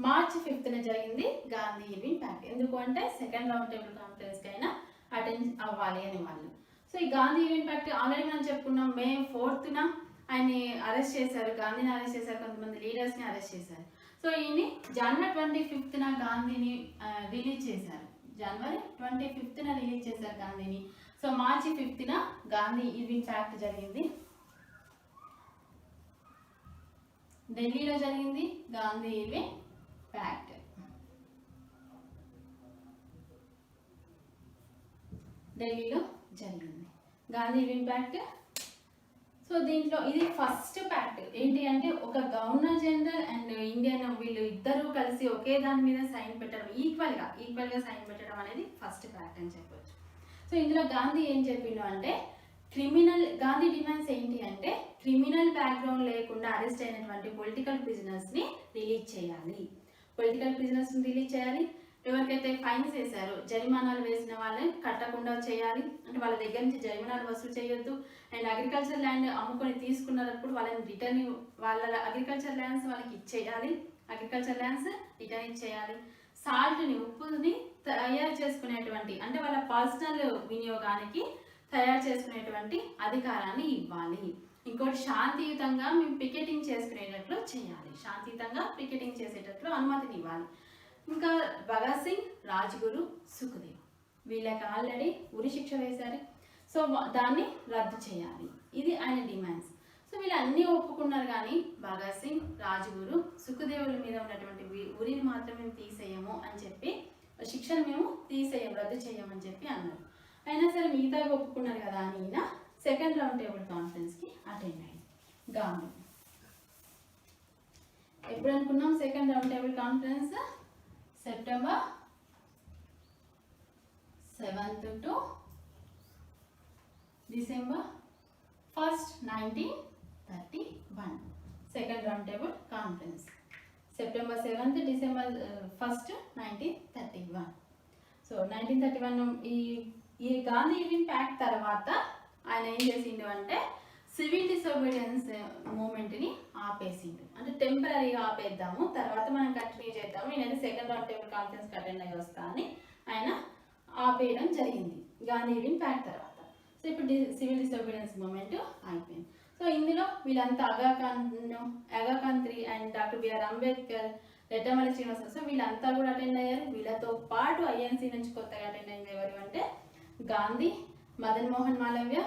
మార్చి 5న జరిగింది గాంధీ ఇర్విన్ ప్యాక్ట్. ఎందుకు అంటే సెకండ్ రౌండ్ టేబుల్ కాన్ఫరెన్స్కి అయినా అటెండ్ అవ్వాలి అని వాళ్ళు. సో ఈ గాంధీ ఇర్విన్ ప్యాక్ట్ ఆల్రెడీ మనం చెప్పుకున్నాం. మే 4న ఆయన్ని అరెస్ట్ చేశారు, గాంధీని అరెస్ట్ చేశారు, కొంతమంది లీడర్స్ని అరెస్ట్ చేశారు. సో ఈయన్ని జనవరి 25న గాంధీని రిలీజ్ చేశారు. జనవరి 25న రిలీజ్ చేశారు గాంధీని. సో మార్చి 5న గాంధీ ఇర్విన్ ప్యాక్ట్ జరిగింది. ఢిల్లీలో జరిగింది గాంధీ ఇర్విన్ ప్యాక్ట్. ఢిల్లీలో జరిగింది గాంధీ ఇర్విన్ ప్యాక్ట్. సో దీంట్లో ఇది ఫస్ట్ ప్యాక్ట్ ఏంటి అంటే ఒక గవర్నర్ జనరల్ అండ్ ఇండియన్ వీళ్ళు ఇద్దరు కలిసి ఒకే దాని మీద సైన్ పెట్టడం ఈక్వల్గా సైన్ పెట్టడం అనేది ఫస్ట్ ప్యాక్ట్ అని చెప్పొచ్చు. సో ఇందులో గాంధీ ఏం చెప్పిండు అంటే గాంధీ డిమాండ్స్ ఏంటి అంటే క్రిమినల్ బ్యాక్గ్రౌండ్ లేకుండా అరెస్ట్ అయినటువంటి పొలిటికల్ ప్రిజనర్స్ని రిలీజ్ చేయాలి. ఎవరికైతే ఫైన్స్ వేశారో జరిమానాలు వేసిన వాళ్ళని కట్టకుండా చేయాలి, అంటే వాళ్ళ దగ్గర నుంచి జరిమానాలు వసూలు చేయొద్దు. అండ్ అగ్రికల్చర్ ల్యాండ్ అమ్ముకొని తీసుకున్నప్పుడు వాళ్ళని రిటర్న్ వాళ్ళ అగ్రికల్చర్ ల్యాండ్స్ వాళ్ళకి ఇచ్చేయాలి, రిటర్న్ ఇచ్చేయాలి. సాల్ట్ని ఉప్పుని తయారు చేసుకునేటువంటి అంటే వాళ్ళ పర్సనల్ వినియోగానికి తయారు చేసుకునేటువంటి అధికారాన్ని ఇవ్వాలి. ఇంకోటి శాంతియుతంగా మేము పికెటింగ్ చేసుకునేటట్లు చేయాలి, చేసేటట్లు అనుమతిని ఇవ్వాలి. ఇంకా భగత్ సింగ్, రాజ్గురు, సుఖదేవ్ వీళ్ళకి ఆల్రెడీ ఉరి శిక్ష వేశారు. సో దాన్ని రద్దు చేయాలి, ఇది ఆయన డిమాండ్స్. సో వీళ్ళు అన్నీ ఒప్పుకున్నారు, కానీ భగత్ సింగ్, రాజ్గురు, సుఖదేవుల మీద ఉన్నటువంటి ఉరిని మాత్రం మేము తీసేయము అని చెప్పి, శిక్షను మేము రద్దు చేయమని చెప్పి అన్నారు. అయినా సరే మిగతా ఒప్పుకున్నారు కదా అని ఈయన సెకండ్ రౌండ్ టేబుల్ కాన్ఫరెన్స్కి అటెండ్ అయ్యింది గాంధీ. ఎప్పుడు అనుకున్నాం second round table conference? September 7th to December 1st, 1931. Second round table conference. September 7th, December 1st, 1931. So 1931 ఈ గాంధీ ఈవినింగ్ ప్యాక్ట్ తర్వాత ఆయన ఏం చేసిండు అంటే సివిల్ డిసోబీడియన్స్ మూమెంట్ని ఆపేసిండు. అంటే టెంపరీగా ఆపేద్దాము, తర్వాత మనం కంటిన్యూ చేద్దాము, నేనైతే second round table conference attend అయ్యి వస్తా అని ఆయన ఆపేయడం జరిగింది గాంధీ ఈవినింగ్ ప్యాక్ట్ తర్వాత. సో ఇప్పుడు సివిల్ డిసోబీడియన్స్ మూమెంట్ అయిపోయింది. సో ఇందులో వీళ్ళంతా Aga Khan III and doctor B R Ambedkar, Rettamalai Srinivasa Rao, so వీళ్ళంతా కూడా అటెండ్ అయ్యారు. వీళ్ళతో పాటు INC నుంచి కొత్తగా అటెండ్ అయింది ఎవరు అంటే గాంధీ, మదన్ మోహన్ మాలవ్య,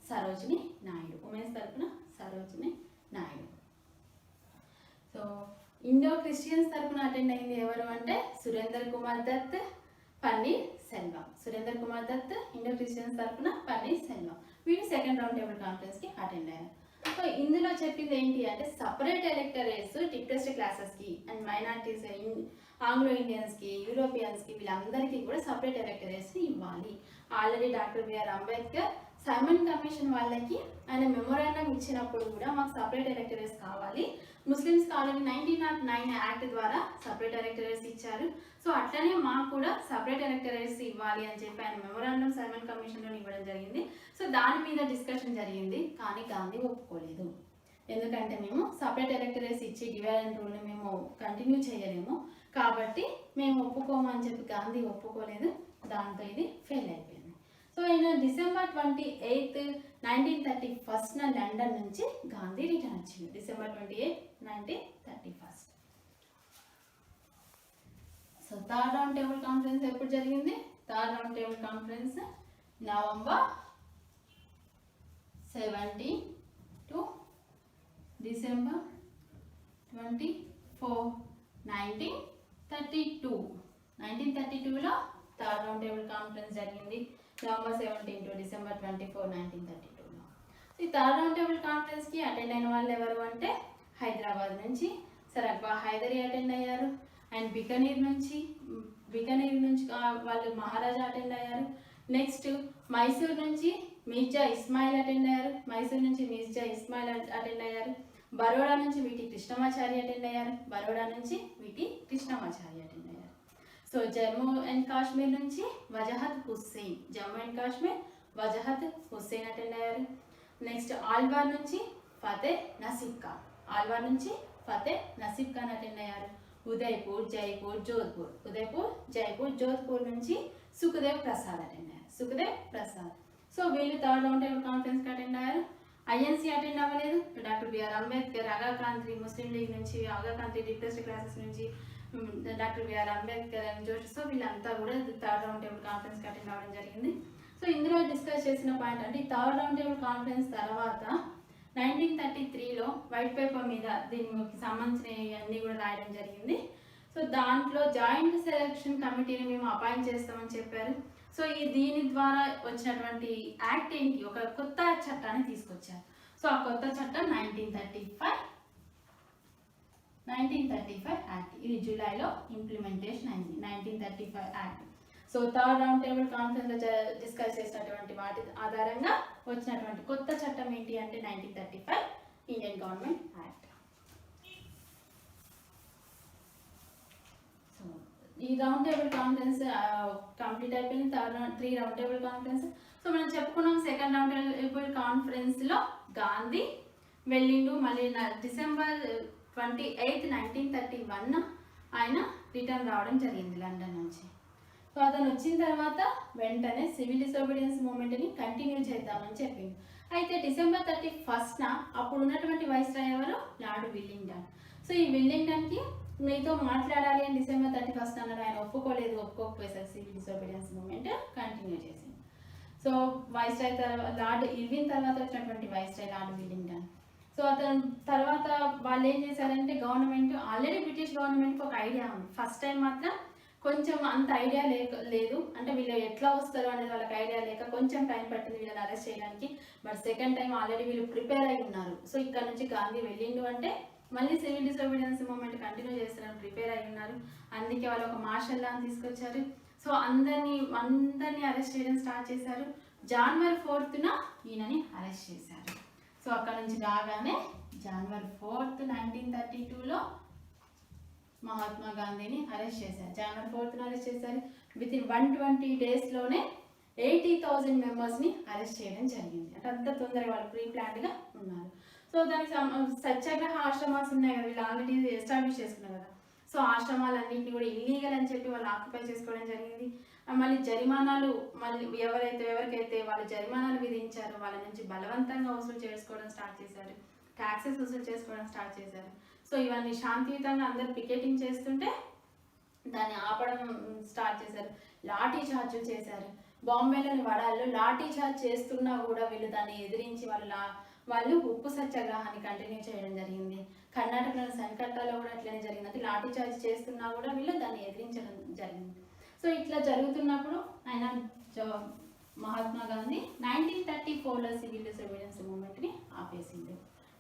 సరోజిని నాయుడు, ఉమెన్స్ తరపున Sarojini Naidu. So Indo Christians తరపున అటెండ్ అయింది ఎవరు అంటే సురేందర్ కుమార్ దత్, పన్నీర్ సెల్వం. ఇండో క్రిస్టియన్స్ తరపున పన్నీర్ సెల్వం. వీళ్ళు సెకండ్ రౌండ్ టేబుల్ కాన్ఫరెన్స్కి అటెండ్ అయ్యారు. సో ఇందులో చెప్పింది ఏంటి అంటే సపరేట్ ఎలక్టరేట్స్ డిప్రెస్డ్ క్లాసెస్కి అండ్ మైనారిటీస్, ఆంగ్లో ఇండియన్స్కి, యూరోపియన్స్కి వీళ్ళందరికీ కూడా సపరేట్ ఎలక్టరేట్స్ని ఇవ్వాలి. Already doctor B R Ambedkar Simon commission వాళ్ళకి ఆయన మెమోరాండం ఇచ్చినప్పుడు కూడా మాకు సపరేట్ ఎలక్టరేట్స్ కావాలి, ముస్లిమ్స్కి ఆల్రెడీ 1909 యాక్ట్ ద్వారా సపరేట్ ఎలక్టరేట్స్ ఇచ్చారు, సో అట్లనే మాకు కూడా సపరేట్ ఎలక్టరేట్స్ ఇవ్వాలి అని చెప్పి ఆయన మెమోరాండం సైమన్ కమిషన్లో ఇవ్వడం జరిగింది. సో దాని మీద డిస్కషన్ జరిగింది, కానీ గాంధీ ఒప్పుకోలేదు. ఎందుకంటే మేము సపరేట్ ఎలక్టరేట్స్ ఇచ్చి డివైడ్ అండ్ రూల్ని మేము కంటిన్యూ చేయలేము, కాబట్టి మేము ఒప్పుకోము అని చెప్పి గాంధీ ఒప్పుకోలేదు. దాంతో ఇది ఫెయిల్ అయిపోయింది. సో ఆయన December 28, 1931 లండన్ నుంచి గాంధీ రిటర్న్ వచ్చింది. December 28, 1931. So third round table conference ఎప్పుడు జరిగింది? Third round table conference November 17 to December 24, 1932. 1932లో థర్డ్ రౌండ్ టేబుల్ కాన్ఫరెన్స్ జరిగింది. November 17 to December 24, 1932లో. ఈ థర్డ్ రౌండ్ టేబుల్ కాన్ఫరెన్స్కి అటెండ్ అయిన వాళ్ళు ఎవరు అంటే హైదరాబాద్ నుంచి సర్ అక్బర్ హైదరీ అటెండ్ అయ్యారు. అండ్ బికనీర్ నుంచి వాళ్ళు మహారాజా అటెండ్ అయ్యారు. నెక్స్ట్ మైసూర్ నుంచి మిర్జా ఇస్మాయిల్ అటెండ్ అయ్యారు. బరోడా నుంచి వీటి కృష్ణమాచారి అటెండ్ అయ్యారు. సో జమ్మూ అండ్ కాశ్మీర్ నుంచి వజహత్ హుస్సేన్ అటెండ్ అయ్యారు. నెక్స్ట్ ఆల్వార్ నుంచి ఫతేహ్ నసీబ్ ఖాన్ అటెండ్ అయ్యారు. ఉదయ్పూర్, జైపూర్, జోధ్పూర్ నుంచి సుఖదేవ్ ప్రసాద్ అటెండ్ అయ్యారు. సో వీళ్ళు థర్డ్ రౌండ్ టేబుల్ కాన్ఫరెన్స్కి అటెండ్ అయ్యారు. INC అటెండ్ అవ్వలేదు. Doctor B R Ambedkar, Aga Khan III Muslim league నుంచి, అగాఖాన్ III డిప్రెస్డ్ క్లాసెస్ నుంచి doctor B R Ambedkar and Josh, so వీళ్ళంతా కూడా థర్డ్ రౌండ్ టేబుల్ కాన్ఫరెన్స్కి అటెండ్ అవ్వడం జరిగింది. సో ఇందులో డిస్కస్ చేసిన పాయింట్ అంటే ఈ థర్డ్ రౌండ్ టేబుల్ కాన్ఫరెన్స్ తర్వాత 1933లో వైట్ పేపర్ మీద దీనికి సంబంధించిన అన్నీ కూడా రాయడం జరిగింది. సో దాంట్లో జాయింట్ సెలక్షన్ కమిటీని మేము అపాయింట్ చేస్తామని చెప్పారు. సో దీని ద్వారా వచ్చినటువంటి యాక్ట్ ఏంటి, ఒక కొత్త చట్టాన్ని తీసుకొచ్చారు. సో ఆ కొత్త చట్టం 1935 యాక్ట్. ఇది జూలైలో ఇంప్లిమెంటేషన్ అయింది, 1935 act. So third round table conference discuss చేసినటువంటి వాటి ఆధారంగా వచ్చినటువంటి కొత్త చట్టం ఏంటి అంటే 1935 ఇండియన్ గవర్నమెంట్ యాక్ట్. సో ఈ రౌండ్ టేబుల్ కాన్ఫరెన్స్ కంప్లీట్ అయిపోయింది. Three round table conference. So మనం చెప్పుకున్నాం సెకండ్ రౌండ్ టేబుల్ కాన్ఫరెన్స్లో గాంధీ వెళ్ళిండు. మళ్ళీ డిసెంబర్ 28, 1931 ఆయన రిటర్న్ రావడం జరిగింది లండన్ నుంచి. సో అతను వచ్చిన తర్వాత వెంటనే సివిల్ డిసోబీడియన్స్ మూవ్మెంట్ని కంటిన్యూ చేద్దామని చెప్పింది. అయితే డిసెంబర్ 31న అప్పుడు ఉన్నటువంటి వైస్రాయ్ ఎవరు? Lord Willingdon. సో ఈ విల్లింగ్టన్కి మీతో మాట్లాడాలి అని డిసెంబర్ 31 అన్నారు. ఆయన ఒప్పుకోకపోయేసరికి సివిల్ డిసోబీడియన్స్ మూవ్మెంట్ కంటిన్యూ చేసింది. సో వైస్రాయ్ లార్డ్ ఇర్విన్ తర్వాత వచ్చినటువంటి వైస్రాయ్ లార్డ్ విల్లింగ్టన్. సో అతను తర్వాత వాళ్ళు ఏం చేశారంటే గవర్నమెంట్ ఆల్రెడీ బ్రిటిష్ గవర్నమెంట్కి ఒక ఐడియా ఉంది. ఫస్ట్ టైం మాత్రం కొంచెం అంత ఐడియా లేదు, అంటే వీళ్ళు ఎట్లా వస్తారు అనేది వాళ్ళకి ఐడియా లేక కొంచెం టైం పట్టింది వీళ్ళని అరెస్ట్ చేయడానికి. బట్ సెకండ్ టైం ఆల్రెడీ వీళ్ళు ప్రిపేర్ అయి ఉన్నారు. సో ఇక్కడ నుంచి గాంధీ వెళ్ళిండు అంటే మళ్ళీ సివిల్ డిసోబీడియన్స్ మూవ్మెంట్ కంటిన్యూ చేస్తున్నారు, ప్రిపేర్ అయి ఉన్నారు. అందుకే వాళ్ళు ఒక మార్షల్ లాని తీసుకొచ్చారు. సో అందరినీ అరెస్ట్ చేయడం స్టార్ట్ చేశారు. జనవరి 4న ఈయనని అరెస్ట్ చేశారు. సో అక్కడ నుంచి రాగానే జనవరి 4, 1932లో మహాత్మా గాంధీని అరెస్ట్ చేశారు. జనవరి 4న అరెస్ట్ చేశారు. విత్ ఇన్ 120 డేస్లోనే 80,000 మెంబర్స్ని అరెస్ట్ చేయడం జరిగింది. అంటే అంత తొందరగా వాళ్ళు ప్రీ ప్లాన్డ్గా ఉన్నారు. సో దానికి సత్యాగ్రహ ఆశ్రమాలు ఉన్నాయి కదా, వీళ్ళు ఆల్రెడీ ఎస్టాబ్లిష్ చేసుకున్నారు కదా. సో ఆశ్రమాలన్నింటినీ కూడా ఇల్లీగల్ అని చెప్పి వాళ్ళు ఆక్యుపై చేసుకోవడం జరిగింది. మళ్ళీ జరిమానాలు మళ్ళీ ఎవరికైతే వాళ్ళు జరిమానాలు విధించారో వాళ్ళ నుంచి బలవంతంగా వసూలు చేసుకోవడం స్టార్ట్ చేశారు. ట్యాక్సెస్ వసూలు చేసుకోవడం స్టార్ట్ చేశారు. సో ఇవన్నీ శాంతియుతంగా అందరు పికెటింగ్ చేస్తుంటే దాన్ని ఆపడం స్టార్ట్ చేశారు. లాఠీ చార్జులు చేశారు. బాంబేలోని వడాల్లో లాఠీ చార్జ్ చేస్తున్నా కూడా వీళ్ళు దాన్ని ఎదిరించి వాళ్ళు ఉప్పు సత్యాగ్రహాన్ని కంటిన్యూ చేయడం జరిగింది. కర్ణాటకలోని సన్కట్టాలో కూడా అట్లనే జరిగింది. అంటే లాఠీ చార్జ్ చేస్తున్నా కూడా వీళ్ళు దాన్ని ఎదిరించడం జరిగింది. సో ఇట్లా జరుగుతున్నప్పుడు ఆయన మహాత్మా గాంధీ 1934లో సివిల్ డిసోబీడియన్స్ మూవ్మెంట్ని ఆపేసింది.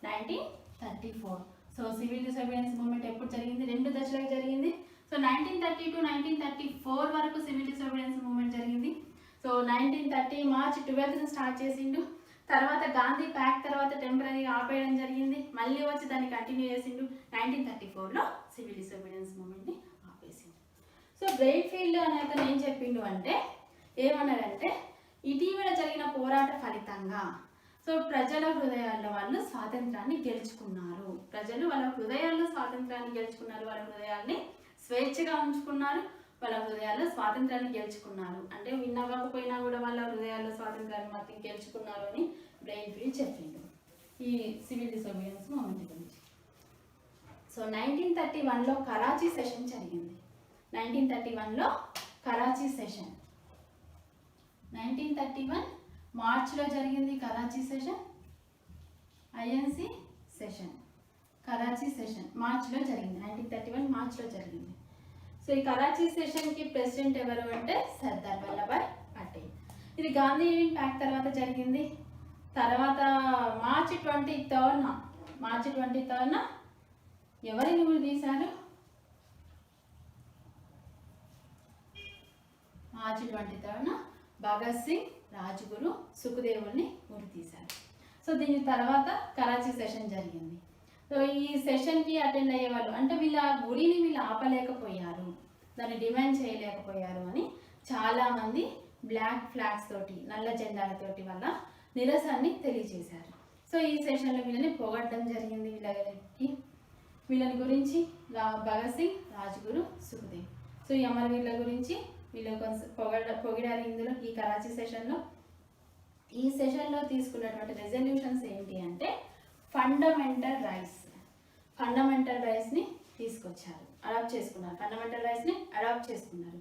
1934. సో సివిల్ డిసోబీడియన్స్ మూవ్మెంట్ ఎప్పుడు జరిగింది? 2 దశలకు జరిగింది. సో 1930 to 1934 వరకు సివిల్ డిసోబీడియన్స్ మూవ్మెంట్ జరిగింది. సో 1930 మార్చ్ 12న స్టార్ట్ చేసిండు. తర్వాత గాంధీ ప్యాక్ తర్వాత టెంపరీగా ఆపేయడం జరిగింది. మళ్ళీ వచ్చి దాన్ని కంటిన్యూ చేసిండు. 1934లో సివిల్ డిసోబీడియన్స్ మూవ్మెంట్ని ఆపేసిండు. సో బ్రెయిన్ ఫీల్డ్ అనే అతను ఏం చెప్పిండు అంటే ఏమన్నాడంటే ఇటీవల జరిగిన పోరాట ఫలితంగా సో ప్రజల హృదయాల్లో వాళ్ళు స్వాతంత్రాన్ని గెలుచుకున్నారు. ప్రజలు వాళ్ళ హృదయాల్లో స్వాతంత్రాన్ని గెలుచుకున్నారు. వాళ్ళ హృదయాల్ని స్వేచ్ఛగా ఉంచుకున్నారు. వాళ్ళ హృదయాల్లో స్వాతంత్రాన్ని గెలుచుకున్నారు. అంటే విన్నవ్వకపోయినా కూడా వాళ్ళ హృదయాల్లో స్వాతంత్రాన్ని మాత్రం గెలుచుకున్నారు అని బ్రెయిన్ ఫీల్డ్ చెప్పిండు ఈ సివిల్ డిసోబీడియన్స్ మూవ్మెంట్ గురించి. సో 1931లో కరాచీ సెషన్ జరిగింది. 1931లో కరాచీ సెషన్ 1931 మార్చ్లో జరిగింది. Karachi session INC session Karachi session మార్చ్లో జరిగింది. 1931 మార్చ్లో జరిగింది. సో ఈ కరాచీ సెషన్కి ప్రెసిడెంట్ ఎవరు అంటే సర్దార్ వల్లభాయ్ పటేల్. ఇది గాంధీ ఈవెంట్ ప్యాక్ తర్వాత జరిగింది. తర్వాత మార్చి 23న ఎవరిని ఊరు తీశారు? మార్చి 23న భగత్ సింగ్, రాజ్గురు, సుఖదేవుల్ని ఊరు తీశారు. సో దీని తర్వాత కరాచీ సెషన్ జరిగింది. సో ఈ సెషన్కి అటెండ్ అయ్యేవాళ్ళు అంటే వీళ్ళ గుడిని వీళ్ళు ఆపలేకపోయారు, దాన్ని డిమాండ్ చేయలేకపోయారు అని చాలామంది బ్లాక్ ఫ్లాగ్స్ తోటి నల్ల జెండాలతోటి వాళ్ళ నిరసనని తెలియజేశారు. సో ఈ సెషన్లో వీళ్ళని పొగడడం జరిగింది. వీళ్ళని గురించి భగత్ సింగ్, రాజ్గురు, సుఖదేవ్. సో ఈ అమరవీరుల గురించి వీళ్ళు పొగిడారు ఇందులో ఈ కరాచీ సెషన్లో. ఈ సెషన్లో తీసుకున్నటువంటి రెజల్యూషన్స్ ఏంటి అంటే ఫండమెంటల్ రైట్స్ని తీసుకొచ్చారు, అడాప్ట్ చేసుకున్నారు. ఫండమెంటల్ రైట్స్ని అడాప్ట్ చేసుకున్నారు.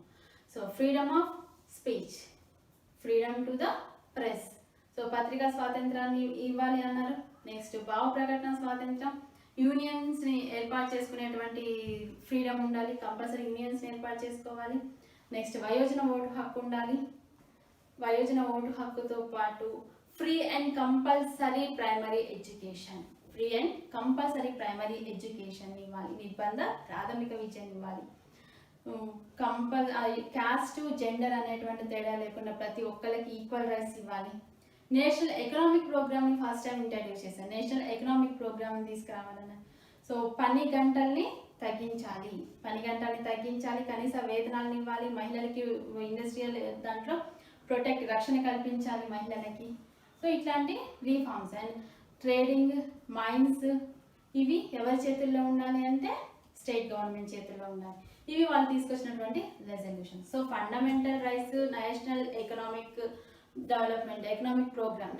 So freedom of speech, freedom to the press, so పత్రికా స్వాతంత్రాన్ని ఇవ్వాలి అన్నారు. నెక్స్ట్ భావ ప్రకటన స్వాతంత్రం, యూనియన్స్ని ఏర్పాటు చేసుకునేటువంటి ఫ్రీడమ్ ఉండాలి, కంపల్సరీ యూనియన్స్ని ఏర్పాటు చేసుకోవాలి. నెక్స్ట్ వయోజన ఓటు హక్కు ఉండాలి. వయోజన ఓటు హక్కుతో పాటు free and compulsory primary education, free and compulsory primary education ఇవ్వాలి, నిర్బంధ ప్రాథమిక విద్యను ఇవ్వాలి. క్యాస్ట్ జెండర్ అనేటువంటి తేడా లేకుండా ప్రతి ఒక్కరికి ఈక్వల్ రైట్స్ ఇవ్వాలి. నేషనల్ ఎకనామిక్ ప్రోగ్రామ్ని ఫస్ట్ టైం ఇంట్రడ్యూస్ చేశారు. నేషనల్ ఎకనామిక్ ప్రోగ్రామ్ని తీసుకురావాలన్న. సో పని గంటల్ని తగ్గించాలి, కనీస వేతనాలను ఇవ్వాలి, మహిళలకి ఇండస్ట్రియల్ దాంట్లో రక్షణ కల్పించాలి మహిళలకి. సో ఇట్లాంటి రీఫార్మ్స్. అండ్ ట్రేడింగ్, మైన్స్ ఇవి ఎవరి చేతుల్లో ఉండాలి అంటే స్టేట్ గవర్నమెంట్ చేతుల్లో ఉండాలి. ఇవి వాళ్ళు తీసుకొచ్చినటువంటి resolution. So fundamental rights, national economic development,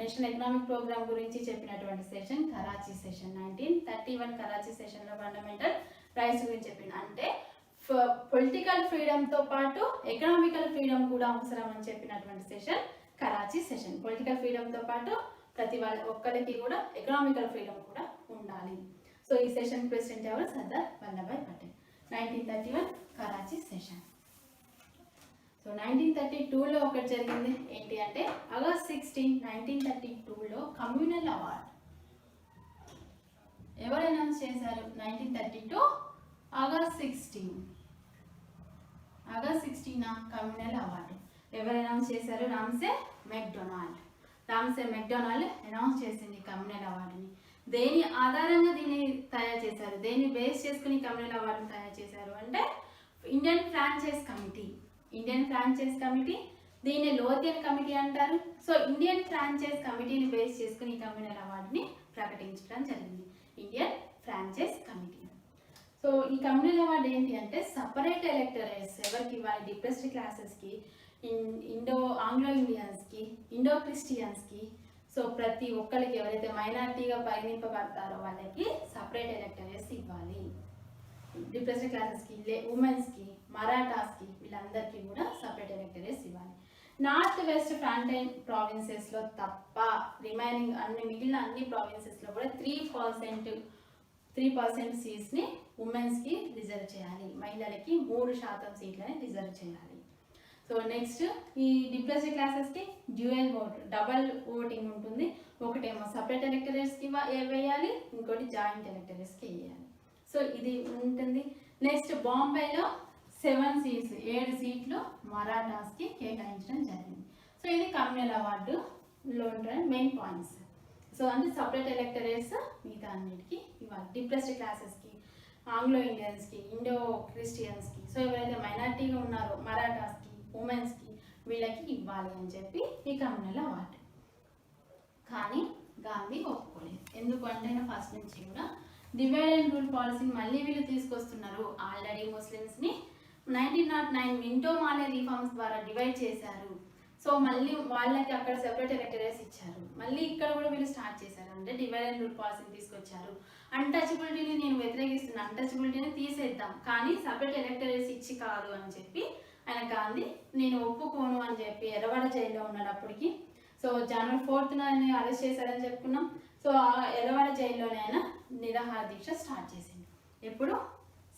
national economic programme గురించి చెప్పినటువంటి సెషన్ కరాచీ సెషన్. 1931 కరాచీ సెషన్లో ఫండమెంటల్ రైట్స్ గురించి చెప్పింది. అంటే పొలిటికల్ ఫ్రీడమ్తో పాటు ఎకనామికల్ ఫ్రీడమ్ కూడా అవసరం అని చెప్పినటువంటి సెషన్ కరాచీ సెషన్. పొలిటికల్ ఫ్రీడమ్తో పాటు ప్రతి ఒక్కరికి కూడా ఎకనామికల్ ఫ్రీడమ్ కూడా ఉండాలి. సో ఈ సెషన్ ప్రెసిడెంట్ ఎవరు? సర్దార్ వల్లభాయ్ పటేల్. 1931 కరాచీ సెషన్. సో 1932లో ఒకటి జరిగింది ఏంటి అంటే ఆగస్ట్ 16, 1932లో కమ్యూనల్ అవార్డ్ ఎవరు అనౌన్స్ చేశారు? 1932 ఆగస్ట్ 16 కమ్యూనల్ అవార్డు ఎవరు అనౌన్స్ చేశారు? రామ్సే మెక్డొనాల్డ్ అనౌన్స్ చేసింది కమ్యూనల్ అవార్డుని. దేని ఆధారంగా దీన్ని తయారు చేశారు? దేన్ని బేస్ చేసుకుని కమ్యూనల్ అవార్డుని తయారు చేశారు అంటే ఇండియన్ ఫ్రాంచైజ్ కమిటీ, దీన్ని లోథియన్ కమిటీ అంటారు. సో ఇండియన్ ఫ్రాంచైజ్ కమిటీని బేస్ చేసుకుని ఈ కమ్యూనల్ అవార్డుని ప్రకటించడం జరిగింది, ఇండియన్ ఫ్రాంచైజ్ కమిటీ. సో ఈ కమ్యూనల్ అవార్డు ఏంటి అంటే సపరేట్ ఎలక్టరేట్స్ ఎవరికి ఇవ్వాలి? డిప్రెస్డ్ క్లాసెస్కి, ఆంగ్లో ఇండియన్స్కి, ఇండో క్రిస్టియన్స్కి. సో ప్రతి ఒక్కరికి ఎవరైతే మైనారిటీగా పరిగణింపబడతారో వాళ్ళకి సపరేట్ ఎలక్టరేట్స్ ఇవ్వాలి. డిప్రెస్డ్ క్లాసెస్కి, ఉమెన్స్కి, మరాఠాస్కి, వీళ్ళందరికీ కూడా సపరేట్ ఎలక్టరేట్స్ ఇవ్వాలి. నార్త్ వెస్ట్ ఫ్రాంటైన్ ప్రావిన్సెస్లో తప్ప రిమైనింగ్ మిగిలిన అన్ని ప్రావిన్సెస్లో కూడా 3% సీట్స్ని ఉమెన్స్కి రిజర్వ్ చేయాలి, మహిళలకి 3% సీట్లని రిజర్వ్ చేయాలి. సో నెక్స్ట్ ఈ డిప్రెస్డ్ క్లాసెస్కి డబల్ ఓటింగ్ ఉంటుంది. ఒకటేమో సపరేట్ ఎలక్టరేట్స్కి వేయాలి, ఇంకోటి జాయింట్ ఎలక్టరేట్స్కి వేయాలి. సో ఇది ఉంటుంది. నెక్స్ట్ బాంబేలో 7 సీట్లు మరాఠాస్కి కేటాయించడం జరిగింది. సో ఇది కమ్యూనల్ అవార్డులో ఉండే మెయిన్ పాయింట్స్. సో అంటే సపరేట్ ఎలక్టరేట్స్ మిగతా అన్నిటికీ ఇవ్వాలి. డిప్రెస్డ్ క్లాసెస్కి, ఆంగ్లో ఇండియన్స్కి, ఇండో క్రిస్టియన్స్కి, సో ఎవరైతే మైనారిటీగా ఉన్నారో మరాఠాస్కి, ఉమెన్స్కి, వీళ్ళకి ఇవ్వాలి అని చెప్పి ఈ కమ్యూనల్ అవార్డు. కానీ గాంధీ ఒప్పుకోలేదు. ఎందుకంటే ఫస్ట్ నుంచి కూడా డివైడ్ అండ్ రూల్ పాలసీని మళ్ళీ వీళ్ళు తీసుకొస్తున్నారు. ఆల్రెడీ ముస్లిమ్స్ని 1909 మింటో మాలే రిఫార్మ్స్ ద్వారా డివైడ్ చేశారు. సో మళ్ళీ వాళ్ళకి అక్కడ సెపరేట్ ఎలక్టరేట్స్ ఇచ్చారు. మళ్ళీ ఇక్కడ కూడా వీళ్ళు స్టార్ట్ చేశారు, అంటే డివైడ్ అండ్ రూల్ పాలసీని తీసుకొచ్చారు. అన్టచబిలిటీని నేను వ్యతిరేకిస్తున్నాను, అన్టచబిలిటీని తీసేద్దాం కానీ సపరేట్ ఎలక్టరేట్స్ ఇచ్చి కాదు అని చెప్పి ఆయన గాంధీ నేను ఒప్పుకోను అని చెప్పి ఎర్రవాడ జైల్లో ఉన్నాడు అప్పటికి. సో జనవరి 4th ఆయన అరెస్ట్ చేశారని చెప్పుకున్నాం. సో ఎర్రవాడ జైల్లోనే ఆయన నిరాహార దీక్ష స్టార్ట్ చేసింది. ఎప్పుడు?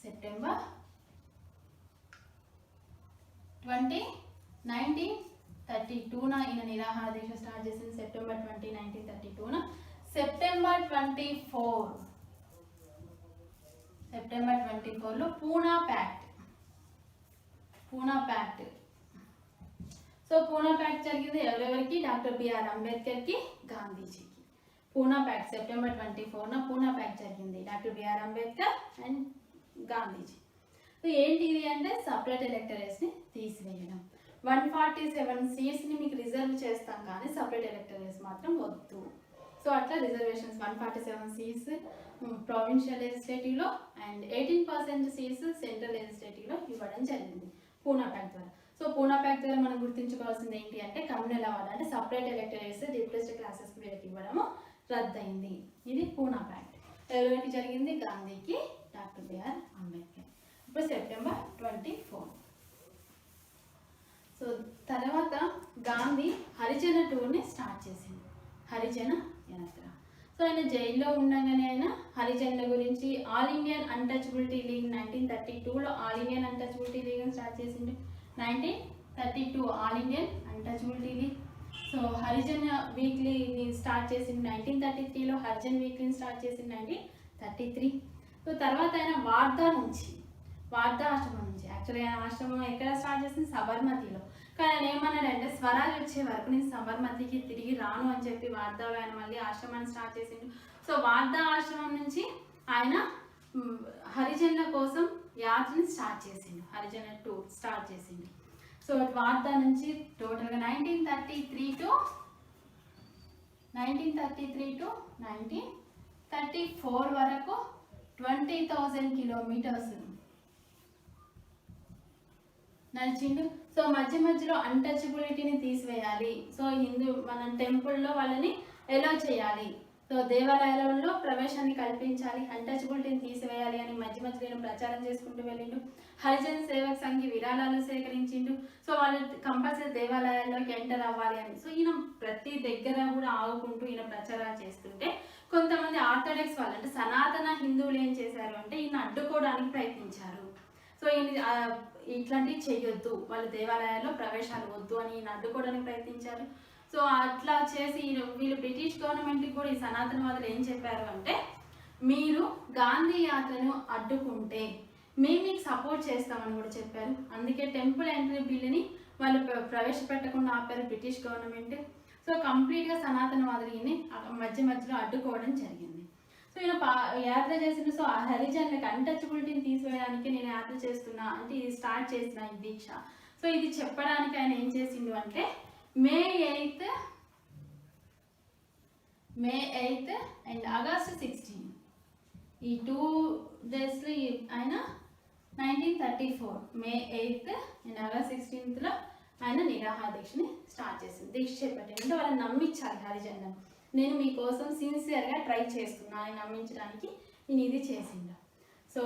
సెప్టెంబర్ 20, 1932న ఈయన నిరాహార దీక్ష స్టార్ట్ చేసింది. సెప్టెంబర్ 20, 1932న. సెప్టెంబర్ 24లో Poona pact. So Poona pact జరిగింది ఎవరెవరికి? డాక్టర్ బిఆర్ అంబేద్కర్కి, గాంధీజీకి. పూనా ప్యాక్ట్ సెప్టెంబర్ 24న పూనా ప్యాక్ట్ జరిగింది, doctor B R Ambedkar and Gandhiji. So ఏంటిది అంటే సపరేట్ ఎలక్టరేట్స్ని తీసివేయడం. 147 సీట్స్ని మీకు రిజర్వ్ చేస్తాం కానీ సపరేట్ ఎలక్టరేట్స్ మాత్రం వద్దు. సో అట్లా రిజర్వేషన్స్ 147 సీట్స్ ప్రావిన్షియల్ లెజిస్లేటివ్లో అండ్ 18% సీట్స్ సెంట్రల్ లెజిస్లేటివ్లో ఇవ్వడం జరిగింది పూనా ప్యాక్ట్ ద్వారా. సో పూనా ప్యాక్ట్ ద్వారా మనం గుర్తుంచుకోవాల్సింది ఏంటి అంటే కమ్యూనల్ అవార్డు అంటే సపరేట్ ఎలక్టరేట్స్ డిప్రెస్డ్ క్లాసెస్కి వీళ్ళకి ఇవ్వడము రద్దయింది. ఇది పూనా ప్యాక్ట్. ఎవరికి జరిగింది? గాంధీకి, డాక్టర్ బిఆర్ అంబేద్కర్. ఇప్పుడు సెప్టెంబర్ 24. సో తర్వాత గాంధీ హరిజన టూర్ని స్టార్ట్ చేసింది, హరిజన యాత్ర. సో ఆయన జైల్లో ఉండగానే ఆయన హరిజనుల గురించి ఆల్ ఇండియన్ అన్టచబిలిటీ లీగ్ 1932లో all Indian untouchability league start చేసిండు. 1932 all Indian untouchability league. So Harijan వీక్లీని స్టార్ట్ చేసింది 1933లో, హరిజన్ వీక్లీని స్టార్ట్ చేసింది 1933. సో తర్వాత ఆయన వార్ధా ఆశ్రమం నుంచి, యాక్చువల్లీ ఆయన ఆశ్రమం ఎక్కడ స్టార్ట్ చేసింది? సబర్మతిలో. కానీ ఆయన ఏమన్నాడంటే స్వరాజ్ వచ్చే వరకు నేను సబర్మతికి తిరిగి రాను అని చెప్పి వార్ధాలో ఆయన మళ్ళీ ఆశ్రమాన్ని స్టార్ట్ చేసిండు. సో వార్ధా ఆశ్రమం నుంచి ఆయన హరిజనుల కోసం యాత్రని స్టార్ట్ చేసిండు, హరిజన టూర్ స్టార్ట్ చేసిండు. సో వార్ధా నుంచి టోటల్గా 1933 to 1934 వరకు 20,000 కిలోమీటర్స్ నడిచిండు. సో మధ్యలో అన్టచబిలిటీని తీసివేయాలి. సో మన టెంపుల్లో వాళ్ళని ఎలో చేయాలి, సో దేవాలయాలలో ప్రవేశాన్ని కల్పించాలి, అన్టచబిలిటీని తీసివేయాలి అని మధ్యలో ప్రచారం చేసుకుంటూ వెళ్ళిండు. హరిజన్ సేవక్ సంఘి విరాళాలు సేకరించిండు. సో వాళ్ళు కంపల్సరీ దేవాలయాల్లోకి ఎంటర్ అవ్వాలి అని. సో ఈయన ప్రతి దగ్గర కూడా ఆగుకుంటూ ఈయన ప్రచారాలు చేస్తుంటే కొంతమంది ఆర్థోడాక్స్ వాళ్ళు అంటే సనాతన హిందువులు ఏం చేశారు అంటే ఈయన అడ్డుకోవడానికి ప్రయత్నించారు. సో ఈయన ఇట్లాంటివి చేయొద్దు, వాళ్ళ దేవాలయాల్లో ప్రవేశాలు వద్దు అని ఈయన అడ్డుకోవడానికి ప్రయత్నించారు. సో అట్లా చేసి వీళ్ళు బ్రిటిష్ గవర్నమెంట్కి కూడా ఈ సనాతనవాదులు ఏం చెప్పారు అంటే మీరు గాంధీ యాత్రను అడ్డుకుంటే మేము మీకు సపోర్ట్ చేస్తామని కూడా చెప్పారు. అందుకే టెంపుల్ ఎంట్రీ బిల్లుని వాళ్ళు ప్రవేశపెట్టకుండా ఆపారు బ్రిటిష్ గవర్నమెంట్. సో కంప్లీట్గా సనాతనవాదులు ఈయన మధ్యలో అడ్డుకోవడం జరిగింది. సో ఈయన యాత్ర చేసిన, సో హరిజనులకు అన్టచబిలిటీని తీసివేయడానికి నేను యాత్ర చేస్తున్నా అంటే ఇది స్టార్ట్ చేసిన ఈ దీక్ష. సో ఇది చెప్పడానికి ఆయన ఏం చేసిండు అంటే May 8th అండ్ August 16 ఈ 2 డేస్లో ఆయన 1934 May 8th and August 16th ఆయన నిరాహార దీక్షని స్టార్ట్ చేసింది. దీక్ష చేపట్టింది అంటే వాళ్ళని నమ్మించాలి హరిజనులను, నేను మీకోసం సిన్సియర్గా ట్రై చేస్తున్నా అని నమ్మించడానికి నేను ఇది చేసిండు. సో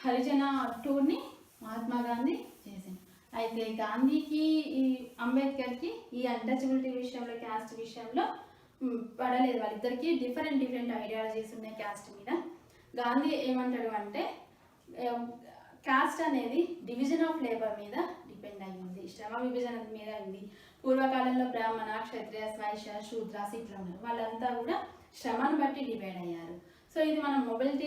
హరిజన టూర్ని మహాత్మా గాంధీ చేసిండు. అయితే గాంధీకి ఈ అంబేద్కర్కి ఈ అన్టచబిలిటీ విషయంలో, క్యాస్ట్ విషయంలో పడలేదు. వాళ్ళిద్దరికి డిఫరెంట్ ఐడియాలజీస్ ఉన్నాయి క్యాస్ట్ మీద. గాంధీ ఏమంటాడు అంటే క్యాస్ట్ అనేది డివిజన్ ఆఫ్ లేబర్ మీద డిపెండ్ అయి ఉంది, శ్రమ విభజన మీద ఉంది. పూర్వకాలంలో బ్రాహ్మణ, క్షత్రియ, వైశ్య, శూద్రాస్ ఇట్లా ఉన్నారు, వాళ్ళంతా కూడా శ్రమను బట్టి డివైడ్ అయ్యారు. సో ఇది మనం మొబిలిటీ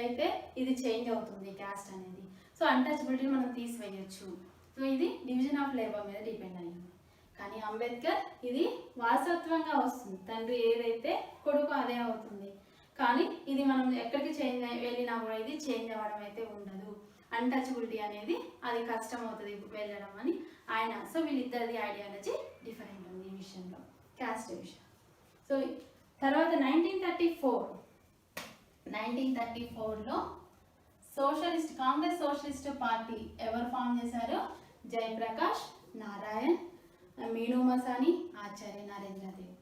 అయితే ఇది చేంజ్ అవుతుంది క్యాస్ట్ అనేది. సో అన్టచబిలిటీ మనం తీసివేయచ్చు. సో ఇది డివిజన్ ఆఫ్ లేబర్ మీద డిపెండ్ అయ్యింది. కానీ అంబేద్కర్ ఇది వారసత్వంగా వస్తుంది, తండ్రి ఏదైతే కొడుకు అదే అవుతుంది. కానీ ఇది మనం ఎక్కడికి చేంజ్ వెళ్ళినా కూడా ఇది చేంజ్ అవ్వడం అయితే ఉండదు. అన్టచబిలిటీ అనేది అది కష్టం అవుతుంది వెళ్ళడం అని ఆయన. సో వీళ్ళిద్దరిది ఐడియాలజీ డిఫరెంట్ ఉంది ఈ విషయంలో, క్యాస్ట్ విషయం. సో తర్వాత 1934లో కాంగ్రెస్ సోషలిస్ట్ పార్టీ ఎవరు ఫామ్ చేశారో జయప్రకాష్ నారాయణ్, మీనూ మసాని, ఆచార్య నరేంద్రదేవ్.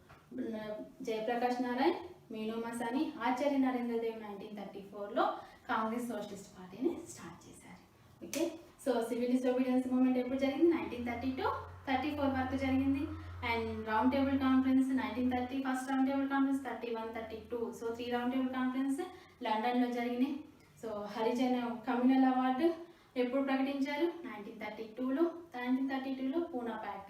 జయప్రకాష్ నారాయణ్, మీనూ మసాని, ఆచార్య నరేంద్రదేవ్ 1934లో కాంగ్రెస్ సోషలిస్ట్ పార్టీని స్టార్ట్ చేశారు. Okay, so civil disobedience movement ఎప్పుడు జరిగింది? 1932-34 వరకు జరిగింది. And round table conference 1930, first round table conference 31-32. So 3 round table conference లండన్లో జరిగినాయి. సో హరిజన కమ్యూనల్ అవార్డు ఎప్పుడు ప్రకటించారు? 1932లో పూనా ప్యాక్ట్